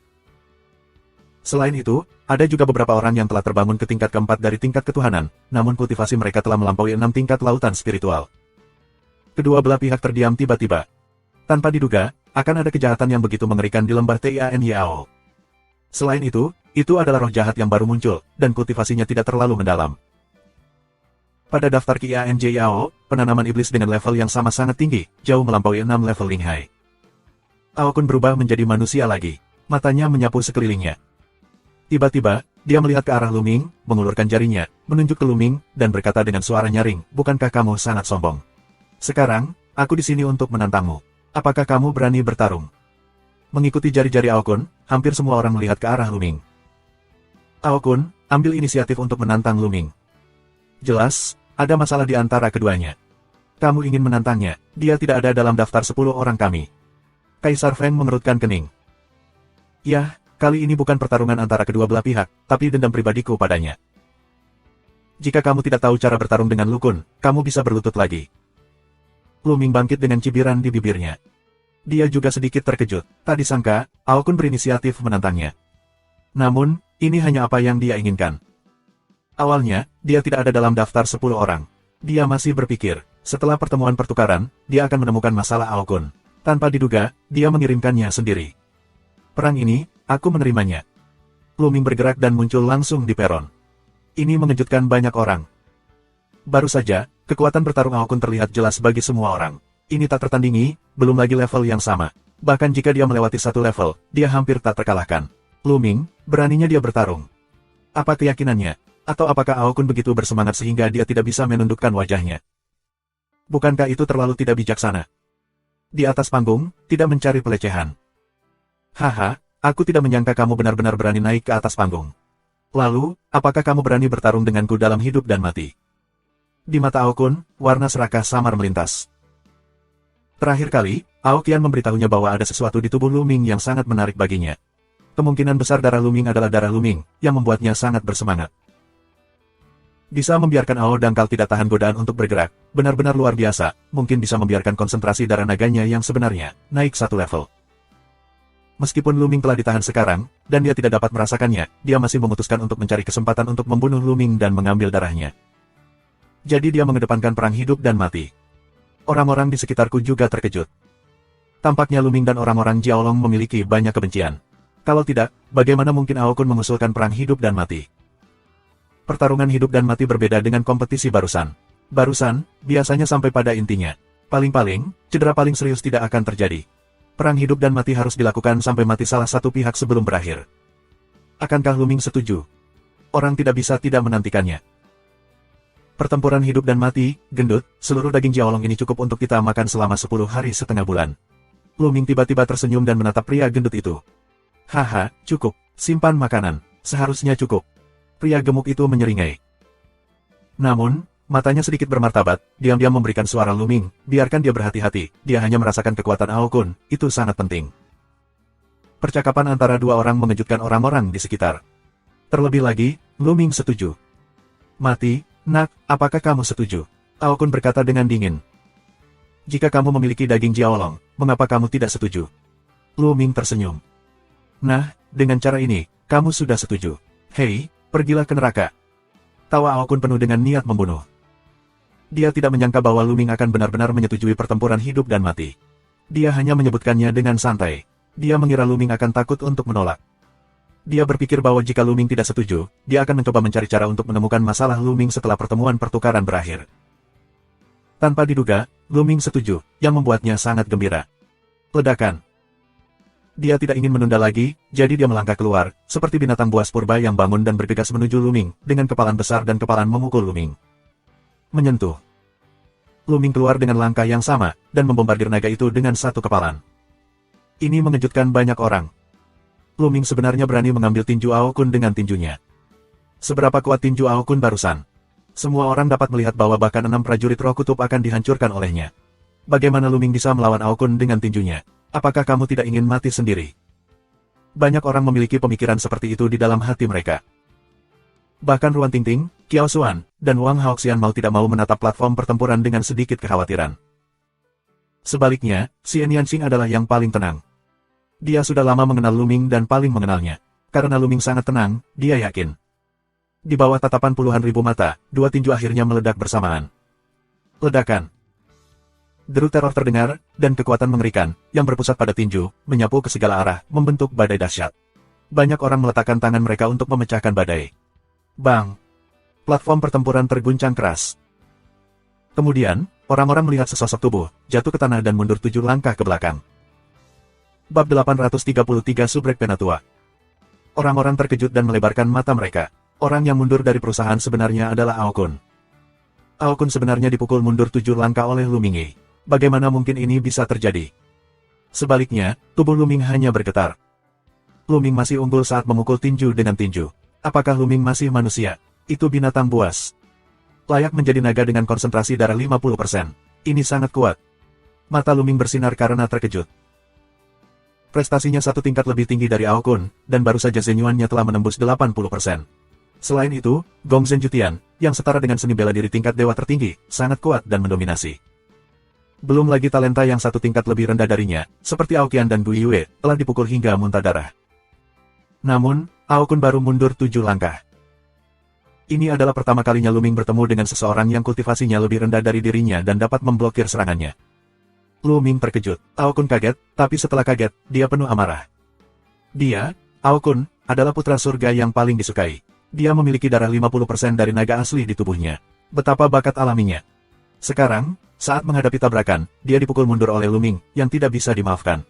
Selain itu, ada juga beberapa orang yang telah terbangun ke tingkat keempat dari tingkat ketuhanan, namun kultivasi mereka telah melampaui 6 tingkat lautan spiritual. Kedua belah pihak terdiam tiba-tiba. Tanpa diduga, akan ada kejahatan yang begitu mengerikan di lembah Tianyao. Selain itu adalah roh jahat yang baru muncul, dan kultivasinya tidak terlalu mendalam. Pada daftar Qianjiao, penanaman iblis dengan level yang sama sangat tinggi, jauh melampaui 6 level Linghai. Aokun berubah menjadi manusia lagi. Matanya menyapu sekelilingnya. Tiba-tiba, dia melihat ke arah Luming, mengulurkan jarinya, menunjuk ke Luming, dan berkata dengan suara nyaring, "Bukankah kamu sangat sombong? Sekarang, aku di sini untuk menantangmu. Apakah kamu berani bertarung?" Mengikuti jari-jari Aokun, hampir semua orang melihat ke arah Luming. Aokun, ambil inisiatif untuk menantang Luming. Jelas, ada masalah di antara keduanya. Kamu ingin menantangnya, dia tidak ada dalam daftar 10 orang kami. Kaisar Feng mengerutkan kening. Yah, kali ini bukan pertarungan antara kedua belah pihak, tapi dendam pribadiku padanya. Jika kamu tidak tahu cara bertarung dengan Lukun, kamu bisa berlutut lagi. Luming bangkit dengan cibiran di bibirnya. Dia juga sedikit terkejut, tak disangka, Aokun berinisiatif menantangnya. Namun, ini hanya apa yang dia inginkan. Awalnya, dia tidak ada dalam daftar 10 orang. Dia masih berpikir, setelah pertemuan pertukaran, dia akan menemukan masalah Aokun. Tanpa diduga, dia mengirimkannya sendiri. Perang ini, aku menerimanya. Luming bergerak dan muncul langsung di peron. Ini mengejutkan banyak orang. Baru saja, kekuatan bertarung Aokun terlihat jelas bagi semua orang. Ini tak tertandingi, belum lagi level yang sama. Bahkan jika dia melewati satu level, dia hampir tak terkalahkan. Luming, beraninya dia bertarung. Apa keyakinannya? Atau apakah Aokun begitu bersemangat sehingga dia tidak bisa menundukkan wajahnya? Bukankah itu terlalu tidak bijaksana? Di atas panggung, tidak mencari pelecehan. Haha, aku tidak menyangka kamu benar-benar berani naik ke atas panggung. Lalu, apakah kamu berani bertarung denganku dalam hidup dan mati? Di mata Aokun, warna serakah samar melintas. Terakhir kali, Aokian memberitahunya bahwa ada sesuatu di tubuh Luming yang sangat menarik baginya. Kemungkinan besar darah Luming adalah darah Luming, yang membuatnya sangat bersemangat. Bisa membiarkan Ao Dangkal tidak tahan godaan untuk bergerak, benar-benar luar biasa, mungkin bisa membiarkan konsentrasi darah naganya yang sebenarnya, naik satu level. Meskipun Luming telah ditahan sekarang, dan dia tidak dapat merasakannya, dia masih memutuskan untuk mencari kesempatan untuk membunuh Luming dan mengambil darahnya. Jadi dia mengedepankan perang hidup dan mati. Orang-orang di sekitarku juga terkejut. Tampaknya Luming dan orang-orang Jiaolong memiliki banyak kebencian. Kalau tidak, bagaimana mungkin Aokun mengusulkan perang hidup dan mati? Pertarungan hidup dan mati berbeda dengan kompetisi barusan. Barusan, biasanya sampai pada intinya. Paling-paling, cedera paling serius tidak akan terjadi. Perang hidup dan mati harus dilakukan sampai mati salah satu pihak sebelum berakhir. Akankah Luming setuju? Orang tidak bisa tidak menantikannya. Pertempuran hidup dan mati, gendut, seluruh daging Jiaolong ini cukup untuk kita makan selama 10 hari setengah bulan. Luming tiba-tiba tersenyum dan menatap pria gendut itu. Haha, cukup, simpan makanan, seharusnya cukup. Pria gemuk itu menyeringai. Namun, matanya sedikit bermartabat, diam-diam memberikan suara Luming, biarkan dia berhati-hati, dia hanya merasakan kekuatan Aokun, itu sangat penting. Percakapan antara dua orang mengejutkan orang-orang di sekitar. Terlebih lagi, Luming setuju. Mati, nak, apakah kamu setuju? Aokun berkata dengan dingin. Jika kamu memiliki daging Jiaolong, mengapa kamu tidak setuju? Lu Ming tersenyum. Nah, dengan cara ini, kamu sudah setuju. Hei, pergilah ke neraka. Tawa Ao Kun penuh dengan niat membunuh. Dia tidak menyangka bahwa Lu Ming akan benar-benar menyetujui pertempuran hidup dan mati. Dia hanya menyebutkannya dengan santai. Dia mengira Lu Ming akan takut untuk menolak. Dia berpikir bahwa jika Lu Ming tidak setuju, dia akan mencoba mencari cara untuk menemukan masalah Lu Ming setelah pertemuan pertukaran berakhir. Tanpa diduga, Lu Ming setuju, yang membuatnya sangat gembira. Ledakan. Dia tidak ingin menunda lagi, jadi dia melangkah keluar, seperti binatang buas purba yang bangun dan bergegas menuju Lu Ming, dengan kepalan besar dan kepalan memukul Lu Ming. Menyentuh. Lu Ming keluar dengan langkah yang sama, dan membombardir naga itu dengan satu kepalan. Ini mengejutkan banyak orang. Lu Ming sebenarnya berani mengambil tinju Ao Kun dengan tinjunya. Seberapa kuat tinju Ao Kun barusan? Semua orang dapat melihat bahwa bahkan 6 prajurit roh kutub akan dihancurkan olehnya. Bagaimana Lu Ming bisa melawan Ao Kun dengan tinjunya? Apakah kamu tidak ingin mati sendiri? Banyak orang memiliki pemikiran seperti itu di dalam hati mereka. Bahkan Ruan Tingting, Qiao Xuan, dan Wang Haoxian mau tidak mau menatap platform pertempuran dengan sedikit kekhawatiran. Sebaliknya, Xian Yanxing adalah yang paling tenang. Dia sudah lama mengenal Lu Ming dan paling mengenalnya. Karena Lu Ming sangat tenang, dia yakin. Di bawah tatapan puluhan ribu mata, dua tinju akhirnya meledak bersamaan. Ledakan. Deru teror terdengar, dan kekuatan mengerikan, yang berpusat pada tinju, menyapu ke segala arah, membentuk badai dahsyat. Banyak orang meletakkan tangan mereka untuk memecahkan badai. Bang! Platform pertempuran terguncang keras. Kemudian, orang-orang melihat sesosok tubuh, jatuh ke tanah dan mundur 7 langkah ke belakang. Bab 833 Subrek Penatua. Orang-orang terkejut dan melebarkan mata mereka. Orang yang mundur dari perusahaan sebenarnya adalah Ao Kun. Ao Kun sebenarnya dipukul mundur 7 langkah oleh Lu Ming. Bagaimana mungkin ini bisa terjadi? Sebaliknya, tubuh Lu Ming hanya bergetar. Lu Ming masih unggul saat memukul tinju dengan tinju. Apakah Lu Ming masih manusia? Itu binatang buas. Layak menjadi naga dengan konsentrasi darah 50%. Ini sangat kuat. Mata Lu Ming bersinar karena terkejut. Prestasinya satu tingkat lebih tinggi dari Ao Kun, dan baru saja Zenyuannya telah menembus 80%. Selain itu, Gong Zhenjutian, yang setara dengan seni bela diri tingkat dewa tertinggi, sangat kuat dan mendominasi. Belum lagi talenta yang satu tingkat lebih rendah darinya, seperti Aoqian dan Gu Yue, telah dipukul hingga muntah darah. Namun, Ao Kun baru mundur 7 langkah. Ini adalah pertama kalinya Lu Ming bertemu dengan seseorang yang kultivasinya lebih rendah dari dirinya dan dapat memblokir serangannya. Lu Ming terkejut. Ao Kun kaget, tapi setelah kaget, dia penuh amarah. Dia, Ao Kun, adalah putra surga yang paling disukai. Dia memiliki darah 50% dari naga asli di tubuhnya. Betapa bakat alaminya. Sekarang, saat menghadapi tabrakan, dia dipukul mundur oleh Lu Ming, yang tidak bisa dimaafkan.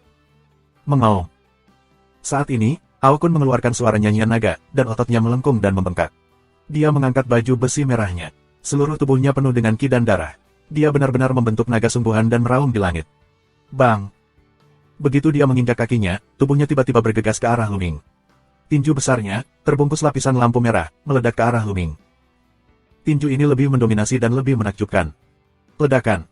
Mengaum. Saat ini, Ao Kun mengeluarkan suara nyanyian naga, dan ototnya melengkung dan membengkak. Dia mengangkat baju besi merahnya. Seluruh tubuhnya penuh dengan ki dan darah. Dia benar-benar membentuk naga sungguhan dan meraung di langit. Bang! Begitu dia menginjak kakinya, tubuhnya tiba-tiba bergegas ke arah Lu Ming. Tinju besarnya, terbungkus lapisan lampu merah, meledak ke arah Lu Ming. Tinju ini lebih mendominasi dan lebih menakjubkan. Ledakan.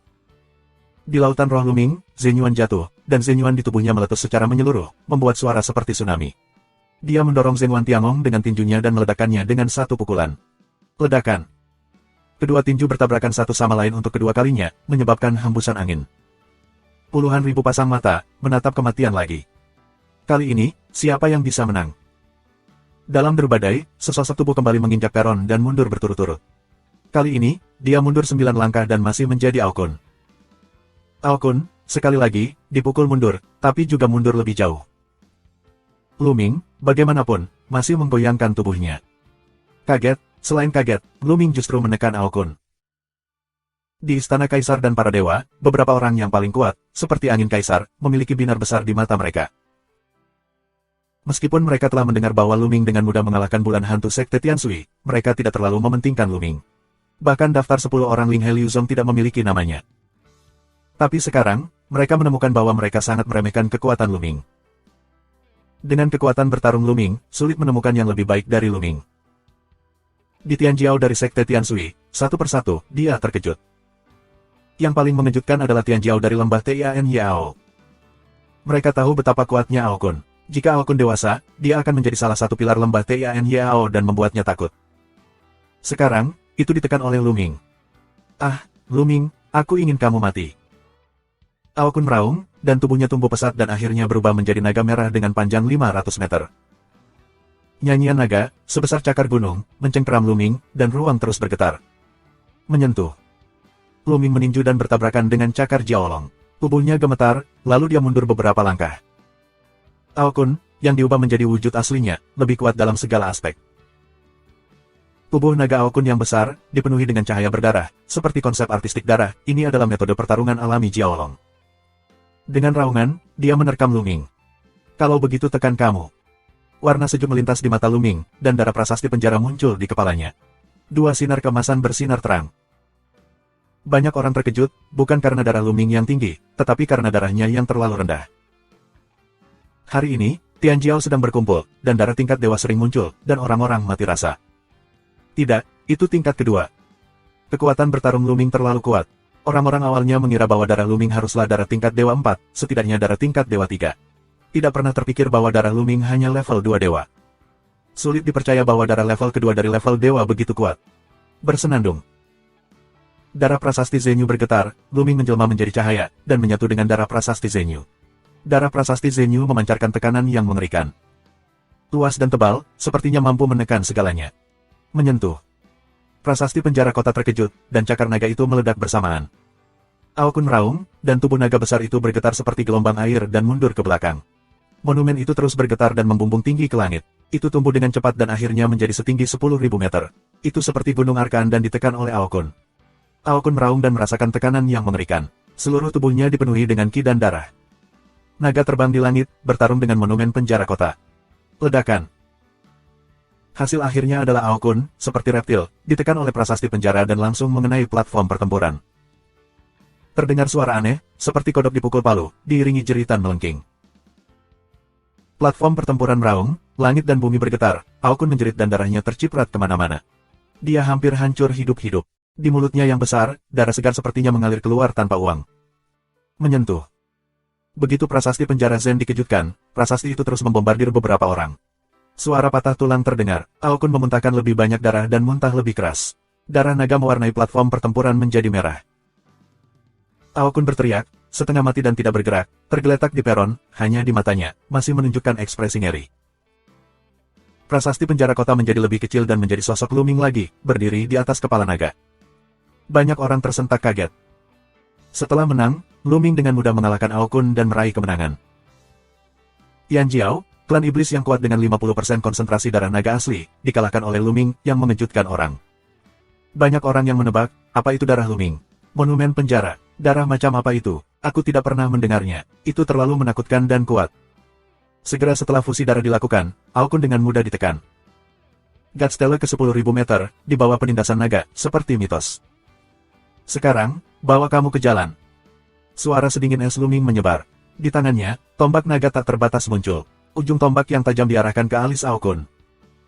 Di lautan roh Lu Ming, Zenyuan jatuh, dan Zenyuan di tubuhnya meletus secara menyeluruh, membuat suara seperti tsunami. Dia mendorong Zenyuan Tiangong dengan tinjunya dan meledakkannya dengan satu pukulan. Ledakan. Kedua tinju bertabrakan satu sama lain untuk kedua kalinya, menyebabkan hembusan angin. Puluhan ribu pasang mata, menatap kematian lagi. Kali ini, siapa yang bisa menang? Dalam deru badai, sesosok tubuh kembali menginjak peron dan mundur berturut-turut. Kali ini, dia mundur 9 langkah dan masih menjadi Ao Kun. Ao Kun, sekali lagi, dipukul mundur, tapi juga mundur lebih jauh. Lu Ming, bagaimanapun, masih menggoyangkan tubuhnya. Kaget. Selain kaget, Lu Ming justru menekan Ao Kun. Di istana kaisar dan para dewa, beberapa orang yang paling kuat, seperti angin kaisar, memiliki binar besar di mata mereka. Meskipun mereka telah mendengar bahwa Lu Ming dengan mudah mengalahkan bulan hantu sekte Tianshui, mereka tidak terlalu mementingkan Lu Ming. Bahkan daftar 10 orang Ling He Liuzong tidak memiliki namanya. Tapi sekarang, mereka menemukan bahwa mereka sangat meremehkan kekuatan Lu Ming. Dengan kekuatan bertarung Lu Ming, sulit menemukan yang lebih baik dari Lu Ming. Di Tianjiao dari sekte Tianshui, satu persatu, dia terkejut. Yang paling mengejutkan adalah Tianjiao dari lembah Tian Yao. Mereka tahu betapa kuatnya Ao Kun. Jika Ao Kun dewasa, dia akan menjadi salah satu pilar lembah Tian Yao dan membuatnya takut. Sekarang, itu ditekan oleh Lu Ming. Ah, Lu Ming, aku ingin kamu mati. Ao Kun meraung, dan tubuhnya tumbuh pesat dan akhirnya berubah menjadi naga merah dengan panjang 500 meter. Nyanyian naga, sebesar cakar gunung, mencengkeram Luming, dan ruang terus bergetar. Menyentuh. Luming meninju dan bertabrakan dengan cakar Jiaolong. Tubuhnya gemetar, lalu dia mundur beberapa langkah. Ao Kun, yang diubah menjadi wujud aslinya, lebih kuat dalam segala aspek. Tubuh naga Ao Kun yang besar, dipenuhi dengan cahaya berdarah, seperti konsep artistik darah, ini adalah metode pertarungan alami Jiaolong. Dengan raungan, dia menerkam Luming. Kalau begitu tekan kamu. Warna sejuk melintas di mata Luming, dan darah prasasti penjara muncul di kepalanya. Dua sinar kemasan bersinar terang. Banyak orang terkejut, bukan karena darah Luming yang tinggi, tetapi karena darahnya yang terlalu rendah. Hari ini, Tianjiao sedang berkumpul, dan darah tingkat dewa sering muncul, dan orang-orang mati rasa. Tidak, itu tingkat kedua. Kekuatan bertarung Luming terlalu kuat. Orang-orang awalnya mengira bahwa darah Luming haruslah darah tingkat dewa 4, setidaknya darah tingkat dewa 3. Tidak pernah terpikir bahwa darah Luming hanya level 2 dewa. Sulit dipercaya bahwa darah level kedua dari level dewa begitu kuat. Bersenandung. Darah prasasti Zenyu bergetar, Luming menjelma menjadi cahaya, dan menyatu dengan darah prasasti Zenyu. Darah prasasti Zenyu memancarkan tekanan yang mengerikan. Luas dan tebal, sepertinya mampu menekan segalanya. Menyentuh. Prasasti penjara kota terkejut, dan cakar naga itu meledak bersamaan. Ao Kun meraung, dan tubuh naga besar itu bergetar seperti gelombang air dan mundur ke belakang. Monumen itu terus bergetar dan membumbung tinggi ke langit. Itu tumbuh dengan cepat dan akhirnya menjadi setinggi 10.000 meter. Itu seperti gunung Arkan dan ditekan oleh Ao Kun. Ao Kun meraung dan merasakan tekanan yang mengerikan. Seluruh tubuhnya dipenuhi dengan ki dan darah. Naga terbang di langit, bertarung dengan monumen penjara kota. Ledakan. Hasil akhirnya adalah Ao Kun, seperti reptil, ditekan oleh prasasti penjara dan langsung mengenai platform pertempuran. Terdengar suara aneh, seperti kodok dipukul palu, diiringi jeritan melengking. Platform pertempuran meraung, langit dan bumi bergetar, Ao Kun menjerit dan darahnya terciprat kemana-mana. Dia hampir hancur hidup-hidup. Di mulutnya yang besar, darah segar sepertinya mengalir keluar tanpa uang. Menyentuh. Begitu prasasti penjara Zen dikejutkan, prasasti itu terus membombardir beberapa orang. Suara patah tulang terdengar, Ao Kun memuntahkan lebih banyak darah dan muntah lebih keras. Darah naga mewarnai platform pertempuran menjadi merah. Ao Kun berteriak, setengah mati dan tidak bergerak, tergeletak di peron, hanya di matanya, masih menunjukkan ekspresi ngeri. Prasasti penjara kota menjadi lebih kecil dan menjadi sosok Luming lagi, berdiri di atas kepala naga. Banyak orang tersentak kaget. Setelah menang, Luming dengan mudah mengalahkan Ao Kun dan meraih kemenangan. Tianjiao, klan iblis yang kuat dengan 50% konsentrasi darah naga asli, dikalahkan oleh Luming yang mengejutkan orang. Banyak orang yang menebak, apa itu darah Luming? Monumen penjara, darah macam apa itu? Aku tidak pernah mendengarnya, itu terlalu menakutkan dan kuat. Segera setelah fusi darah dilakukan, Ao Kun dengan mudah ditekan. Godstelle ke 10.000 meter, di bawah penindasan naga, seperti mitos. Sekarang, bawa kamu ke jalan. Suara sedingin es Luming menyebar. Di tangannya, tombak naga tak terbatas muncul. Ujung tombak yang tajam diarahkan ke alis Ao Kun.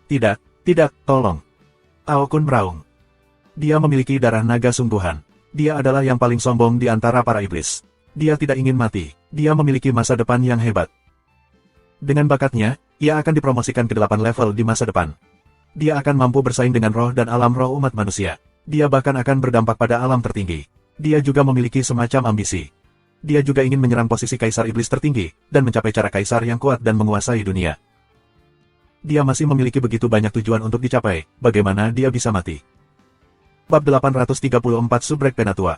Tidak, tidak, tolong. Ao Kun meraung. Dia memiliki darah naga sungguhan. Dia adalah yang paling sombong di antara para iblis. Dia tidak ingin mati. Dia memiliki masa depan yang hebat. Dengan bakatnya, ia akan dipromosikan ke 8 level di masa depan. Dia akan mampu bersaing dengan roh dan alam roh umat manusia. Dia bahkan akan berdampak pada alam tertinggi. Dia juga memiliki semacam ambisi. Dia juga ingin menyerang posisi kaisar iblis tertinggi, dan mencapai cara kaisar yang kuat dan menguasai dunia. Dia masih memiliki begitu banyak tujuan untuk dicapai, bagaimana dia bisa mati? Bab 834 Subrek Penatua.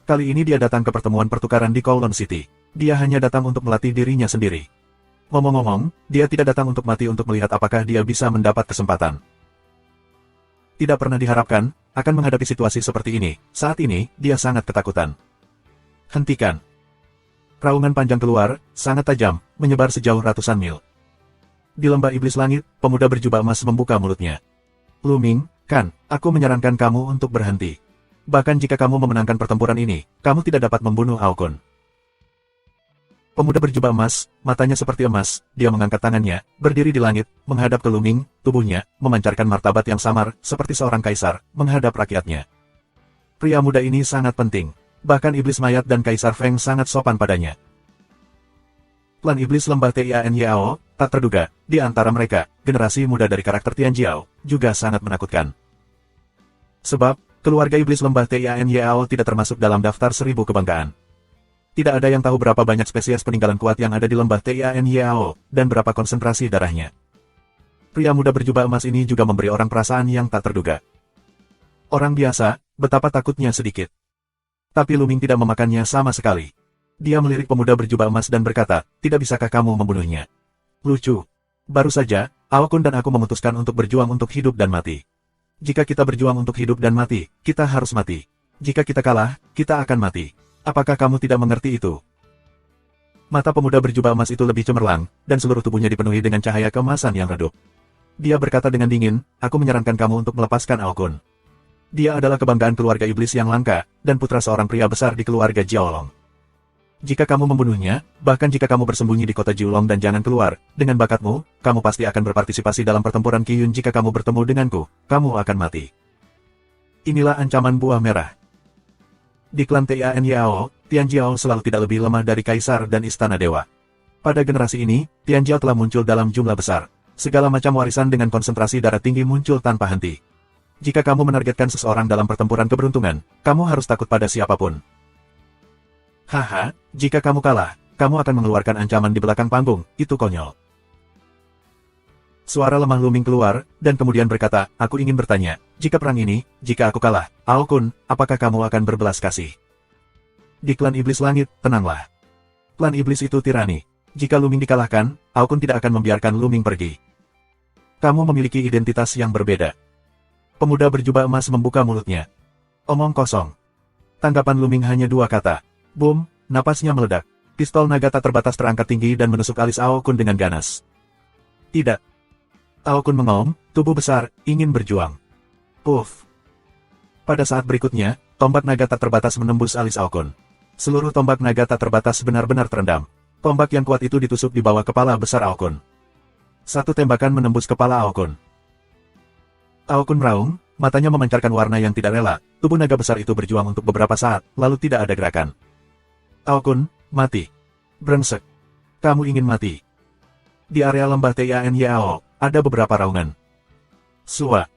Kali ini dia datang ke pertemuan pertukaran di Kowloon City. Dia hanya datang untuk melatih dirinya sendiri. Ngomong-ngomong, dia tidak datang untuk mati untuk melihat apakah dia bisa mendapat kesempatan. Tidak pernah diharapkan, akan menghadapi situasi seperti ini. Saat ini, dia sangat ketakutan. Hentikan. Raungan panjang keluar, sangat tajam, menyebar sejauh ratusan mil. Di lembah iblis langit, pemuda berjubah emas membuka mulutnya. Luming, kan, aku menyarankan kamu untuk berhenti. Bahkan jika kamu memenangkan pertempuran ini, kamu tidak dapat membunuh Ao Kun. Pemuda berjubah emas, matanya seperti emas, dia mengangkat tangannya, berdiri di langit, menghadap ke Luming, tubuhnya, memancarkan martabat yang samar, seperti seorang kaisar, menghadap rakyatnya. Pria muda ini sangat penting. Bahkan iblis mayat dan Kaisar Feng sangat sopan padanya. Klan iblis lembah Tianyao, tak terduga, di antara mereka, generasi muda dari karakter Tianjiao, juga sangat menakutkan. Sebab, keluarga iblis lembah Tianyao tidak termasuk dalam daftar 1000 kebanggaan. Tidak ada yang tahu berapa banyak spesies peninggalan kuat yang ada di lembah Tianyao, dan berapa konsentrasi darahnya. Pria muda berjubah emas ini juga memberi orang perasaan yang tak terduga. Orang biasa, betapa takutnya sedikit. Tapi Luming tidak memakannya sama sekali. Dia melirik pemuda berjubah emas dan berkata, tidak bisakah kamu membunuhnya? Lucu. Baru saja, Ao Kun dan aku memutuskan untuk berjuang untuk hidup dan mati. Jika kita berjuang untuk hidup dan mati, kita harus mati. Jika kita kalah, kita akan mati. Apakah kamu tidak mengerti itu? Mata pemuda berjubah emas itu lebih cemerlang, dan seluruh tubuhnya dipenuhi dengan cahaya keemasan yang redup. Dia berkata dengan dingin, aku menyarankan kamu untuk melepaskan Ao Kun. Dia adalah kebanggaan keluarga iblis yang langka, dan putra seorang pria besar di keluarga Jiaolong. Jika kamu membunuhnya, bahkan jika kamu bersembunyi di kota Jiulong dan jangan keluar, dengan bakatmu, kamu pasti akan berpartisipasi dalam pertempuran Qiyun. Jika kamu bertemu denganku, kamu akan mati. Inilah ancaman buah merah. Di klan Tianyao, Tianjiao selalu tidak lebih lemah dari kaisar dan istana dewa. Pada generasi ini, Tianjiao telah muncul dalam jumlah besar. Segala macam warisan dengan konsentrasi darah tinggi muncul tanpa henti. Jika kamu menargetkan seseorang dalam pertempuran keberuntungan, kamu harus takut pada siapapun. Haha, jika kamu kalah, kamu akan mengeluarkan ancaman di belakang panggung, itu konyol. Suara lemah Luming keluar, dan kemudian berkata, aku ingin bertanya, jika perang ini, jika aku kalah, Ao Kun, apakah kamu akan berbelas kasih? Di klan iblis langit, tenanglah. Klan iblis itu tirani. Jika Luming dikalahkan, Ao Kun tidak akan membiarkan Luming pergi. Kamu memiliki identitas yang berbeda. Pemuda berjubah emas membuka mulutnya. Omong kosong. Tanggapan Luming hanya dua kata. Boom, napasnya meledak. Pistol naga tak terbatas terangkat tinggi dan menusuk alis Ao Kun dengan ganas. Tidak. Ao Kun mengaum, tubuh besar, ingin berjuang. Puff. Pada saat berikutnya, tombak naga tak terbatas menembus alis Ao Kun. Seluruh tombak naga tak terbatas benar-benar terendam. Tombak yang kuat itu ditusuk di bawah kepala besar Ao Kun. Satu tembakan menembus kepala Ao Kun. Ao Kun meraung, matanya memancarkan warna yang tidak rela. Tubuh naga besar itu berjuang untuk beberapa saat, lalu tidak ada gerakan. Ao Kun, mati. Brengsek. Kamu ingin mati. Di area lembah Tianyao, ada beberapa raungan. Sua.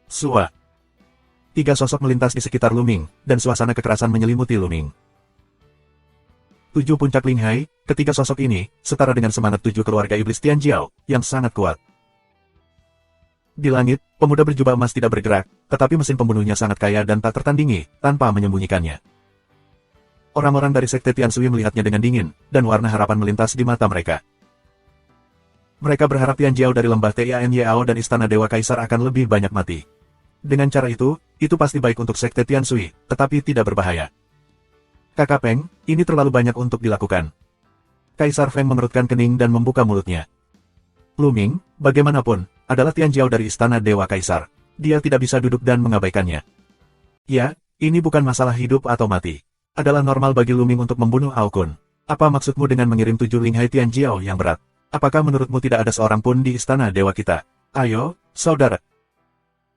3 sosok melintas di sekitar Luming, dan suasana kekerasan menyelimuti Luming. 7 puncak Linghai, ketiga sosok ini, setara dengan semangat 7 keluarga iblis Tianjiao, yang sangat kuat. Di langit, pemuda berjubah emas tidak bergerak, tetapi mesin pembunuhnya sangat kaya dan tak tertandingi, tanpa menyembunyikannya. Orang-orang dari sekte Tiansui melihatnya dengan dingin, dan warna harapan melintas di mata mereka. Mereka berharap Tianjiao dari lembah Tianyao dan istana Dewa Kaisar akan lebih banyak mati. Dengan cara itu pasti baik untuk sekte Tiansui, tetapi tidak berbahaya. Kakak Peng, ini terlalu banyak untuk dilakukan. Kaisar Feng mengerutkan kening dan membuka mulutnya. Luming, bagaimanapun, adalah Tianjiao dari istana Dewa Kaisar. Dia tidak bisa duduk dan mengabaikannya. Ya, ini bukan masalah hidup atau mati. Adalah normal bagi Luming untuk membunuh Ao Kun. Apa maksudmu dengan mengirim 7 Linghai Tianjiao yang berat? Apakah menurutmu tidak ada seorang pun di istana dewa kita? Ayo, saudara.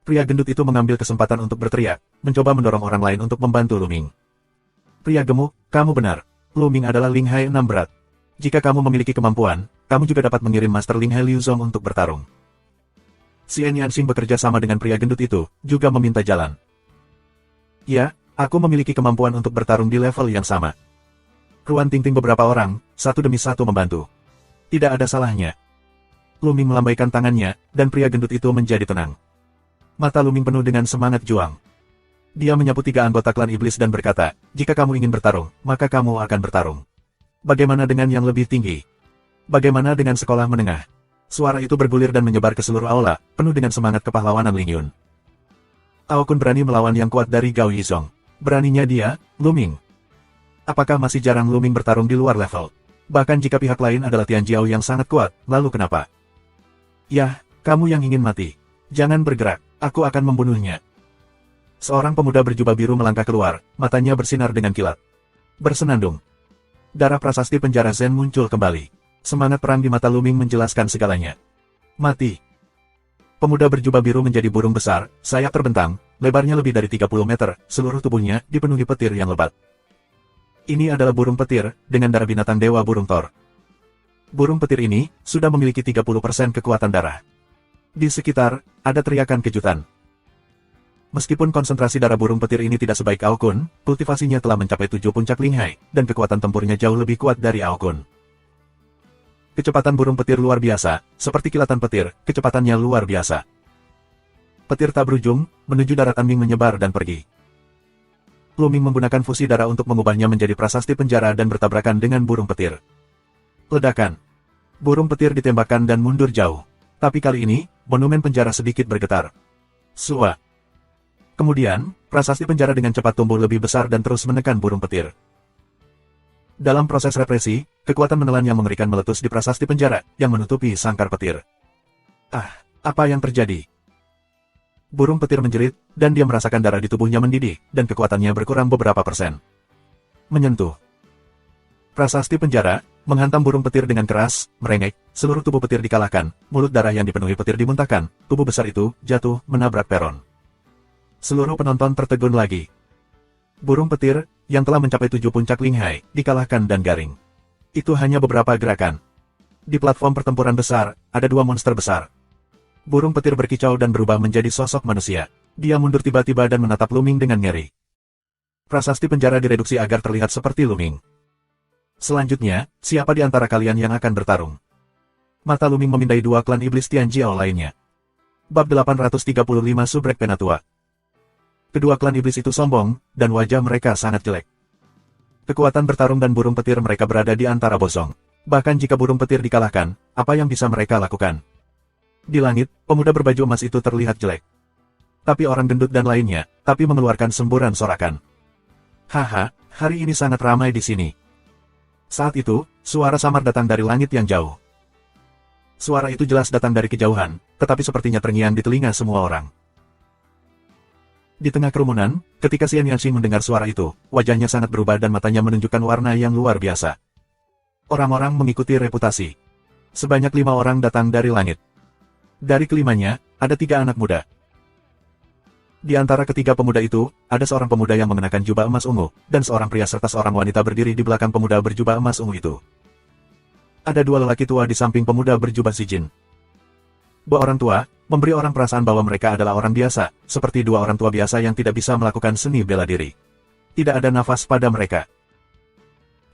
Pria gendut itu mengambil kesempatan untuk berteriak, mencoba mendorong orang lain untuk membantu Luming. Pria gemuk, kamu benar. Luming adalah Linghai 6 berat. Jika kamu memiliki kemampuan, kamu juga dapat mengirim Master Linghai Liu Zong untuk bertarung. Xian Yanxing bekerja sama dengan pria gendut itu, juga meminta jalan. Ya, aku memiliki kemampuan untuk bertarung di level yang sama. Ruan Tingting beberapa orang, satu demi satu membantu. Tidak ada salahnya. Luming melambaikan tangannya, dan pria gendut itu menjadi tenang. Mata Luming penuh dengan semangat juang. Dia menyapu 3 anggota klan iblis dan berkata, jika kamu ingin bertarung, maka kamu akan bertarung. Bagaimana dengan yang lebih tinggi? Bagaimana dengan sekolah menengah? Suara itu bergulir dan menyebar ke seluruh aula, penuh dengan semangat kepahlawanan Ling Yun. Ao Kun berani melawan yang kuat dari Gao Yizong. Beraninya dia, Luming. Apakah masih jarang Luming bertarung di luar level? Bahkan jika pihak lain adalah Tianjiao yang sangat kuat, lalu kenapa? Yah, kamu yang ingin mati. Jangan bergerak, aku akan membunuhnya. Seorang pemuda berjubah biru melangkah keluar, matanya bersinar dengan kilat. Bersenandung. Darah prasasti penjara Zen muncul kembali. Semangat perang di mata Luming menjelaskan segalanya. Mati. Pemuda berjubah biru menjadi burung besar, sayap terbentang, lebarnya lebih dari 30 meter, seluruh tubuhnya dipenuhi petir yang lebat. Ini adalah burung petir, dengan darah binatang dewa burung Thor. Burung petir ini, sudah memiliki 30% kekuatan darah. Di sekitar, ada teriakan kejutan. Meskipun konsentrasi darah burung petir ini tidak sebaik Ao Kun, kultivasinya telah mencapai 7 puncak Linghai, dan kekuatan tempurnya jauh lebih kuat dari Ao Kun. Kecepatan burung petir luar biasa, seperti kilatan petir, kecepatannya luar biasa. Petir tak berujung, menuju daratan Ming menyebar dan pergi. Lu Ming menggunakan fusi darah untuk mengubahnya menjadi prasasti penjara dan bertabrakan dengan burung petir. Ledakan. Burung petir ditembakkan dan mundur jauh. Tapi kali ini, monumen penjara sedikit bergetar. Sua. Kemudian, prasasti penjara dengan cepat tumbuh lebih besar dan terus menekan burung petir. Dalam proses represi, kekuatan menelan yang mengerikan meletus di prasasti penjara, yang menutupi sangkar petir. Ah, apa yang terjadi? Burung petir menjerit, dan dia merasakan darah di tubuhnya mendidih, dan kekuatannya berkurang beberapa persen. Menyentuh. Prasasti penjara, menghantam burung petir dengan keras, merengek, seluruh tubuh petir dikalahkan, mulut darah yang dipenuhi petir dimuntahkan, tubuh besar itu, jatuh, menabrak peron. Seluruh penonton tertegun lagi. Burung petir, yang telah mencapai 7 puncak Linghai, dikalahkan dan garing. Itu hanya beberapa gerakan. Di platform pertempuran besar, ada 2 monster besar. Burung petir berkicau dan berubah menjadi sosok manusia. Dia mundur tiba-tiba dan menatap Lu Ming dengan ngeri. Prasasti penjara direduksi agar terlihat seperti Lu Ming. Selanjutnya, siapa di antara kalian yang akan bertarung? Mata Lu Ming memindai 2 klan iblis Tianjiao lainnya. Bab 835 Subrek Penatua. Kedua klan iblis itu sombong, dan wajah mereka sangat jelek. Kekuatan bertarung dan burung petir mereka berada di antara bosong. Bahkan jika burung petir dikalahkan, apa yang bisa mereka lakukan? Di langit, pemuda berbaju emas itu terlihat jelek. Tapi orang gendut dan lainnya, tapi mengeluarkan semburan sorakan. Haha, hari ini sangat ramai di sini. Saat itu, suara samar datang dari langit yang jauh. Suara itu jelas datang dari kejauhan, tetapi sepertinya terngiang di telinga semua orang. Di tengah kerumunan, ketika Xian Yanxing mendengar suara itu, wajahnya sangat berubah dan matanya menunjukkan warna yang luar biasa. Orang-orang mengikuti reputasi. Sebanyak 5 orang datang dari langit. Dari kelimanya, ada 3 anak muda. Di antara ketiga pemuda itu, ada seorang pemuda yang mengenakan jubah emas ungu, dan seorang pria serta seorang wanita berdiri di belakang pemuda berjubah emas ungu itu. Ada 2 lelaki tua di samping pemuda berjubah sijin. 2 orang tua, memberi orang perasaan bahwa mereka adalah orang biasa, seperti 2 orang tua biasa yang tidak bisa melakukan seni bela diri. Tidak ada nafas pada mereka.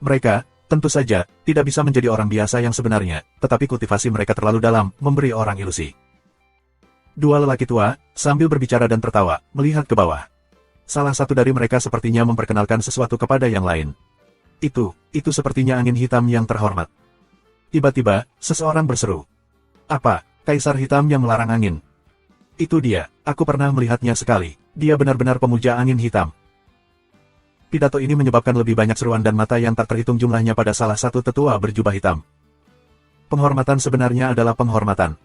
Mereka, tentu saja, tidak bisa menjadi orang biasa yang sebenarnya, tetapi kultivasi mereka terlalu dalam, memberi orang ilusi. 2 lelaki tua, sambil berbicara dan tertawa, melihat ke bawah. Salah satu dari mereka sepertinya memperkenalkan sesuatu kepada yang lain. Itu sepertinya angin hitam yang terhormat. Tiba-tiba, seseorang berseru. Apa? Kaisar hitam yang melarang angin. Itu dia, aku pernah melihatnya sekali. Dia benar-benar pemuja angin hitam. Pidato ini menyebabkan lebih banyak seruan dan mata yang tak terhitung jumlahnya pada salah satu tetua berjubah hitam. Penghormatan sebenarnya adalah penghormatan.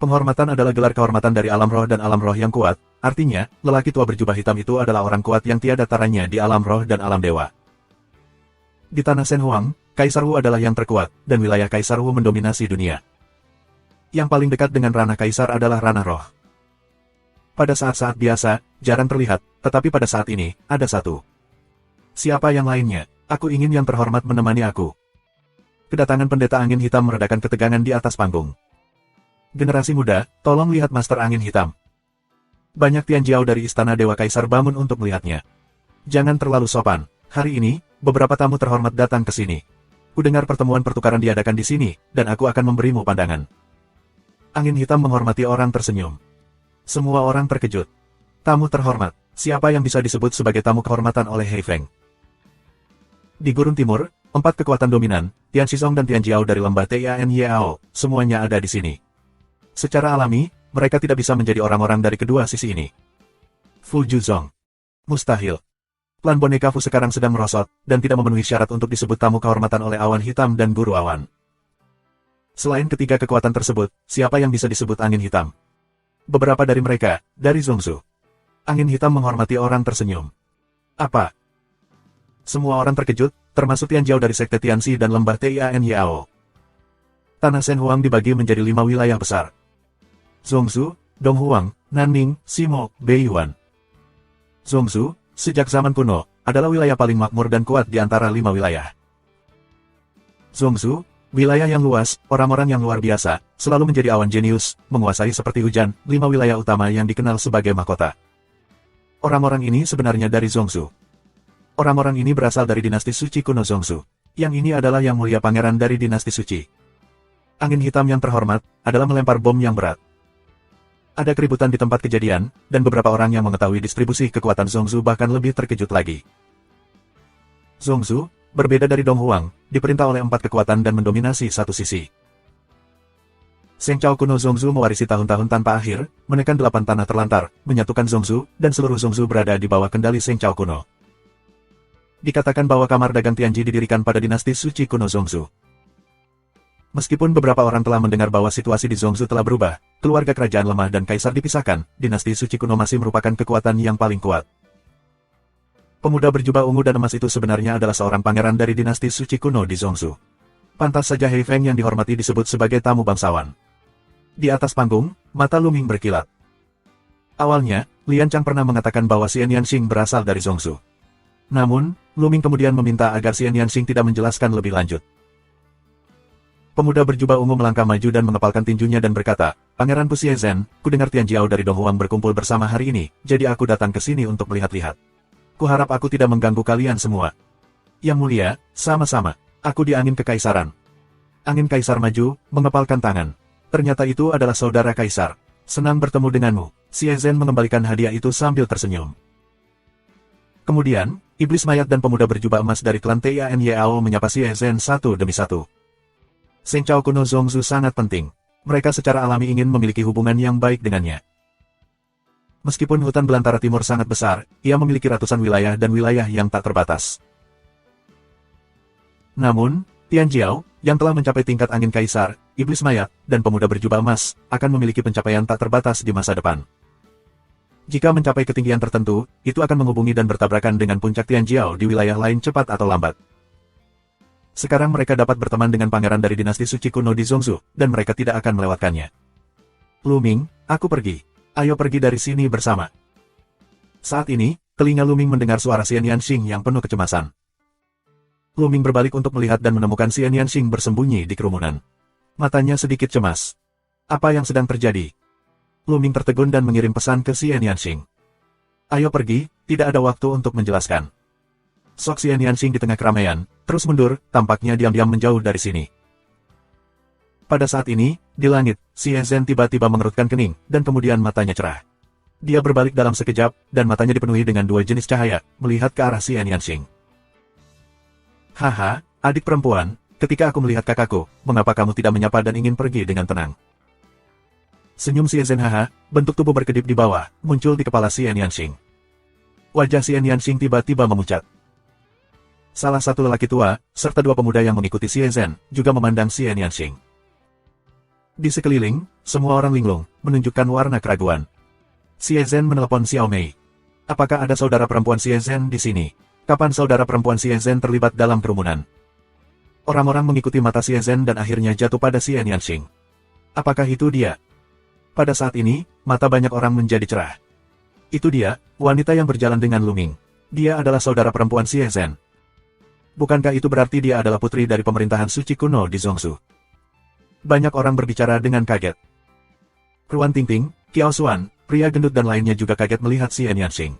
Penghormatan adalah gelar kehormatan dari alam roh dan alam roh yang kuat, artinya, lelaki tua berjubah hitam itu adalah orang kuat yang tiada taranya di alam roh dan alam dewa. Di tanah Shen Huang, Kaisar Wu adalah yang terkuat, dan wilayah Kaisar Wu mendominasi dunia. Yang paling dekat dengan ranah kaisar adalah ranah roh. Pada saat-saat biasa, jarang terlihat, tetapi pada saat ini, ada satu. Siapa yang lainnya? Aku ingin yang terhormat menemani aku. Kedatangan pendeta angin hitam meredakan ketegangan di atas panggung. Generasi muda, tolong lihat Master Angin Hitam. Banyak Tianjiao dari Istana Dewa Kaisar bangun untuk melihatnya. Jangan terlalu sopan. Hari ini, beberapa tamu terhormat datang ke sini. Kudengar pertemuan pertukaran diadakan di sini, dan aku akan memberimu pandangan. Angin hitam menghormati orang tersenyum. Semua orang terkejut. Tamu terhormat, siapa yang bisa disebut sebagai tamu kehormatan oleh Hei Feng? Di Gurun Timur, 4 kekuatan dominan, Tian Xizong dan Tianjiao dari lembah Tian Yao, semuanya ada di sini. Secara alami, mereka tidak bisa menjadi orang-orang dari kedua sisi ini. Fu Juzong. Mustahil. Klan boneka Fu sekarang sedang merosot, dan tidak memenuhi syarat untuk disebut tamu kehormatan oleh awan hitam dan guru awan. Selain ketiga kekuatan tersebut, siapa yang bisa disebut angin hitam? Beberapa dari mereka, dari Zhongzhou. Angin hitam menghormati orang tersenyum. Apa? Semua orang terkejut, termasuk Tianjiao dari Sekte Tianxi dan lembah Tian Yao. Tanah Shen Huang dibagi menjadi 5 wilayah besar. Zhongzhou, Donghuang, Nanning, Simo, Beiyuan. Zhongzhou, sejak zaman kuno, adalah wilayah paling makmur dan kuat di antara 5 wilayah. Zhongzhou, Wilayah yang luas, orang-orang yang luar biasa, selalu menjadi awan jenius, menguasai seperti hujan, 5 wilayah utama yang dikenal sebagai mahkota. Orang-orang ini sebenarnya dari Zongsu. Orang-orang ini berasal dari dinasti suci kuno Zongsu. Yang ini adalah yang mulia pangeran dari dinasti suci. Angin hitam yang terhormat, adalah melempar bom yang berat. Ada keributan di tempat kejadian, dan beberapa orang yang mengetahui distribusi kekuatan Zongsu bahkan lebih terkejut lagi. Zongsu, berbeda dari Dong Huang, diperintah oleh 4 kekuatan dan mendominasi satu sisi. Seng Chao kuno Zongsu mewarisi tahun-tahun tanpa akhir, menekan 8 tanah terlantar, menyatukan Zongsu, dan seluruh Zongsu berada di bawah kendali Seng Chao kuno. Dikatakan bahwa kamar dagang Tianji didirikan pada dinasti suci kuno Zongsu. Meskipun beberapa orang telah mendengar bahwa situasi di Zongsu telah berubah, keluarga kerajaan lemah dan kaisar dipisahkan, dinasti suci kuno masih merupakan kekuatan yang paling kuat. Pemuda berjubah ungu dan emas itu sebenarnya adalah seorang pangeran dari dinasti suci kuno di Zongsu. Pantas saja Hei Feng yang dihormati disebut sebagai tamu bangsawan. Di atas panggung, mata Lu Ming berkilat. Awalnya, Lian Chang pernah mengatakan bahwa Xian Yanxing berasal dari Zongsu. Namun, Lu Ming kemudian meminta agar Xian Yanxing tidak menjelaskan lebih lanjut. Pemuda berjubah ungu melangkah maju dan mengepalkan tinjunya dan berkata, "Pangeran Xie Zhen, ku dengar Tian Jiao dari Dong Huang berkumpul bersama hari ini, jadi aku datang ke sini untuk melihat-lihat. Kuharap aku tidak mengganggu kalian semua." "Yang mulia, sama-sama. Aku di angin kekaisaran." Angin kaisar maju, mengepalkan tangan. "Ternyata itu adalah saudara kaisar. Senang bertemu denganmu." Xie Zhen mengembalikan hadiah itu sambil tersenyum. Kemudian, iblis mayat dan pemuda berjubah emas dari klan Tian Yao menyapa Xie Zhen satu demi satu. Seng Chao kuno Zongsu sangat penting. Mereka secara alami ingin memiliki hubungan yang baik dengannya. Meskipun hutan belantara timur sangat besar, ia memiliki ratusan wilayah dan wilayah yang tak terbatas. Namun, Tian Jiao, yang telah mencapai tingkat angin kaisar, iblis mayat, dan pemuda berjubah emas, akan memiliki pencapaian tak terbatas di masa depan. Jika mencapai ketinggian tertentu, itu akan menghubungi dan bertabrakan dengan puncak Tian Jiao di wilayah lain cepat atau lambat. Sekarang mereka dapat berteman dengan pangeran dari dinasti suci kuno di Zongsu, dan mereka tidak akan melewatkannya. "Lu Ming, aku pergi. Ayo pergi dari sini bersama." Saat ini, telinga Lu Ming mendengar suara Xian Yanxing yang penuh kecemasan. Lu Ming berbalik untuk melihat dan menemukan Xian Yanxing bersembunyi di kerumunan. Matanya sedikit cemas. Apa yang sedang terjadi? Lu Ming tertegun dan mengirim pesan ke Xian Yanxing. "Ayo pergi, tidak ada waktu untuk menjelaskan." Sok Xian Yanxing di tengah keramaian, terus mundur, tampaknya diam-diam menjauh dari sini. Pada saat ini, di langit, Xie Zhen tiba-tiba mengerutkan kening, dan kemudian matanya cerah. Dia berbalik dalam sekejap, dan matanya dipenuhi dengan 2 jenis cahaya, melihat ke arah Xian Yanxing. "Haha, adik perempuan, ketika aku melihat kakakku, mengapa kamu tidak menyapa dan ingin pergi dengan tenang?" Senyum Xie Zhen haha, bentuk tubuh berkedip di bawah, muncul di kepala Xian Yanxing. Wajah Xian Yanxing tiba-tiba memucat. Salah satu lelaki tua, serta 2 pemuda yang mengikuti Xie Zhen, juga memandang Xian Yanxing. Di sekeliling, semua orang linglung, menunjukkan warna keraguan. Xie Zhen menelepon Xiao Mei. "Apakah ada saudara perempuan Xie Zhen di sini? Kapan saudara perempuan Xie Zhen terlibat dalam kerumunan?" Orang-orang mengikuti mata Xie Zhen dan akhirnya jatuh pada Xian Yanxing. Apakah itu dia? Pada saat ini, mata banyak orang menjadi cerah. Itu dia, wanita yang berjalan dengan Lu Ming. Dia adalah saudara perempuan Xie Zhen. Bukankah itu berarti dia adalah putri dari pemerintahan suci kuno di Zongsu? Banyak orang berbicara dengan kaget. Ruan Tingting, Qiao Xuan, pria gendut dan lainnya juga kaget melihat Xian Yanxing.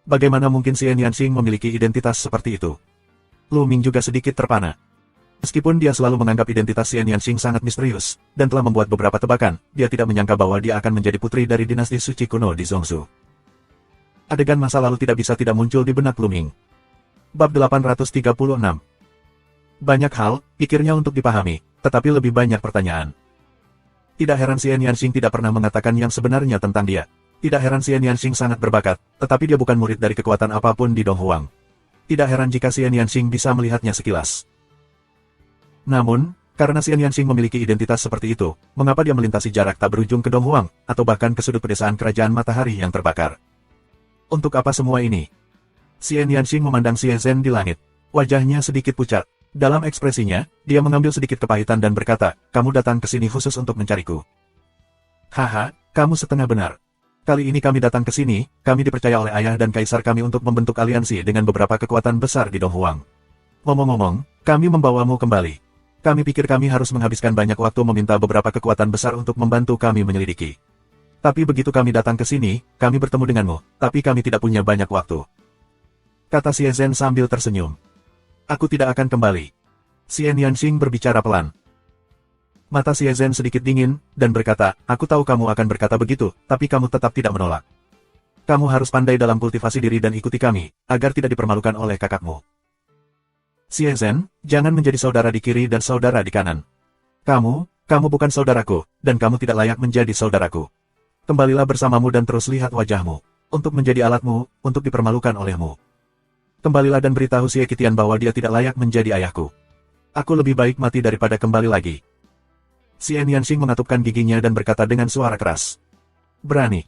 Bagaimana mungkin Xian Yanxing memiliki identitas seperti itu? Lu Ming juga sedikit terpana. Meskipun dia selalu menganggap identitas Xian Yanxing sangat misterius, dan telah membuat beberapa tebakan, dia tidak menyangka bahwa dia akan menjadi putri dari dinasti suci kuno di Zongsu. Adegan masa lalu tidak bisa tidak muncul di benak Lu Ming. Bab 836. Banyak hal, pikirnya untuk dipahami, tetapi lebih banyak pertanyaan. Tidak heran Xian Yanxing tidak pernah mengatakan yang sebenarnya tentang dia. Tidak heran Xian Yanxing sangat berbakat, tetapi dia bukan murid dari kekuatan apapun di Dong Huang. Tidak heran jika Xian Yanxing bisa melihatnya sekilas. Namun, karena Xian Yanxing memiliki identitas seperti itu, mengapa dia melintasi jarak tak berujung ke Dong Huang, atau bahkan ke sudut pedesaan kerajaan matahari yang terbakar? Untuk apa semua ini? Xian Yanxing memandang Xie Zhen di langit. Wajahnya sedikit pucat. Dalam ekspresinya, dia mengambil sedikit kepahitan dan berkata, "Kamu datang ke sini khusus untuk mencariku." "Haha, kamu setengah benar. Kali ini kami datang ke sini, kami dipercaya oleh ayah dan kaisar kami untuk membentuk aliansi dengan beberapa kekuatan besar di Dong Huang. Ngomong-ngomong, kami membawamu kembali. Kami pikir kami harus menghabiskan banyak waktu meminta beberapa kekuatan besar untuk membantu kami menyelidiki. Tapi begitu kami datang ke sini, kami bertemu denganmu, tapi kami tidak punya banyak waktu. Kata Xie Zhen sambil tersenyum. Aku tidak akan kembali. Xian Yanxing berbicara pelan. Mata Xie Zhen sedikit dingin, dan berkata, aku tahu kamu akan berkata begitu, tapi kamu tetap tidak menolak. Kamu harus pandai dalam kultivasi diri dan ikuti kami, agar tidak dipermalukan oleh kakakmu. Xie Zhen, jangan menjadi saudara di kiri dan saudara di kanan. Kamu bukan saudaraku, dan kamu tidak layak menjadi saudaraku. Kembalilah bersamamu dan terus lihat wajahmu, untuk menjadi alatmu, untuk dipermalukan olehmu. Kembalilah dan beritahu Xie Qitian bahwa dia tidak layak menjadi ayahku. Aku lebih baik mati daripada kembali lagi. Xian Yanxing mengatupkan giginya dan berkata dengan suara keras. Berani.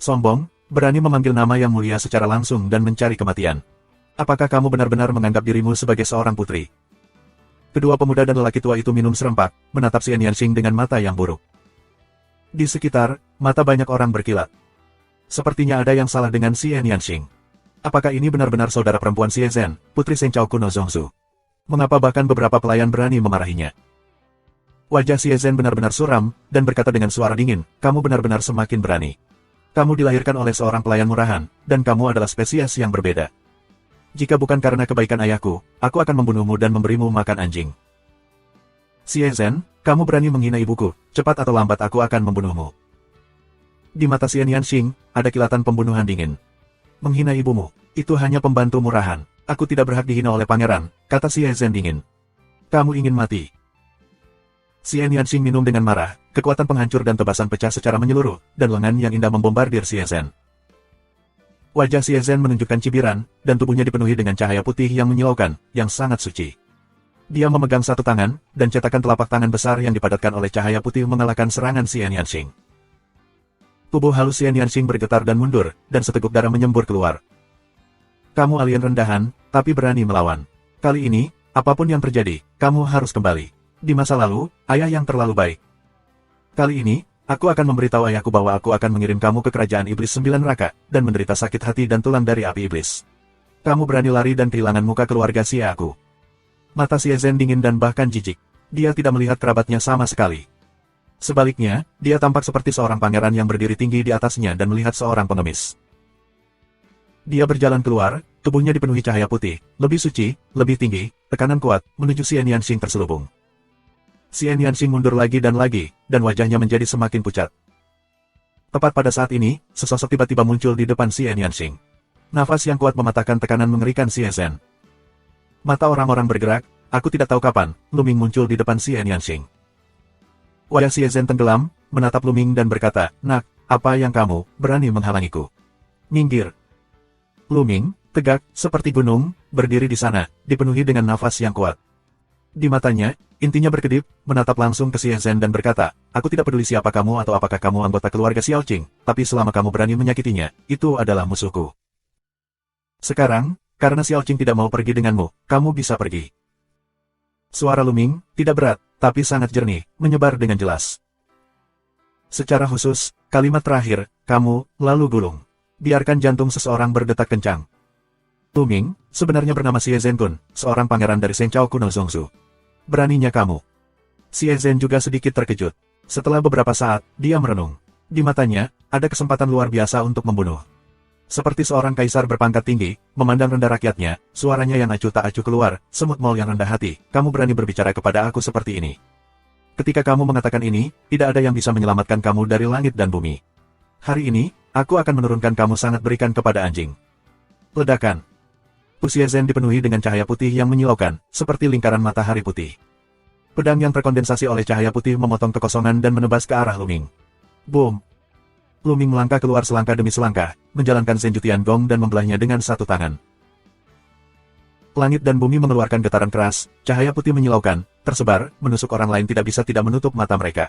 Sombong, berani memanggil nama yang mulia secara langsung dan mencari kematian. Apakah kamu benar-benar menganggap dirimu sebagai seorang putri? Kedua pemuda dan lelaki tua itu minum serempak, menatap Xian Yanxing dengan mata yang buruk. Di sekitar, mata banyak orang berkilat. Sepertinya ada yang salah dengan Xian Yanxing. Apakah ini benar-benar saudara perempuan Xie Zhen, putri Seng Chao kuno Zhongzu? Mengapa bahkan beberapa pelayan berani memarahinya? Wajah Xie Zhen benar-benar suram, dan berkata dengan suara dingin, kamu benar-benar semakin berani. Kamu dilahirkan oleh seorang pelayan murahan, dan kamu adalah spesies yang berbeda. Jika bukan karena kebaikan ayahku, aku akan membunuhmu dan memberimu makan anjing. Xie Zhen, kamu berani menghina ibuku, cepat atau lambat aku akan membunuhmu. Di mata Xian Yanxing, ada kilatan pembunuhan dingin. Menghina ibumu, itu hanya pembantu murahan. Aku tidak berhak dihina oleh pangeran, kata Xie Zhen dingin. Kamu ingin mati. Xian Yanxing minum dengan marah, kekuatan penghancur dan tebasan pecah secara menyeluruh, dan lengan yang indah membombardir Xie Zhen. Wajah Xie Zhen menunjukkan cibiran, dan tubuhnya dipenuhi dengan cahaya putih yang menyilaukan, yang sangat suci. Dia memegang satu tangan, dan cetakan telapak tangan besar yang dipadatkan oleh cahaya putih mengalahkan serangan Xian Yanxing. Tubuh halus Xian Yanxing bergetar dan mundur, dan seteguk darah menyembur keluar. Kamu alien rendahan, tapi berani melawan. Kali ini, apapun yang terjadi, kamu harus kembali. Di masa lalu, ayah yang terlalu baik. Kali ini, aku akan memberitahu ayahku bahwa aku akan mengirim kamu ke kerajaan iblis 9 neraka, dan menderita sakit hati dan tulang dari api iblis. Kamu berani lari dan kehilangan muka keluarga Xie aku. Mata Xie Zhen dingin dan bahkan jijik. Dia tidak melihat kerabatnya sama sekali. Sebaliknya, dia tampak seperti seorang pangeran yang berdiri tinggi di atasnya dan melihat seorang pengemis. Dia berjalan keluar, tubuhnya dipenuhi cahaya putih, lebih suci, lebih tinggi, tekanan kuat, menuju Xian Yanxing terselubung. Xian Yanxing mundur lagi, dan wajahnya menjadi semakin pucat. Tepat pada saat ini, sesosok tiba-tiba muncul di depan Xian Yanxing. Nafas yang kuat mematahkan tekanan mengerikan Xie Zhen. Mata orang-orang bergerak, aku tidak tahu kapan, Luming muncul di depan Xian Yanxing. Wajah Xie Zhen tenggelam, menatap Luming dan berkata, Nak, apa yang kamu berani menghalangiku? Minggir. Luming, tegak, seperti gunung, berdiri di sana, dipenuhi dengan nafas yang kuat. Di matanya, intinya berkedip, menatap langsung ke Xie Zhen dan berkata, aku tidak peduli siapa kamu atau apakah kamu anggota keluarga Xiaoqing, tapi selama kamu berani menyakitinya, itu adalah musuhku. Sekarang, karena Xiaoqing tidak mau pergi denganmu, kamu bisa pergi. Suara Luming, tidak berat, tapi sangat jernih, menyebar dengan jelas. Secara khusus, kalimat terakhir, kamu, lalu gulung. Biarkan jantung seseorang berdetak kencang. Luming, sebenarnya bernama Xie Zhen Kun, seorang pangeran dari Seng Chao kuno Zhongzu. Beraninya kamu. Xie Zhen juga sedikit terkejut. Setelah beberapa saat, dia merenung. Di matanya, ada kesempatan luar biasa untuk membunuh. Seperti seorang kaisar berpangkat tinggi, memandang rendah rakyatnya, suaranya yang acuh tak acuh keluar, semut mol yang rendah hati, kamu berani berbicara kepada aku seperti ini. Ketika kamu mengatakan ini, tidak ada yang bisa menyelamatkan kamu dari langit dan bumi. Hari ini, aku akan menurunkan kamu sangat berikan kepada anjing. Ledakan. Xie Zhen dipenuhi dengan cahaya putih yang menyilaukan, seperti lingkaran matahari putih. Pedang yang terkondensasi oleh cahaya putih memotong kekosongan dan menebas ke arah Luming. Boom! Luming melangkah keluar selangkah demi selangkah, menjalankan Senju Tiangong dan membelahnya dengan satu tangan. Langit dan bumi mengeluarkan getaran keras, cahaya putih menyilaukan, tersebar, menusuk orang lain tidak bisa tidak menutup mata mereka.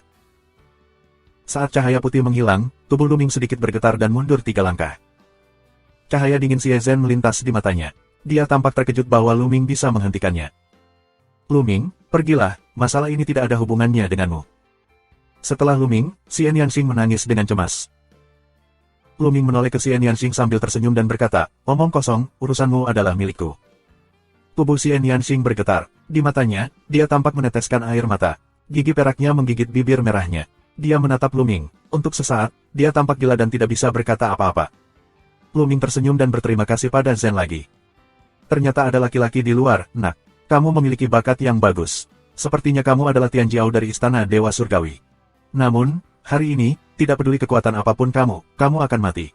Saat cahaya putih menghilang, tubuh Luming sedikit bergetar dan mundur 3 langkah. Cahaya dingin Xie Zhen melintas di matanya. Dia tampak terkejut bahwa Luming bisa menghentikannya. Luming, pergilah, masalah ini tidak ada hubungannya denganmu. Setelah Luming, Xian Yanxing menangis dengan cemas. Luming menoleh ke Xian Yanxing sambil tersenyum dan berkata, omong kosong, urusanmu adalah milikku. Tubuh Xian Yanxing bergetar. Di matanya, dia tampak meneteskan air mata. Gigi peraknya menggigit bibir merahnya. Dia menatap Luming. Untuk sesaat, dia tampak gila dan tidak bisa berkata apa-apa. Luming tersenyum dan berterima kasih pada Zen lagi. Ternyata ada laki-laki di luar, nak. Kamu memiliki bakat yang bagus. Sepertinya kamu adalah Tian Jiao dari Istana Dewa Surgawi. Namun, hari ini, tidak peduli kekuatan apapun kamu akan mati.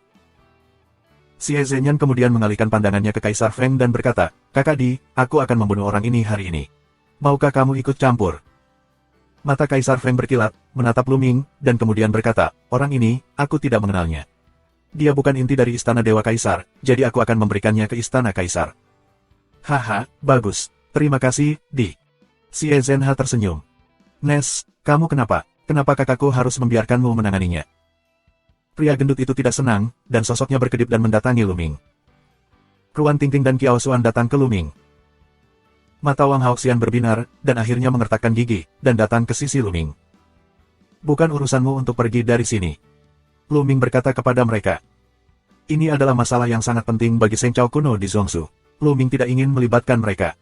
Xie Zhenyan kemudian mengalihkan pandangannya ke Kaisar Feng dan berkata, Kakak Di, aku akan membunuh orang ini hari ini. Maukah kamu ikut campur? Mata Kaisar Feng berkilat, menatap Luming, dan kemudian berkata, orang ini, aku tidak mengenalnya. Dia bukan inti dari Istana Dewa Kaisar, jadi aku akan memberikannya ke Istana Kaisar. Haha, bagus. Terima kasih, Di. Xie Zhenha tersenyum. Nes, kamu kenapa? Kenapa kakakku harus membiarkanmu menanganinya? Pria gendut itu tidak senang, dan sosoknya berkedip dan mendatangi Luming. Ruan Tingting dan Kiao Xuan datang ke Luming. Mata Wang Haoxian berbinar, dan akhirnya mengertakkan gigi, dan datang ke sisi Luming. Bukan urusanmu untuk pergi dari sini. Luming berkata kepada mereka. Ini adalah masalah yang sangat penting bagi Seng Chao kuno di Zhongshu. Luming tidak ingin melibatkan mereka.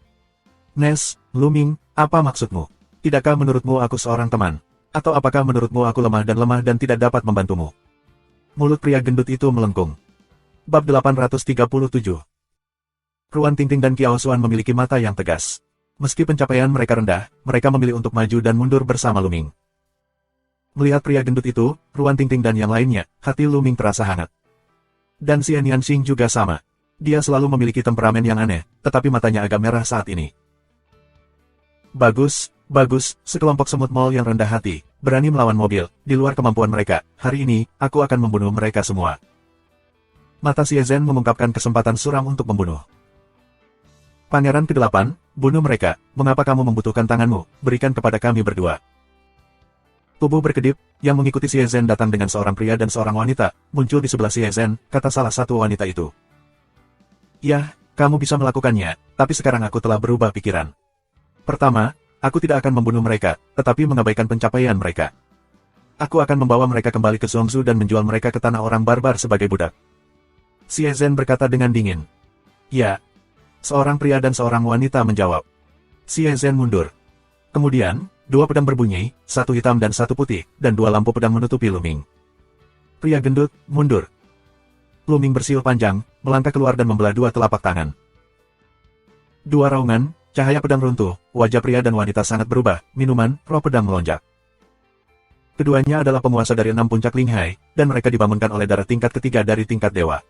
Nes, Luming, apa maksudmu? Tidakkah menurutmu aku seorang teman? Atau apakah menurutmu aku lemah dan tidak dapat membantumu? Mulut pria gendut itu melengkung. Bab 837. Ruan Tingting dan Kiao Xuan memiliki mata yang tegas. Meski pencapaian mereka rendah, mereka memilih untuk maju dan mundur bersama Luming. Melihat pria gendut itu, Ruan Tingting dan yang lainnya, hati Luming terasa hangat. Dan Xian Yanxing juga sama. Dia selalu memiliki temperamen yang aneh, tetapi matanya agak merah saat ini. Bagus, bagus, sekelompok semut mall yang rendah hati, berani melawan mobil, di luar kemampuan mereka. Hari ini, aku akan membunuh mereka semua. Mata Xie Zhen mengungkapkan kesempatan suram untuk membunuh. Pangeran ke-8, bunuh mereka. Mengapa kamu membutuhkan tanganmu? Berikan kepada kami berdua. Tubuh berkedip, yang mengikuti Xie Zhen datang dengan seorang pria dan seorang wanita, muncul di sebelah Xie Zhen, kata salah satu wanita itu. Ya, kamu bisa melakukannya, tapi sekarang aku telah berubah pikiran. Pertama, aku tidak akan membunuh mereka, tetapi mengabaikan pencapaian mereka. Aku akan membawa mereka kembali ke Zhongshu dan menjual mereka ke tanah orang barbar sebagai budak. Xie Zhen berkata dengan dingin. Ya. Seorang pria dan seorang wanita menjawab. Xie Zhen mundur. Kemudian, dua pedang berbunyi, satu hitam dan satu putih, dan dua lampu pedang menutupi Luming. Pria gendut, mundur. Luming bersiul panjang, melangkah keluar dan membelah dua telapak tangan. Dua raungan, cahaya pedang runtuh, wajah pria dan wanita sangat berubah, minuman, roh pedang melonjak. Keduanya adalah penguasa dari 6 puncak Linghai, dan mereka dibangunkan oleh darah tingkat ketiga dari tingkat dewa.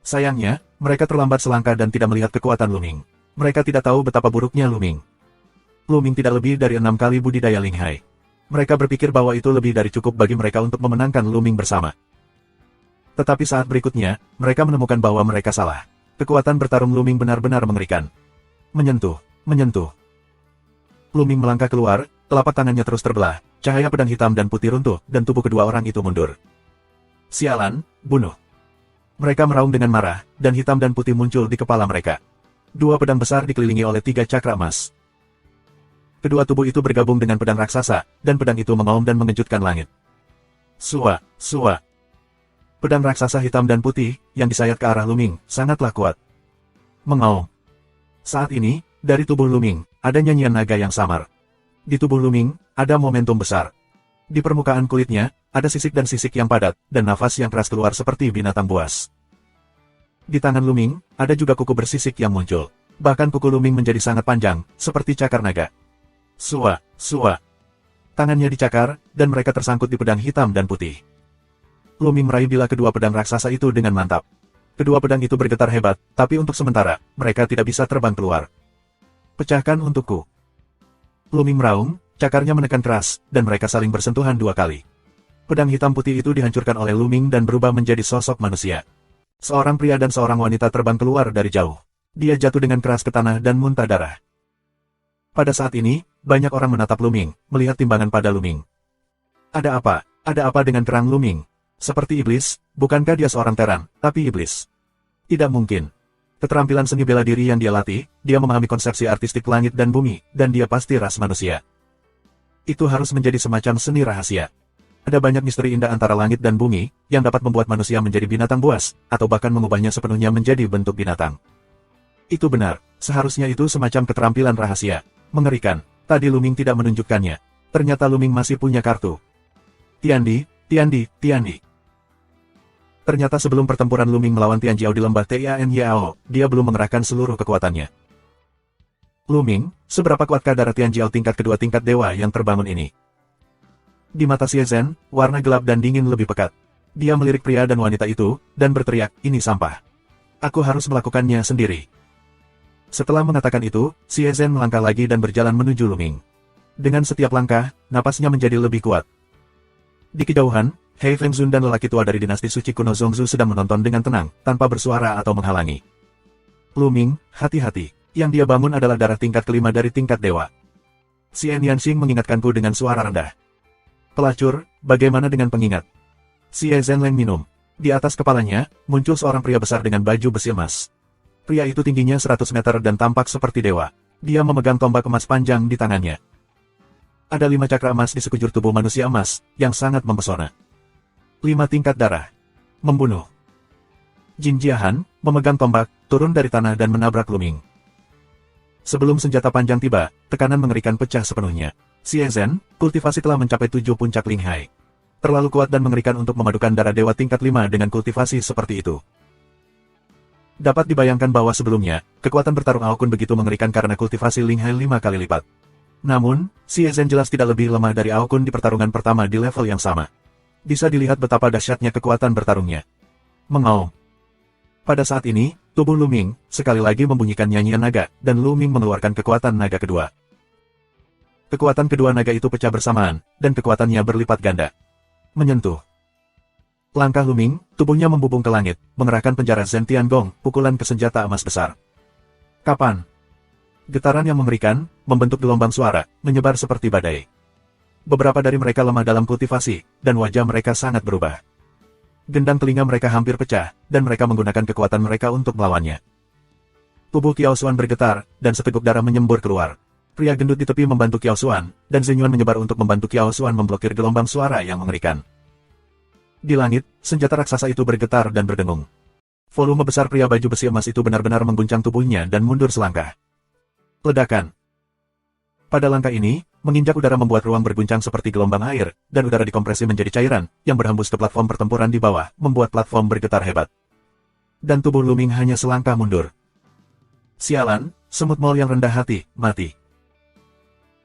Sayangnya, mereka terlambat selangkah dan tidak melihat kekuatan Luming. Mereka tidak tahu betapa buruknya Luming. Luming tidak lebih dari 6 kali budidaya Linghai. Mereka berpikir bahwa itu lebih dari cukup bagi mereka untuk memenangkan Luming bersama. Tetapi saat berikutnya, mereka menemukan bahwa mereka salah. Kekuatan bertarung Luming benar-benar mengerikan. Menyentuh. Luming melangkah keluar, telapak tangannya terus terbelah, cahaya pedang hitam dan putih runtuh, dan tubuh kedua orang itu mundur. Sialan, bunuh. Mereka meraung dengan marah, dan hitam dan putih muncul di kepala mereka. Dua pedang besar dikelilingi oleh 3 cakra emas. Kedua tubuh itu bergabung dengan pedang raksasa, dan pedang itu mengaum dan mengejutkan langit. Sua. Pedang raksasa hitam dan putih, yang disayat ke arah Luming, sangatlah kuat. Mengaum. Saat ini, dari tubuh Luming, ada nyanyian naga yang samar. Di tubuh Luming, ada momentum besar. Di permukaan kulitnya, ada sisik dan sisik yang padat, dan nafas yang keras keluar seperti binatang buas. Di tangan Luming, ada juga kuku bersisik yang muncul. Bahkan kuku Luming menjadi sangat panjang, seperti cakar naga. Sua. Tangannya dicakar, dan mereka tersangkut di pedang hitam dan putih. Luming meraih bilah kedua pedang raksasa itu dengan mantap. Kedua pedang itu bergetar hebat, tapi untuk sementara, mereka tidak bisa terbang keluar. Pecahkan untukku. Luming meraung, cakarnya menekan keras, dan mereka saling bersentuhan 2 kali. Pedang hitam putih itu dihancurkan oleh Luming dan berubah menjadi sosok manusia. Seorang pria dan seorang wanita terbang keluar dari jauh. Dia jatuh dengan keras ke tanah dan muntah darah. Pada saat ini, banyak orang menatap Luming, melihat timbangan pada Luming. Ada apa? Ada apa dengan kerang Luming? Seperti iblis, bukankah dia seorang teran, tapi iblis? Tidak mungkin. Keterampilan seni bela diri yang dia latih, dia memahami konsepsi artistik langit dan bumi, dan dia pasti ras manusia. Itu harus menjadi semacam seni rahasia. Ada banyak misteri indah antara langit dan bumi, yang dapat membuat manusia menjadi binatang buas, atau bahkan mengubahnya sepenuhnya menjadi bentuk binatang. Itu benar. Seharusnya itu semacam keterampilan rahasia. Mengerikan. Tadi Luming tidak menunjukkannya. Ternyata Luming masih punya kartu. Tiandi, Tiandi, Tiandi. Ternyata sebelum pertempuran Luming melawan Tianjiao di lembah Tian Yao, dia belum mengerahkan seluruh kekuatannya. Luming, seberapa kuatkah darah Tianjiao tingkat kedua tingkat dewa yang terbangun ini? Di mata Xie Zhen, warna gelap dan dingin lebih pekat. Dia melirik pria dan wanita itu, dan berteriak, ini sampah. Aku harus melakukannya sendiri. Setelah mengatakan itu, Xie Zhen melangkah lagi dan berjalan menuju Luming. Dengan setiap langkah, napasnya menjadi lebih kuat. Di kejauhan, Hei Fengzun dan lelaki tua dari dinasti suci kuno Zhongzhu sedang menonton dengan tenang, tanpa bersuara atau menghalangi. Luming, hati-hati. Yang dia bangun adalah darah tingkat kelima dari tingkat dewa. Xian Yanxing mengingatkanku dengan suara rendah. Pelacur, bagaimana dengan pengingat? Xie Zhenleng minum. Di atas kepalanya, muncul seorang pria besar dengan baju besi emas. Pria itu tingginya 100 meter dan tampak seperti dewa. Dia memegang tombak emas panjang di tangannya. Ada 5 cakra emas di sekujur tubuh manusia emas, yang sangat mempesona. 5 tingkat darah. Membunuh. Jin Jiahan, memegang tombak, turun dari tanah dan menabrak Luming. Sebelum senjata panjang tiba, tekanan mengerikan pecah sepenuhnya. Xie Zhen, kultivasi telah mencapai 7 puncak Linghai. Terlalu kuat dan mengerikan untuk memadukan darah dewa tingkat 5 dengan kultivasi seperti itu. Dapat dibayangkan bahwa sebelumnya, kekuatan bertarung Aokun begitu mengerikan karena kultivasi Linghai 5 kali lipat. Namun, Xie Zhen jelas tidak lebih lemah dari Aokun di pertarungan pertama di level yang sama. Bisa dilihat betapa dahsyatnya kekuatan bertarungnya. Mengaum. Pada saat ini, tubuh Luming, sekali lagi membunyikan nyanyian naga, dan Luming mengeluarkan kekuatan naga kedua. Kekuatan kedua naga itu pecah bersamaan, dan kekuatannya berlipat ganda. Menyentuh. Langkah Luming, tubuhnya membubung ke langit, mengerahkan penjara Zhen Tiangong, pukulan ke senjata emas besar. Kapan? Getaran yang mengerikan, membentuk gelombang suara, menyebar seperti badai. Beberapa dari mereka lemah dalam kultivasi, dan wajah mereka sangat berubah. Gendang telinga mereka hampir pecah, dan mereka menggunakan kekuatan mereka untuk melawannya. Tubuh Qiao Xuan bergetar, dan seteguk darah menyembur keluar. Pria gendut di tepi membantu Qiao Xuan, dan Zhenyuan menyebar untuk membantu Qiao Xuan memblokir gelombang suara yang mengerikan. Di langit, senjata raksasa itu bergetar dan berdengung. Volume besar pria baju besi emas itu benar-benar mengguncang tubuhnya dan mundur selangkah. Ledakan. Pada langkah ini, menginjak udara membuat ruang berguncang seperti gelombang air, dan udara dikompresi menjadi cairan, yang berhembus ke platform pertempuran di bawah, membuat platform bergetar hebat. Dan tubuh Luming hanya selangkah mundur. Sialan, semut mol yang rendah hati, mati.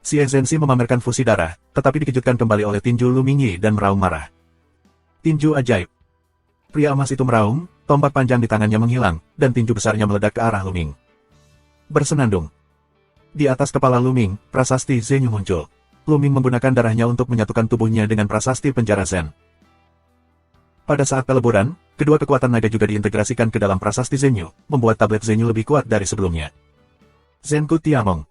Xie Zhenxi memamerkan fusi darah, tetapi dikejutkan kembali oleh tinju Luming Yi dan meraung marah. Tinju ajaib. Pria emas itu meraung, tombak panjang di tangannya menghilang, dan tinju besarnya meledak ke arah Luming. Bersenandung. Di atas kepala Luming, prasasti Zhenyu muncul. Luming menggunakan darahnya untuk menyatukan tubuhnya dengan prasasti penjara Zen. Pada saat peleburan, kedua kekuatan naga juga diintegrasikan ke dalam prasasti Zhenyu, membuat tablet Zhenyu lebih kuat dari sebelumnya. Zenku Tiamong.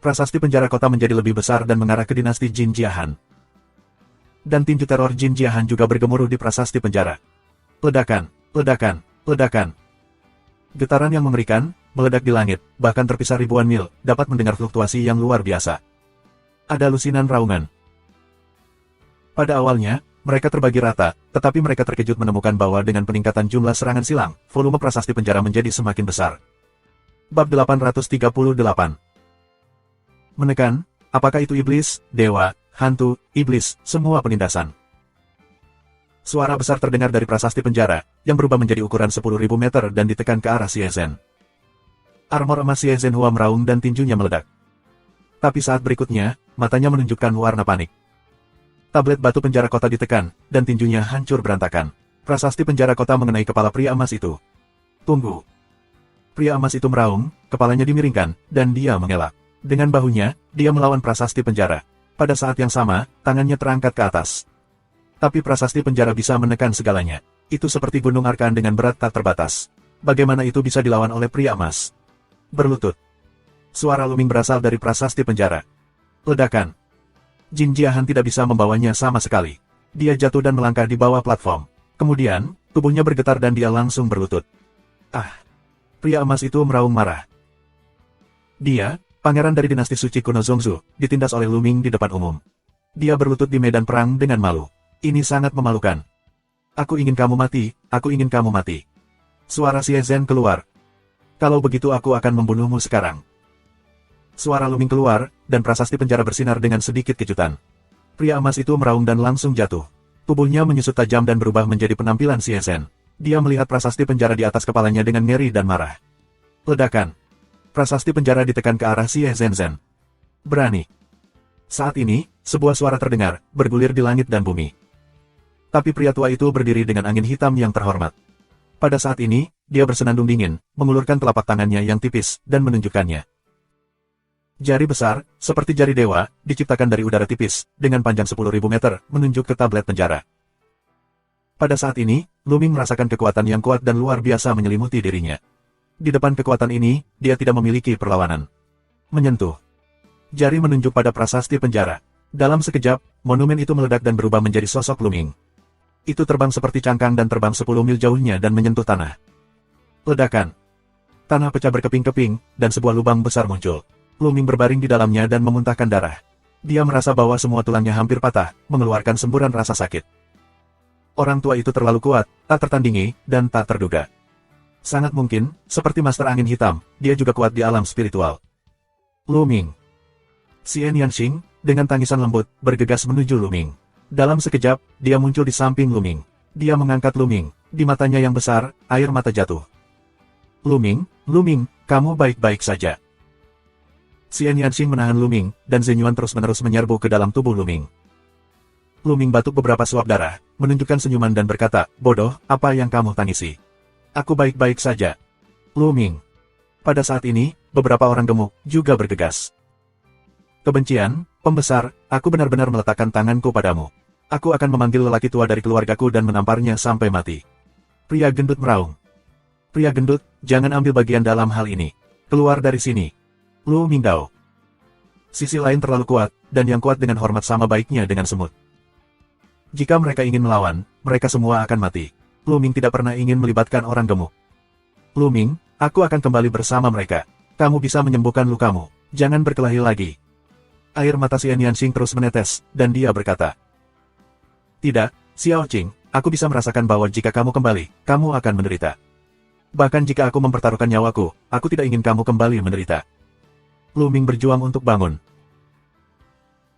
Prasasti penjara kota menjadi lebih besar dan mengarah ke dinasti Jin Jiahan. Dan tinju teror Jin Jiahan juga bergemuruh di prasasti penjara. Ledakan, ledakan, ledakan. Getaran yang mengerikan, meledak di langit, bahkan terpisah ribuan mil, dapat mendengar fluktuasi yang luar biasa. Ada lusinan raungan. Pada awalnya, mereka terbagi rata, tetapi mereka terkejut menemukan bahwa dengan peningkatan jumlah serangan silang, volume prasasti penjara menjadi semakin besar. Bab 838. Menekan, apakah itu iblis, dewa, hantu, iblis, semua penindasan. Suara besar terdengar dari prasasti penjara, yang berubah menjadi ukuran 10.000 meter dan ditekan ke arah Xie Zhen. Armor emas Xie Zhen Hua meraung dan tinjunya meledak. Tapi saat berikutnya, matanya menunjukkan warna panik. Tablet batu penjara kota ditekan, dan tinjunya hancur berantakan. Prasasti penjara kota mengenai kepala pria emas itu. Tunggu. Pria emas itu meraung, kepalanya dimiringkan, dan dia mengelak. Dengan bahunya, dia melawan prasasti penjara. Pada saat yang sama, tangannya terangkat ke atas. Tapi prasasti penjara bisa menekan segalanya. Itu seperti gunung Arkan dengan berat tak terbatas. Bagaimana itu bisa dilawan oleh pria emas? Berlutut. Suara Luming berasal dari prasasti penjara. Ledakan. Jin Jiahan tidak bisa membawanya sama sekali. Dia jatuh dan melangkah di bawah platform. Kemudian, tubuhnya bergetar dan dia langsung berlutut. Ah! Pria emas itu meraung marah. Dia, pangeran dari dinasti suci kuno Zhongzhu, ditindas oleh Luming di depan umum. Dia berlutut di medan perang dengan malu. Ini sangat memalukan. Aku ingin kamu mati, aku ingin kamu mati. Suara Xie Zhen keluar. Kalau begitu aku akan membunuhmu sekarang. Suara Luming keluar, dan prasasti penjara bersinar dengan sedikit kejutan. Pria emas itu meraung dan langsung jatuh. Tubuhnya menyusut tajam dan berubah menjadi penampilan Xie Zhen. Dia melihat prasasti penjara di atas kepalanya dengan ngeri dan marah. Ledakan. Prasasti penjara ditekan ke arah Xie Zhen. Berani. Saat ini, sebuah suara terdengar, bergulir di langit dan bumi. Tapi pria tua itu berdiri dengan angin hitam yang terhormat. Pada saat ini, dia bersenandung dingin, mengulurkan telapak tangannya yang tipis, dan menunjukkannya. Jari besar, seperti jari dewa, diciptakan dari udara tipis, dengan panjang 10.000 meter, menunjuk ke tablet penjara. Pada saat ini, Luming merasakan kekuatan yang kuat dan luar biasa menyelimuti dirinya. Di depan kekuatan ini, dia tidak memiliki perlawanan. Menyentuh. Jari menunjuk pada prasasti penjara. Dalam sekejap, monumen itu meledak dan berubah menjadi sosok Luming. Itu terbang seperti cangkang dan terbang 10 mil jauhnya dan menyentuh tanah. Ledakan. Tanah pecah berkeping-keping, dan sebuah lubang besar muncul. Luming berbaring di dalamnya dan memuntahkan darah. Dia merasa bahwa semua tulangnya hampir patah, mengeluarkan semburan rasa sakit. Orang tua itu terlalu kuat, tak tertandingi, dan tak terduga. Sangat mungkin, seperti Master Angin Hitam, dia juga kuat di alam spiritual. Luming. Xian Yanxing, dengan tangisan lembut, bergegas menuju Luming. Dalam sekejap, dia muncul di samping Luming. Dia mengangkat Luming. Di matanya yang besar, air mata jatuh. Luming, kamu baik-baik saja. Xian Yanxing menahan Luming, dan Zenyuan terus-menerus menyerbu ke dalam tubuh Luming. Luming batuk beberapa suap darah, menunjukkan senyuman dan berkata, bodoh, apa yang kamu tangisi? Aku baik-baik saja. Luming. Pada saat ini, beberapa orang gemuk juga bergegas. Kebencian, pembesar, aku benar-benar meletakkan tanganku padamu. Aku akan memanggil lelaki tua dari keluargaku dan menamparnya sampai mati. Pria gendut meraung. Pria gendut, jangan ambil bagian dalam hal ini. Keluar dari sini. Lu Mingdao. Sisi lain terlalu kuat, dan yang kuat dengan hormat sama baiknya dengan semut. Jika mereka ingin melawan, mereka semua akan mati. Lu Ming tidak pernah ingin melibatkan orang gemuk. Lu Ming, aku akan kembali bersama mereka. Kamu bisa menyembuhkan lukamu. Jangan berkelahi lagi. Air mata Xian Yanxing terus menetes, dan dia berkata. Tidak, Xiao Qing, aku bisa merasakan bahwa jika kamu kembali, kamu akan menderita. Bahkan jika aku mempertaruhkan nyawaku, aku tidak ingin kamu kembali menderita. Luming berjuang untuk bangun.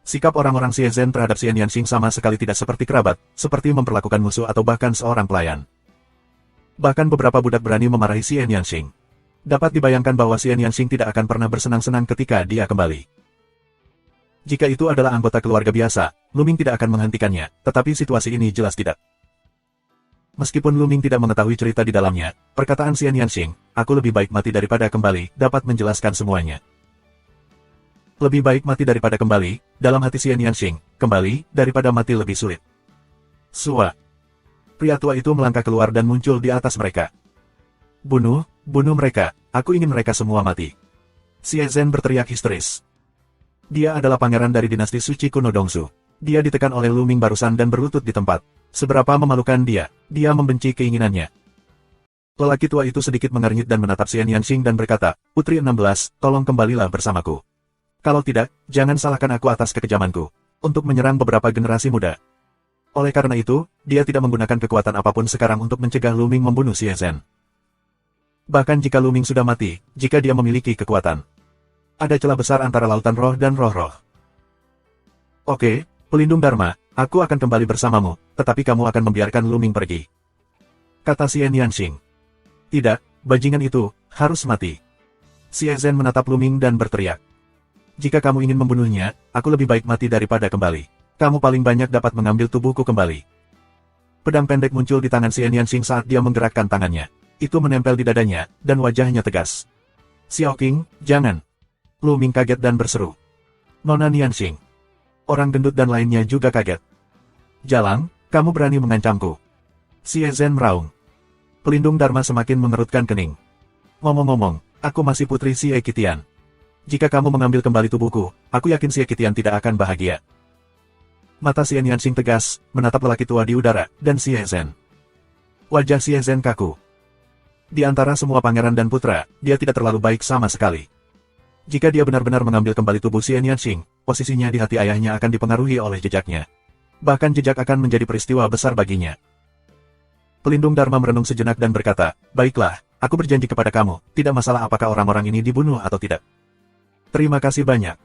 Sikap orang-orang Xie Zhen terhadap Xian Yanxing sama sekali tidak seperti kerabat, seperti memperlakukan musuh atau bahkan seorang pelayan. Bahkan beberapa budak berani memarahi Xian Yanxing. Dapat dibayangkan bahwa Xian Yanxing tidak akan pernah bersenang-senang ketika dia kembali. Jika itu adalah anggota keluarga biasa, Luming tidak akan menghentikannya, tetapi situasi ini jelas tidak. Meskipun Luming tidak mengetahui cerita di dalamnya, perkataan Xian Yanxing, aku lebih baik mati daripada kembali, dapat menjelaskan semuanya. Lebih baik mati daripada kembali, dalam hati Xian Yanxing, kembali, daripada mati lebih sulit. Sua. Pria tua itu melangkah keluar dan muncul di atas mereka. Bunuh mereka, aku ingin mereka semua mati. Xie Zhen berteriak histeris. Dia adalah pangeran dari dinasti suci kuno Dongsu. Dia ditekan oleh Luming barusan dan berlutut di tempat. Seberapa memalukan dia membenci keinginannya. Lelaki tua itu sedikit mengernyit dan menatap Xian Yanxing dan berkata, Putri 16, tolong kembalilah bersamaku. Kalau tidak, jangan salahkan aku atas kekejamanku, untuk menyerang beberapa generasi muda. Oleh karena itu, dia tidak menggunakan kekuatan apapun sekarang untuk mencegah Luming membunuh Xie Zhen. Bahkan jika Luming sudah mati, jika dia memiliki kekuatan. Ada celah besar antara lautan roh dan roh-roh. Oke, pelindung Dharma, aku akan kembali bersamamu, tetapi kamu akan membiarkan Luming pergi. Kata Xian Yanxing. Tidak, bajingan itu, harus mati. Xie Zhen menatap Luming dan berteriak. Jika kamu ingin membunuhnya, aku lebih baik mati daripada kembali. Kamu paling banyak dapat mengambil tubuhku kembali. Pedang pendek muncul di tangan Xian Yanxing saat dia menggerakkan tangannya. Itu menempel di dadanya, dan wajahnya tegas. Xiao Qing, jangan. Luming kaget dan berseru. Nona Nianxing. Orang gendut dan lainnya juga kaget. Jalang, kamu berani mengancamku. Xie Zhen meraung. Pelindung Dharma semakin mengerutkan kening. Ngomong-ngomong, aku masih putri Xie Qitian. Jika kamu mengambil kembali tubuhku, aku yakin Xie Qitian tidak akan bahagia. Mata Xian Yanxing tegas, menatap lelaki tua di udara, dan Xie Zhen. Wajah Xie Zhen kaku. Di antara semua pangeran dan putra, dia tidak terlalu baik sama sekali. Jika dia benar-benar mengambil kembali tubuh Xian Yanxing, posisinya di hati ayahnya akan dipengaruhi oleh jejaknya. Bahkan jejak akan menjadi peristiwa besar baginya. Pelindung Dharma merenung sejenak dan berkata, baiklah, aku berjanji kepada kamu, tidak masalah apakah orang-orang ini dibunuh atau tidak. Terima kasih banyak.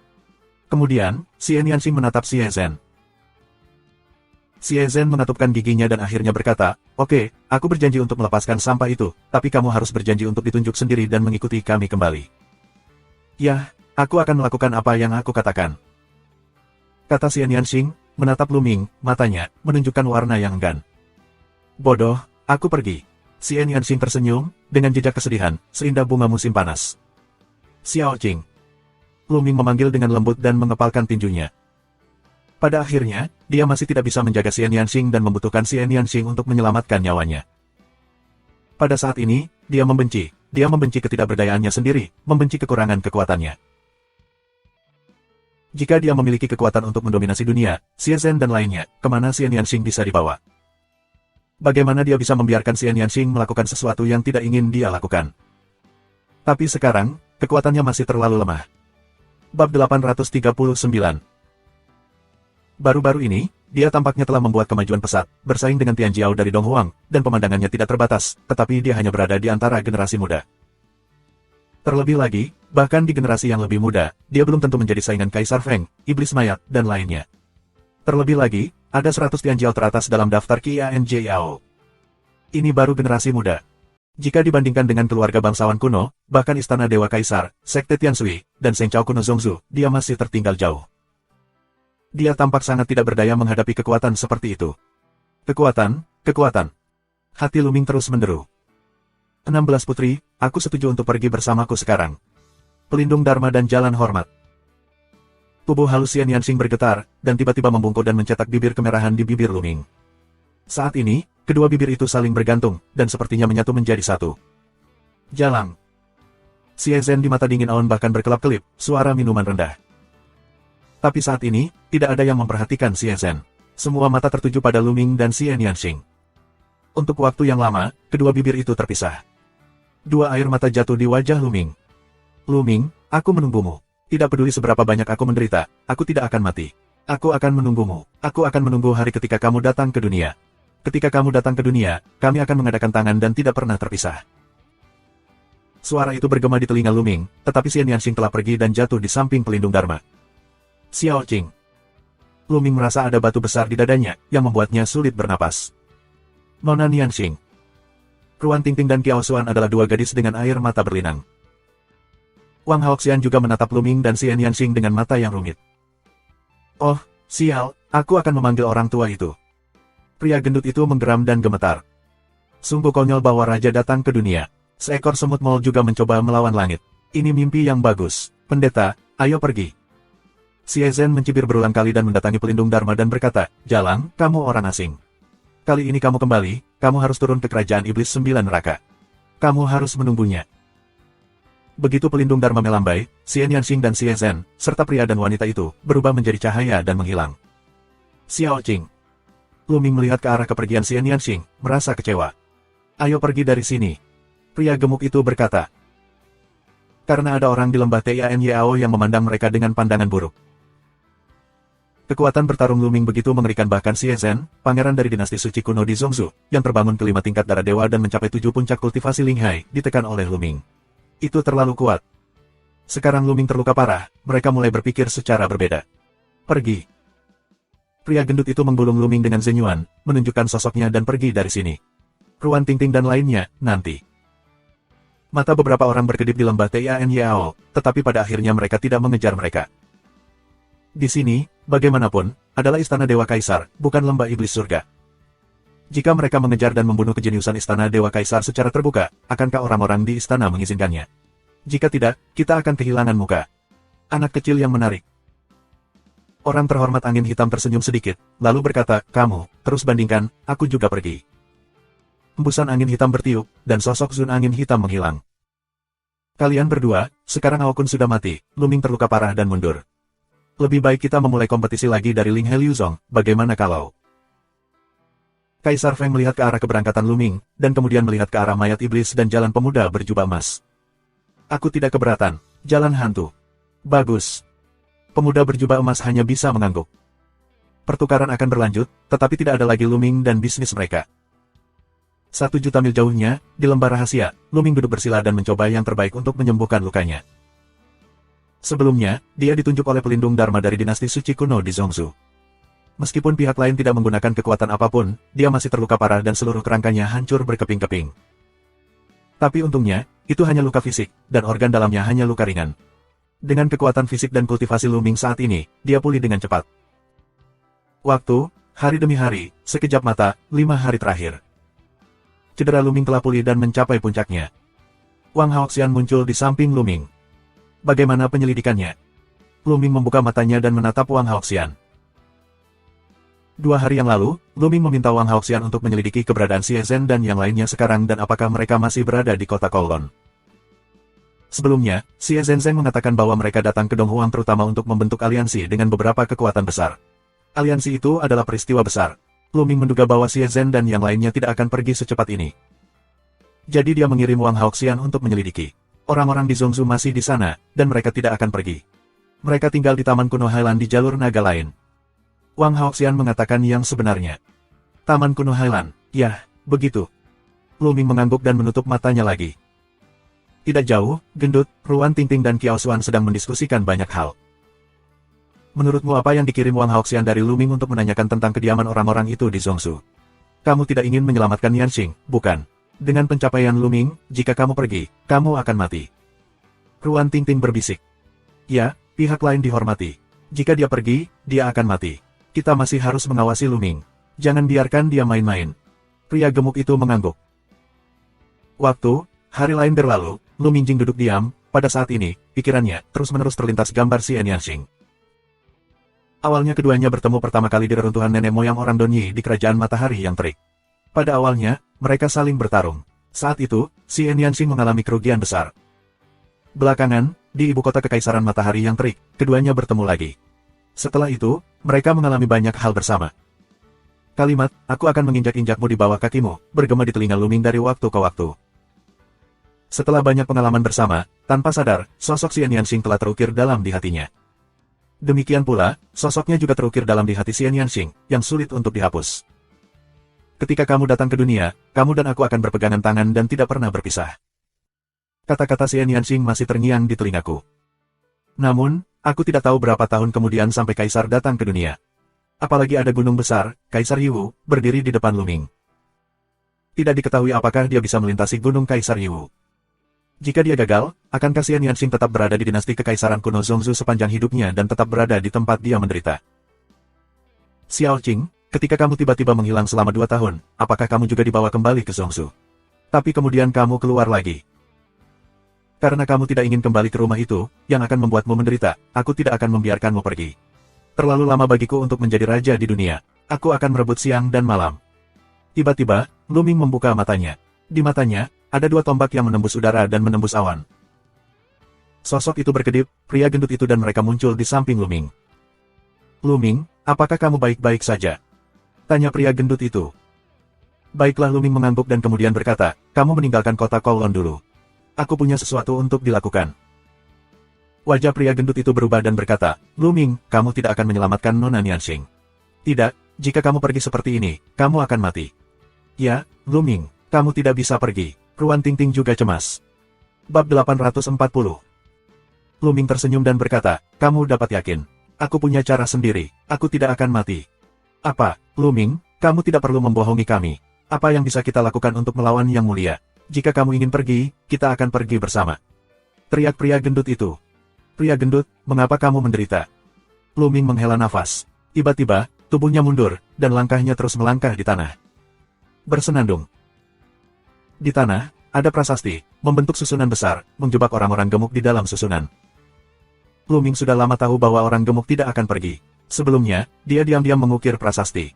Kemudian, Xie Nianxing menatap Xie Zhen. Xie Zhen mengatupkan giginya dan akhirnya berkata, "Oke, aku berjanji untuk melepaskan sampah itu, tapi kamu harus berjanji untuk ditunjuk sendiri dan mengikuti kami kembali." "Yah, aku akan melakukan apa yang aku katakan," kata Xie Nianxing, menatap Lu Ming, matanya menunjukkan warna yang enggan. "Bodoh, aku pergi." Xie Nianxing tersenyum, dengan jejak kesedihan, seindah bunga musim panas. "Xiao Qing." Lu Ming memanggil dengan lembut dan mengepalkan tinjunya. Pada akhirnya, dia masih tidak bisa menjaga Xie Nianxing dan membutuhkan Xie Nianxing untuk menyelamatkan nyawanya. Pada saat ini, dia membenci ketidakberdayaannya sendiri, membenci kekurangan kekuatannya. Jika dia memiliki kekuatan untuk mendominasi dunia, Xie Zhen dan lainnya, kemana Xie Nianxing bisa dibawa? Bagaimana dia bisa membiarkan Xie Nianxing melakukan sesuatu yang tidak ingin dia lakukan? Tapi sekarang, kekuatannya masih terlalu lemah. Bab 839. Baru-baru ini, dia tampaknya telah membuat kemajuan pesat, bersaing dengan Tian Jiao dari Dong Huang, dan pemandangannya tidak terbatas, tetapi dia hanya berada di antara generasi muda. Terlebih lagi, bahkan di generasi yang lebih muda, dia belum tentu menjadi saingan Kaisar Feng, Iblis Mayat, dan lainnya. Terlebih lagi, ada 100 Tian Jiao teratas dalam daftar Qian Jiao. Ini baru generasi muda. Jika dibandingkan dengan keluarga bangsawan kuno, bahkan Istana Dewa Kaisar, Sekte Tianshui, dan Seng Chao kuno Zongzu, dia masih tertinggal jauh. Dia tampak sangat tidak berdaya menghadapi kekuatan seperti itu. Kekuatan. Hati Lu Ming terus menderu. 16 putri, aku setuju untuk pergi bersamaku sekarang. Pelindung Dharma dan Jalan Hormat. Tubuh halus Xie Nianxing bergetar, dan tiba-tiba membungkuk dan mencetak bibir kemerahan di bibir Lu Ming. Saat ini, kedua bibir itu saling bergantung, dan sepertinya menyatu menjadi satu. Jalang. Xie Zhen di mata dingin Aon bahkan berkelap-kelip, suara minuman rendah. Tapi saat ini, tidak ada yang memperhatikan Xie Zhen. Semua mata tertuju pada Lu Ming dan Xie Nianxing. Untuk waktu yang lama, kedua bibir itu terpisah. Dua air mata jatuh di wajah Lu Ming. "Lu Ming, aku menunggumu. Tidak peduli seberapa banyak aku menderita, aku tidak akan mati. Aku akan menunggumu. Aku akan menunggu hari ketika kamu datang ke dunia. Ketika kamu datang ke dunia, kami akan mengadakan tangan dan tidak pernah terpisah." Suara itu bergema di telinga Lu Ming, tetapi Xie Nianxing telah pergi dan jatuh di samping pelindung Dharma. Xiao Qing. Lu Ming merasa ada batu besar di dadanya, yang membuatnya sulit bernapas. Nona Nianxing. Ruan Tingting dan Kiao Xuan adalah dua gadis dengan air mata berlinang. Wang Haoxian juga menatap Lu Ming dan Xie Nianxing dengan mata yang rumit. "Oh, sial, aku akan memanggil orang tua itu." Pria gendut itu menggeram dan gemetar. Sungguh konyol bahwa raja datang ke dunia. Seekor semut mol juga mencoba melawan langit. Ini mimpi yang bagus. Pendeta, ayo pergi. Xie Zhen mencibir berulang kali dan mendatangi pelindung Dharma dan berkata, "Jalang, kamu orang asing. Kali ini kamu kembali, kamu harus turun ke kerajaan iblis 9 neraka. Kamu harus menunggunya." Begitu pelindung Dharma melambai, Xie Nianxing dan Xie Zhen, serta pria dan wanita itu, berubah menjadi cahaya dan menghilang. Xiao Qing. Lu Ming melihat ke arah kepergian Xie Nianxing, merasa kecewa. "Ayo pergi dari sini." Pria gemuk itu berkata. Karena ada orang di lembah Tian Yao yang memandang mereka dengan pandangan buruk. Kekuatan bertarung Lu Ming begitu mengerikan bahkan Xie Zhen, pangeran dari dinasti suci kuno di Zongzu, yang terbangun ke 5 tingkat darah dewa dan mencapai 7 puncak kultivasi Linghai, ditekan oleh Lu Ming. Itu terlalu kuat. Sekarang Lu Ming terluka parah, mereka mulai berpikir secara berbeda. "Pergi." Pria gendut itu menggulung Lu Ming dengan senyuman, menunjukkan sosoknya dan pergi dari sini. Ruan Tingting dan lainnya, nanti. Mata beberapa orang berkedip di lembah Tian Yao, tetapi pada akhirnya mereka tidak mengejar mereka. Di sini, bagaimanapun, adalah Istana Dewa Kaisar, bukan lembah iblis surga. Jika mereka mengejar dan membunuh kejeniusan Istana Dewa Kaisar secara terbuka, akankah orang-orang di istana mengizinkannya? Jika tidak, kita akan kehilangan muka. Anak kecil yang menarik. Orang terhormat angin hitam tersenyum sedikit, lalu berkata, "Kamu, terus bandingkan, aku juga pergi." Hembusan angin hitam bertiup, dan sosok Zun angin hitam menghilang. "Kalian berdua, sekarang Aokun sudah mati," Lu Ming terluka parah dan mundur. "Lebih baik kita memulai kompetisi lagi dari Ling He Liuzong, bagaimana kalau?" Kaisar Feng melihat ke arah keberangkatan Lu Ming, dan kemudian melihat ke arah mayat iblis dan jalan pemuda berjubah emas. "Aku tidak keberatan, jalan hantu. Bagus." Pemuda berjubah emas hanya bisa mengangguk. Pertukaran akan berlanjut, tetapi tidak ada lagi Lu Ming dan bisnis mereka. 1 juta mil jauhnya, di lembah rahasia, Luming duduk bersila dan mencoba yang terbaik untuk menyembuhkan lukanya. Sebelumnya, dia ditunjuk oleh pelindung Dharma dari dinasti suci kuno di Zhongzhou. Meskipun pihak lain tidak menggunakan kekuatan apapun, dia masih terluka parah dan seluruh kerangkanya hancur berkeping-keping. Tapi untungnya, itu hanya luka fisik, dan organ dalamnya hanya luka ringan. Dengan kekuatan fisik dan kultivasi Luming saat ini, dia pulih dengan cepat. Waktu, hari demi hari, sekejap mata, 5 hari terakhir. Cedera Luming telah pulih dan mencapai puncaknya. Wang Haoxian muncul di samping Luming. Bagaimana penyelidikannya? Luming membuka matanya dan menatap Wang Haoxian. 2 hari yang lalu, Luming meminta Wang Haoxian untuk menyelidiki keberadaan Xie Zhen dan yang lainnya sekarang dan apakah mereka masih berada di kota Kowloon. Sebelumnya, Xie Zhen mengatakan bahwa mereka datang ke Donghuang terutama untuk membentuk aliansi dengan beberapa kekuatan besar. Aliansi itu adalah peristiwa besar. Luming menduga bahwa Xie Zhen dan yang lainnya tidak akan pergi secepat ini. Jadi dia mengirim Wang Haoxian untuk menyelidiki. Orang-orang di Zhongzhou masih di sana, dan mereka tidak akan pergi. Mereka tinggal di Taman Kuno Highland di jalur naga lain. Wang Haoxian mengatakan yang sebenarnya. Taman Kuno Highland, ya, begitu. Luming mengangguk dan menutup matanya lagi. Tidak jauh, Gendut, Ruan Tingting dan Kiao Xuan sedang mendiskusikan banyak hal. Menurutmu apa yang dikirim Wang Haoxian dari Luming untuk menanyakan tentang kediaman orang-orang itu di Zhongzhou? Kamu tidak ingin menyelamatkan Yanxing, bukan? Dengan pencapaian Luming, jika kamu pergi, kamu akan mati. Ruan Tingting berbisik. Ya, pihak lain dihormati. Jika dia pergi, dia akan mati. Kita masih harus mengawasi Luming. Jangan biarkan dia main-main. Pria gemuk itu mengangguk. Waktu, hari lain berlalu, Luming Jing duduk diam. Pada saat ini, pikirannya terus-menerus terlintas gambar si Yanxing. Awalnya keduanya bertemu pertama kali di reruntuhan nenek moyang orang Donyi di Kerajaan Matahari yang Terik. Pada awalnya, mereka saling bertarung. Saat itu, si Yanxing mengalami kerugian besar. Belakangan, di ibu kota Kekaisaran Matahari yang Terik, keduanya bertemu lagi. Setelah itu, mereka mengalami banyak hal bersama. Kalimat, aku akan menginjak-injakmu di bawah kakimu, bergema di telinga Luming dari waktu ke waktu. Setelah banyak pengalaman bersama, tanpa sadar, sosok si Yanxing telah terukir dalam di hatinya. Demikian pula, sosoknya juga terukir dalam di hati si Yanxing, yang sulit untuk dihapus. Ketika kamu datang ke dunia, kamu dan aku akan berpegangan tangan dan tidak pernah berpisah. Kata-kata si Yanxing masih terngiang di telingaku. Namun, aku tidak tahu berapa tahun kemudian sampai Kaisar datang ke dunia. Apalagi ada gunung besar, Kaisar Yiwu, berdiri di depan Luming. Tidak diketahui apakah dia bisa melintasi gunung Kaisar Yiwu. Jika dia gagal, akankah si Yanxing tetap berada di dinasti Kekaisaran kuno Zhongzhou sepanjang hidupnya dan tetap berada di tempat dia menderita? Xiao Qing, ketika kamu tiba-tiba menghilang selama 2 tahun, apakah kamu juga dibawa kembali ke Zhongzhou? Tapi kemudian kamu keluar lagi. Karena kamu tidak ingin kembali ke rumah itu, yang akan membuatmu menderita, aku tidak akan membiarkanmu pergi. Terlalu lama bagiku untuk menjadi raja di dunia. Aku akan merebut siang dan malam. Tiba-tiba, Luming membuka matanya. Di matanya, ada 2 tombak yang menembus udara dan menembus awan. Sosok itu berkedip, pria gendut itu dan mereka muncul di samping Luming. Luming, apakah kamu baik-baik saja? Tanya pria gendut itu. Baiklah, Luming mengangguk dan kemudian berkata, kamu meninggalkan kota Kowloon dulu. Aku punya sesuatu untuk dilakukan. Wajah pria gendut itu berubah dan berkata, Luming, kamu tidak akan menyelamatkan Nona Yanxing. Tidak, jika kamu pergi seperti ini, kamu akan mati. Ya, Luming, kamu tidak bisa pergi. Ruan Tingting juga cemas. Bab 840. Luming tersenyum dan berkata, kamu dapat yakin. Aku punya cara sendiri, aku tidak akan mati. Apa, Luming, kamu tidak perlu membohongi kami. Apa yang bisa kita lakukan untuk melawan Yang Mulia? Jika kamu ingin pergi, kita akan pergi bersama. Teriak pria gendut itu. Pria gendut, mengapa kamu menderita? Luming menghela nafas. Tiba-tiba, tubuhnya mundur, dan langkahnya terus melangkah di tanah. Bersenandung. Di tanah, ada prasasti, membentuk susunan besar, menjebak orang-orang gemuk di dalam susunan. Luming sudah lama tahu bahwa orang gemuk tidak akan pergi. Sebelumnya, dia diam-diam mengukir prasasti.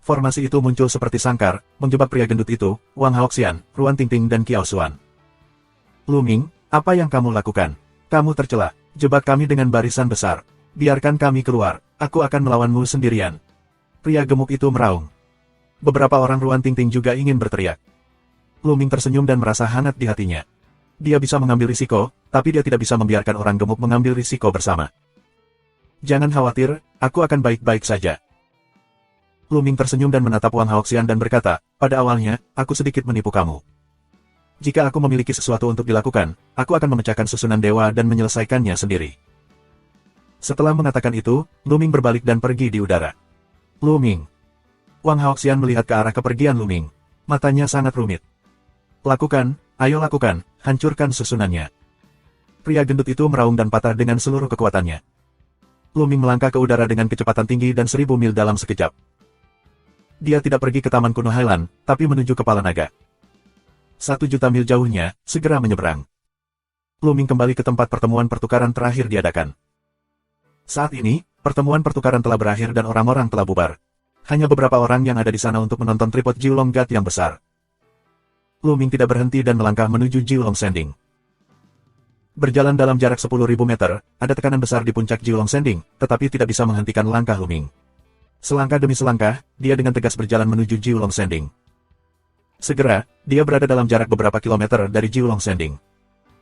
Formasi itu muncul seperti sangkar, menjebak pria gendut itu, Wang Haoxian, Ruan Tingting dan Kiao Xuan. Luming, apa yang kamu lakukan? Kamu tercela, jebak kami dengan barisan besar. Biarkan kami keluar, aku akan melawanmu sendirian. Pria gemuk itu meraung. Beberapa orang Ruan Tingting juga ingin berteriak. Luming tersenyum dan merasa hangat di hatinya. Dia bisa mengambil risiko, tapi dia tidak bisa membiarkan orang gemuk mengambil risiko bersama. Jangan khawatir, aku akan baik-baik saja. Luming tersenyum dan menatap Wang Haoxian dan berkata, pada awalnya, aku sedikit menipu kamu. Jika aku memiliki sesuatu untuk dilakukan, aku akan memecahkan susunan dewa dan menyelesaikannya sendiri. Setelah mengatakan itu, Luming berbalik dan pergi di udara. Luming. Wang Haoxian melihat ke arah kepergian Luming. Matanya sangat rumit. Lakukan, ayo lakukan, hancurkan susunannya. Pria gendut itu meraung dan patah dengan seluruh kekuatannya. Luming melangkah ke udara dengan kecepatan tinggi dan 1000 mil dalam sekejap. Dia tidak pergi ke Taman Kuno Highland, tapi menuju Kepala Naga. 1.000.000 mil jauhnya, segera menyeberang. Luming kembali ke tempat pertemuan pertukaran terakhir diadakan. Saat ini, pertemuan pertukaran telah berakhir dan orang-orang telah bubar. Hanya beberapa orang yang ada di sana untuk menonton tripod Jiulong God yang besar. Luming tidak berhenti dan melangkah menuju Jiulong Sending. Berjalan dalam jarak 10.000 meter, ada tekanan besar di puncak Jiulong Sending, tetapi tidak bisa menghentikan langkah Luming. Selangkah demi selangkah, dia dengan tegas berjalan menuju Jiulong Sending. Segera, dia berada dalam jarak beberapa kilometer dari Jiulong Sending.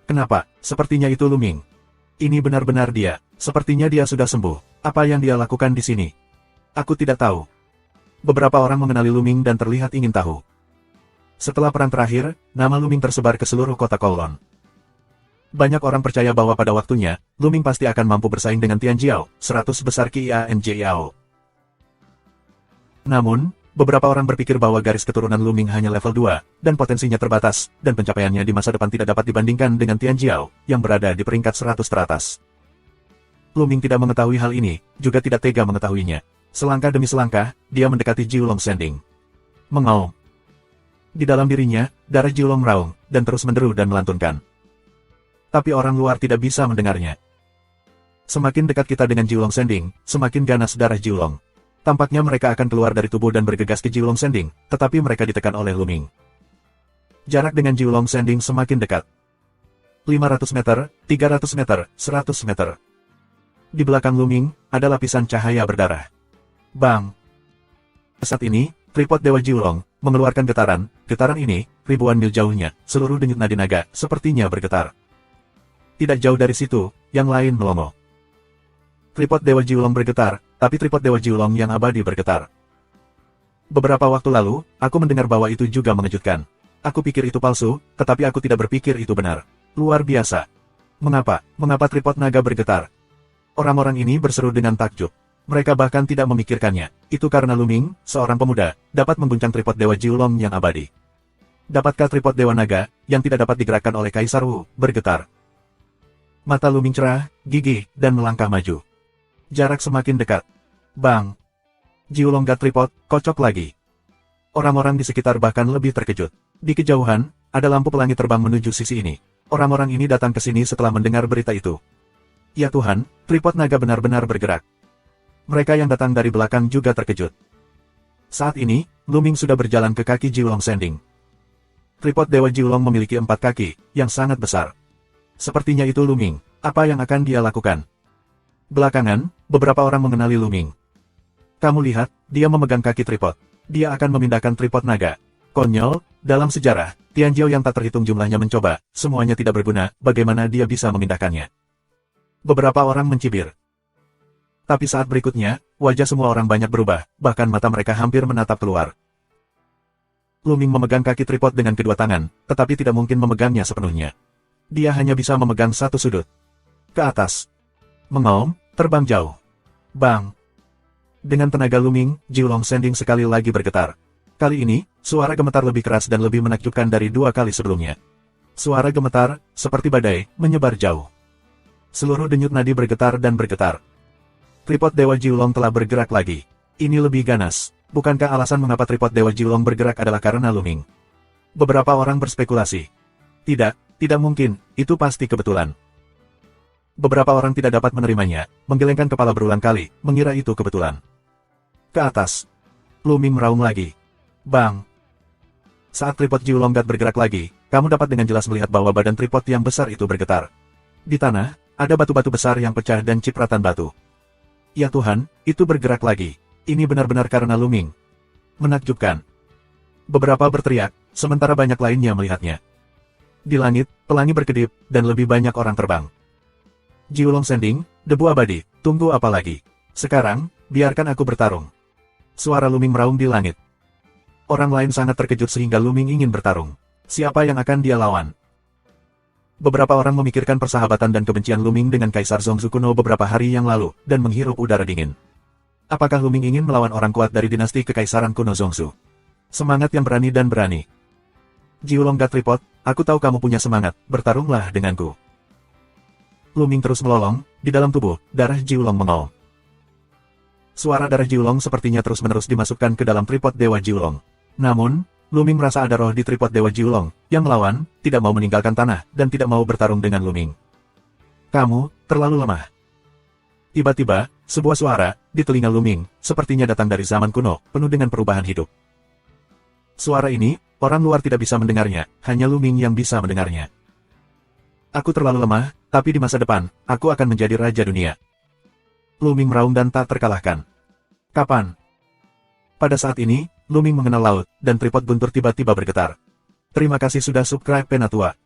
Kenapa? Sepertinya itu Luming. Ini benar-benar dia. Sepertinya dia sudah sembuh. Apa yang dia lakukan di sini? Aku tidak tahu. Beberapa orang mengenali Luming dan terlihat ingin tahu. Setelah perang terakhir, nama Luming tersebar ke seluruh kota Kowloon. Banyak orang percaya bahwa pada waktunya, Luming pasti akan mampu bersaing dengan Tian Jiao, 100 besar Qian Jiao. Namun, beberapa orang berpikir bahwa garis keturunan Luming hanya level 2, dan potensinya terbatas, dan pencapaiannya di masa depan tidak dapat dibandingkan dengan Tian Jiao, yang berada di peringkat 100 teratas. Luming tidak mengetahui hal ini, juga tidak tega mengetahuinya. Selangkah demi selangkah, dia mendekati Jiulong Sending. Mengaum. Di dalam dirinya, darah Jiulong meraung, dan terus menderu dan melantunkan. Tapi orang luar tidak bisa mendengarnya. Semakin dekat kita dengan Jiulong Sending, semakin ganas darah Jiulong. Tampaknya mereka akan keluar dari tubuh dan bergegas ke Jiulong Sending, tetapi mereka ditekan oleh Luming. Jarak dengan Jiulong Sending semakin dekat. 500 meter, 300 meter, 100 meter. Di belakang Luming, ada lapisan cahaya berdarah. Bang! Saat ini, tripod Dewa Jiulong mengeluarkan getaran ini, ribuan mil jauhnya, seluruh denyut nadi naga, sepertinya bergetar. Tidak jauh dari situ, yang lain melongo. Tripod Dewa Jiulong bergetar, tapi tripod Dewa Jiulong yang abadi bergetar. Beberapa waktu lalu, aku mendengar bahwa itu juga mengejutkan. Aku pikir itu palsu, tetapi aku tidak berpikir itu benar. Luar biasa. Mengapa? Mengapa tripod naga bergetar? Orang-orang ini berseru dengan takjub. Mereka bahkan tidak memikirkannya. Itu karena Luming, seorang pemuda, dapat mengguncang tripod Dewa Jiulong yang abadi. Dapatkah tripod Dewa Naga, yang tidak dapat digerakkan oleh Kaisar Wu, bergetar? Mata Luming cerah, gigih, dan melangkah maju. Jarak semakin dekat. Bang! Jiulong God tripod, kocok lagi. Orang-orang di sekitar bahkan lebih terkejut. Di kejauhan, ada lampu pelangi terbang menuju sisi ini. Orang-orang ini datang ke sini setelah mendengar berita itu. Ya Tuhan, tripod naga benar-benar bergerak. Mereka yang datang dari belakang juga terkejut. Saat ini, Luming sudah berjalan ke kaki Jiulong Sending. Tripod Dewa Jiulong memiliki 4 kaki, yang sangat besar. Sepertinya itu Luming. Apa yang akan dia lakukan? Belakangan, beberapa orang mengenali Luming. Kamu lihat, dia memegang kaki tripod. Dia akan memindahkan tripod naga. Konyol, dalam sejarah, Tian Jiao yang tak terhitung jumlahnya mencoba, semuanya tidak berguna, bagaimana dia bisa memindahkannya? Beberapa orang mencibir. Tapi saat berikutnya, wajah semua orang banyak berubah, bahkan mata mereka hampir menatap keluar. Luming memegang kaki tripod dengan kedua tangan, tetapi tidak mungkin memegangnya sepenuhnya. Dia hanya bisa memegang satu sudut. Ke atas. Mengaum, terbang jauh. Bang! Dengan tenaga Luming, Jiulong Sending sekali lagi bergetar. Kali ini, suara gemetar lebih keras dan lebih menakjubkan dari 2 kali sebelumnya. Suara gemetar, seperti badai, menyebar jauh. Seluruh denyut nadi bergetar dan bergetar. Tripod Dewa Jiulong telah bergerak lagi. Ini lebih ganas. Bukankah alasan mengapa tripod Dewa Jiulong bergerak adalah karena Luming? Beberapa orang berspekulasi. Tidak mungkin, itu pasti kebetulan. Beberapa orang tidak dapat menerimanya, menggelengkan kepala berulang kali, mengira itu kebetulan. Ke atas. Luming meraung lagi. Bang! Saat tripod Jiulong God bergerak lagi, kamu dapat dengan jelas melihat bahwa badan tripod yang besar itu bergetar. Di tanah, ada batu-batu besar yang pecah dan cipratan batu. Ya Tuhan, itu bergerak lagi. Ini benar-benar karena Luming. Menakjubkan. Beberapa berteriak, sementara banyak lainnya melihatnya. Di langit, pelangi berkedip, dan lebih banyak orang terbang. Jiulong Sending, debu abadi, tunggu apa lagi? Sekarang, biarkan aku bertarung. Suara Luming meraung di langit. Orang lain sangat terkejut sehingga Luming ingin bertarung. Siapa yang akan dia lawan? Beberapa orang memikirkan persahabatan dan kebencian Luming dengan Kaisar Zongzu kuno beberapa hari yang lalu, dan menghirup udara dingin. Apakah Luming ingin melawan orang kuat dari dinasti Kekaisaran kuno Zongzu? Semangat yang berani dan berani. Jiulong Gatripot, aku tahu kamu punya semangat, bertarunglah denganku. Luming terus melolong, di dalam tubuh, darah Jiulong mengol. Suara darah Jiulong sepertinya terus-menerus dimasukkan ke dalam tripod Dewa Jiulong. Namun, Luming merasa ada roh di tripod Dewa Jiulong, yang melawan, tidak mau meninggalkan tanah, dan tidak mau bertarung dengan Luming. Kamu, terlalu lemah. Tiba-tiba, sebuah suara, di telinga Luming, sepertinya datang dari zaman kuno, penuh dengan perubahan hidup. Suara ini, orang luar tidak bisa mendengarnya, hanya Luming yang bisa mendengarnya. Aku terlalu lemah, tapi di masa depan, aku akan menjadi Raja Dunia. Luming meraung dan tak terkalahkan. Kapan? Pada saat ini, Luming mengenal laut, dan tripod guntur tiba-tiba bergetar. Terima kasih sudah subscribe Penatua.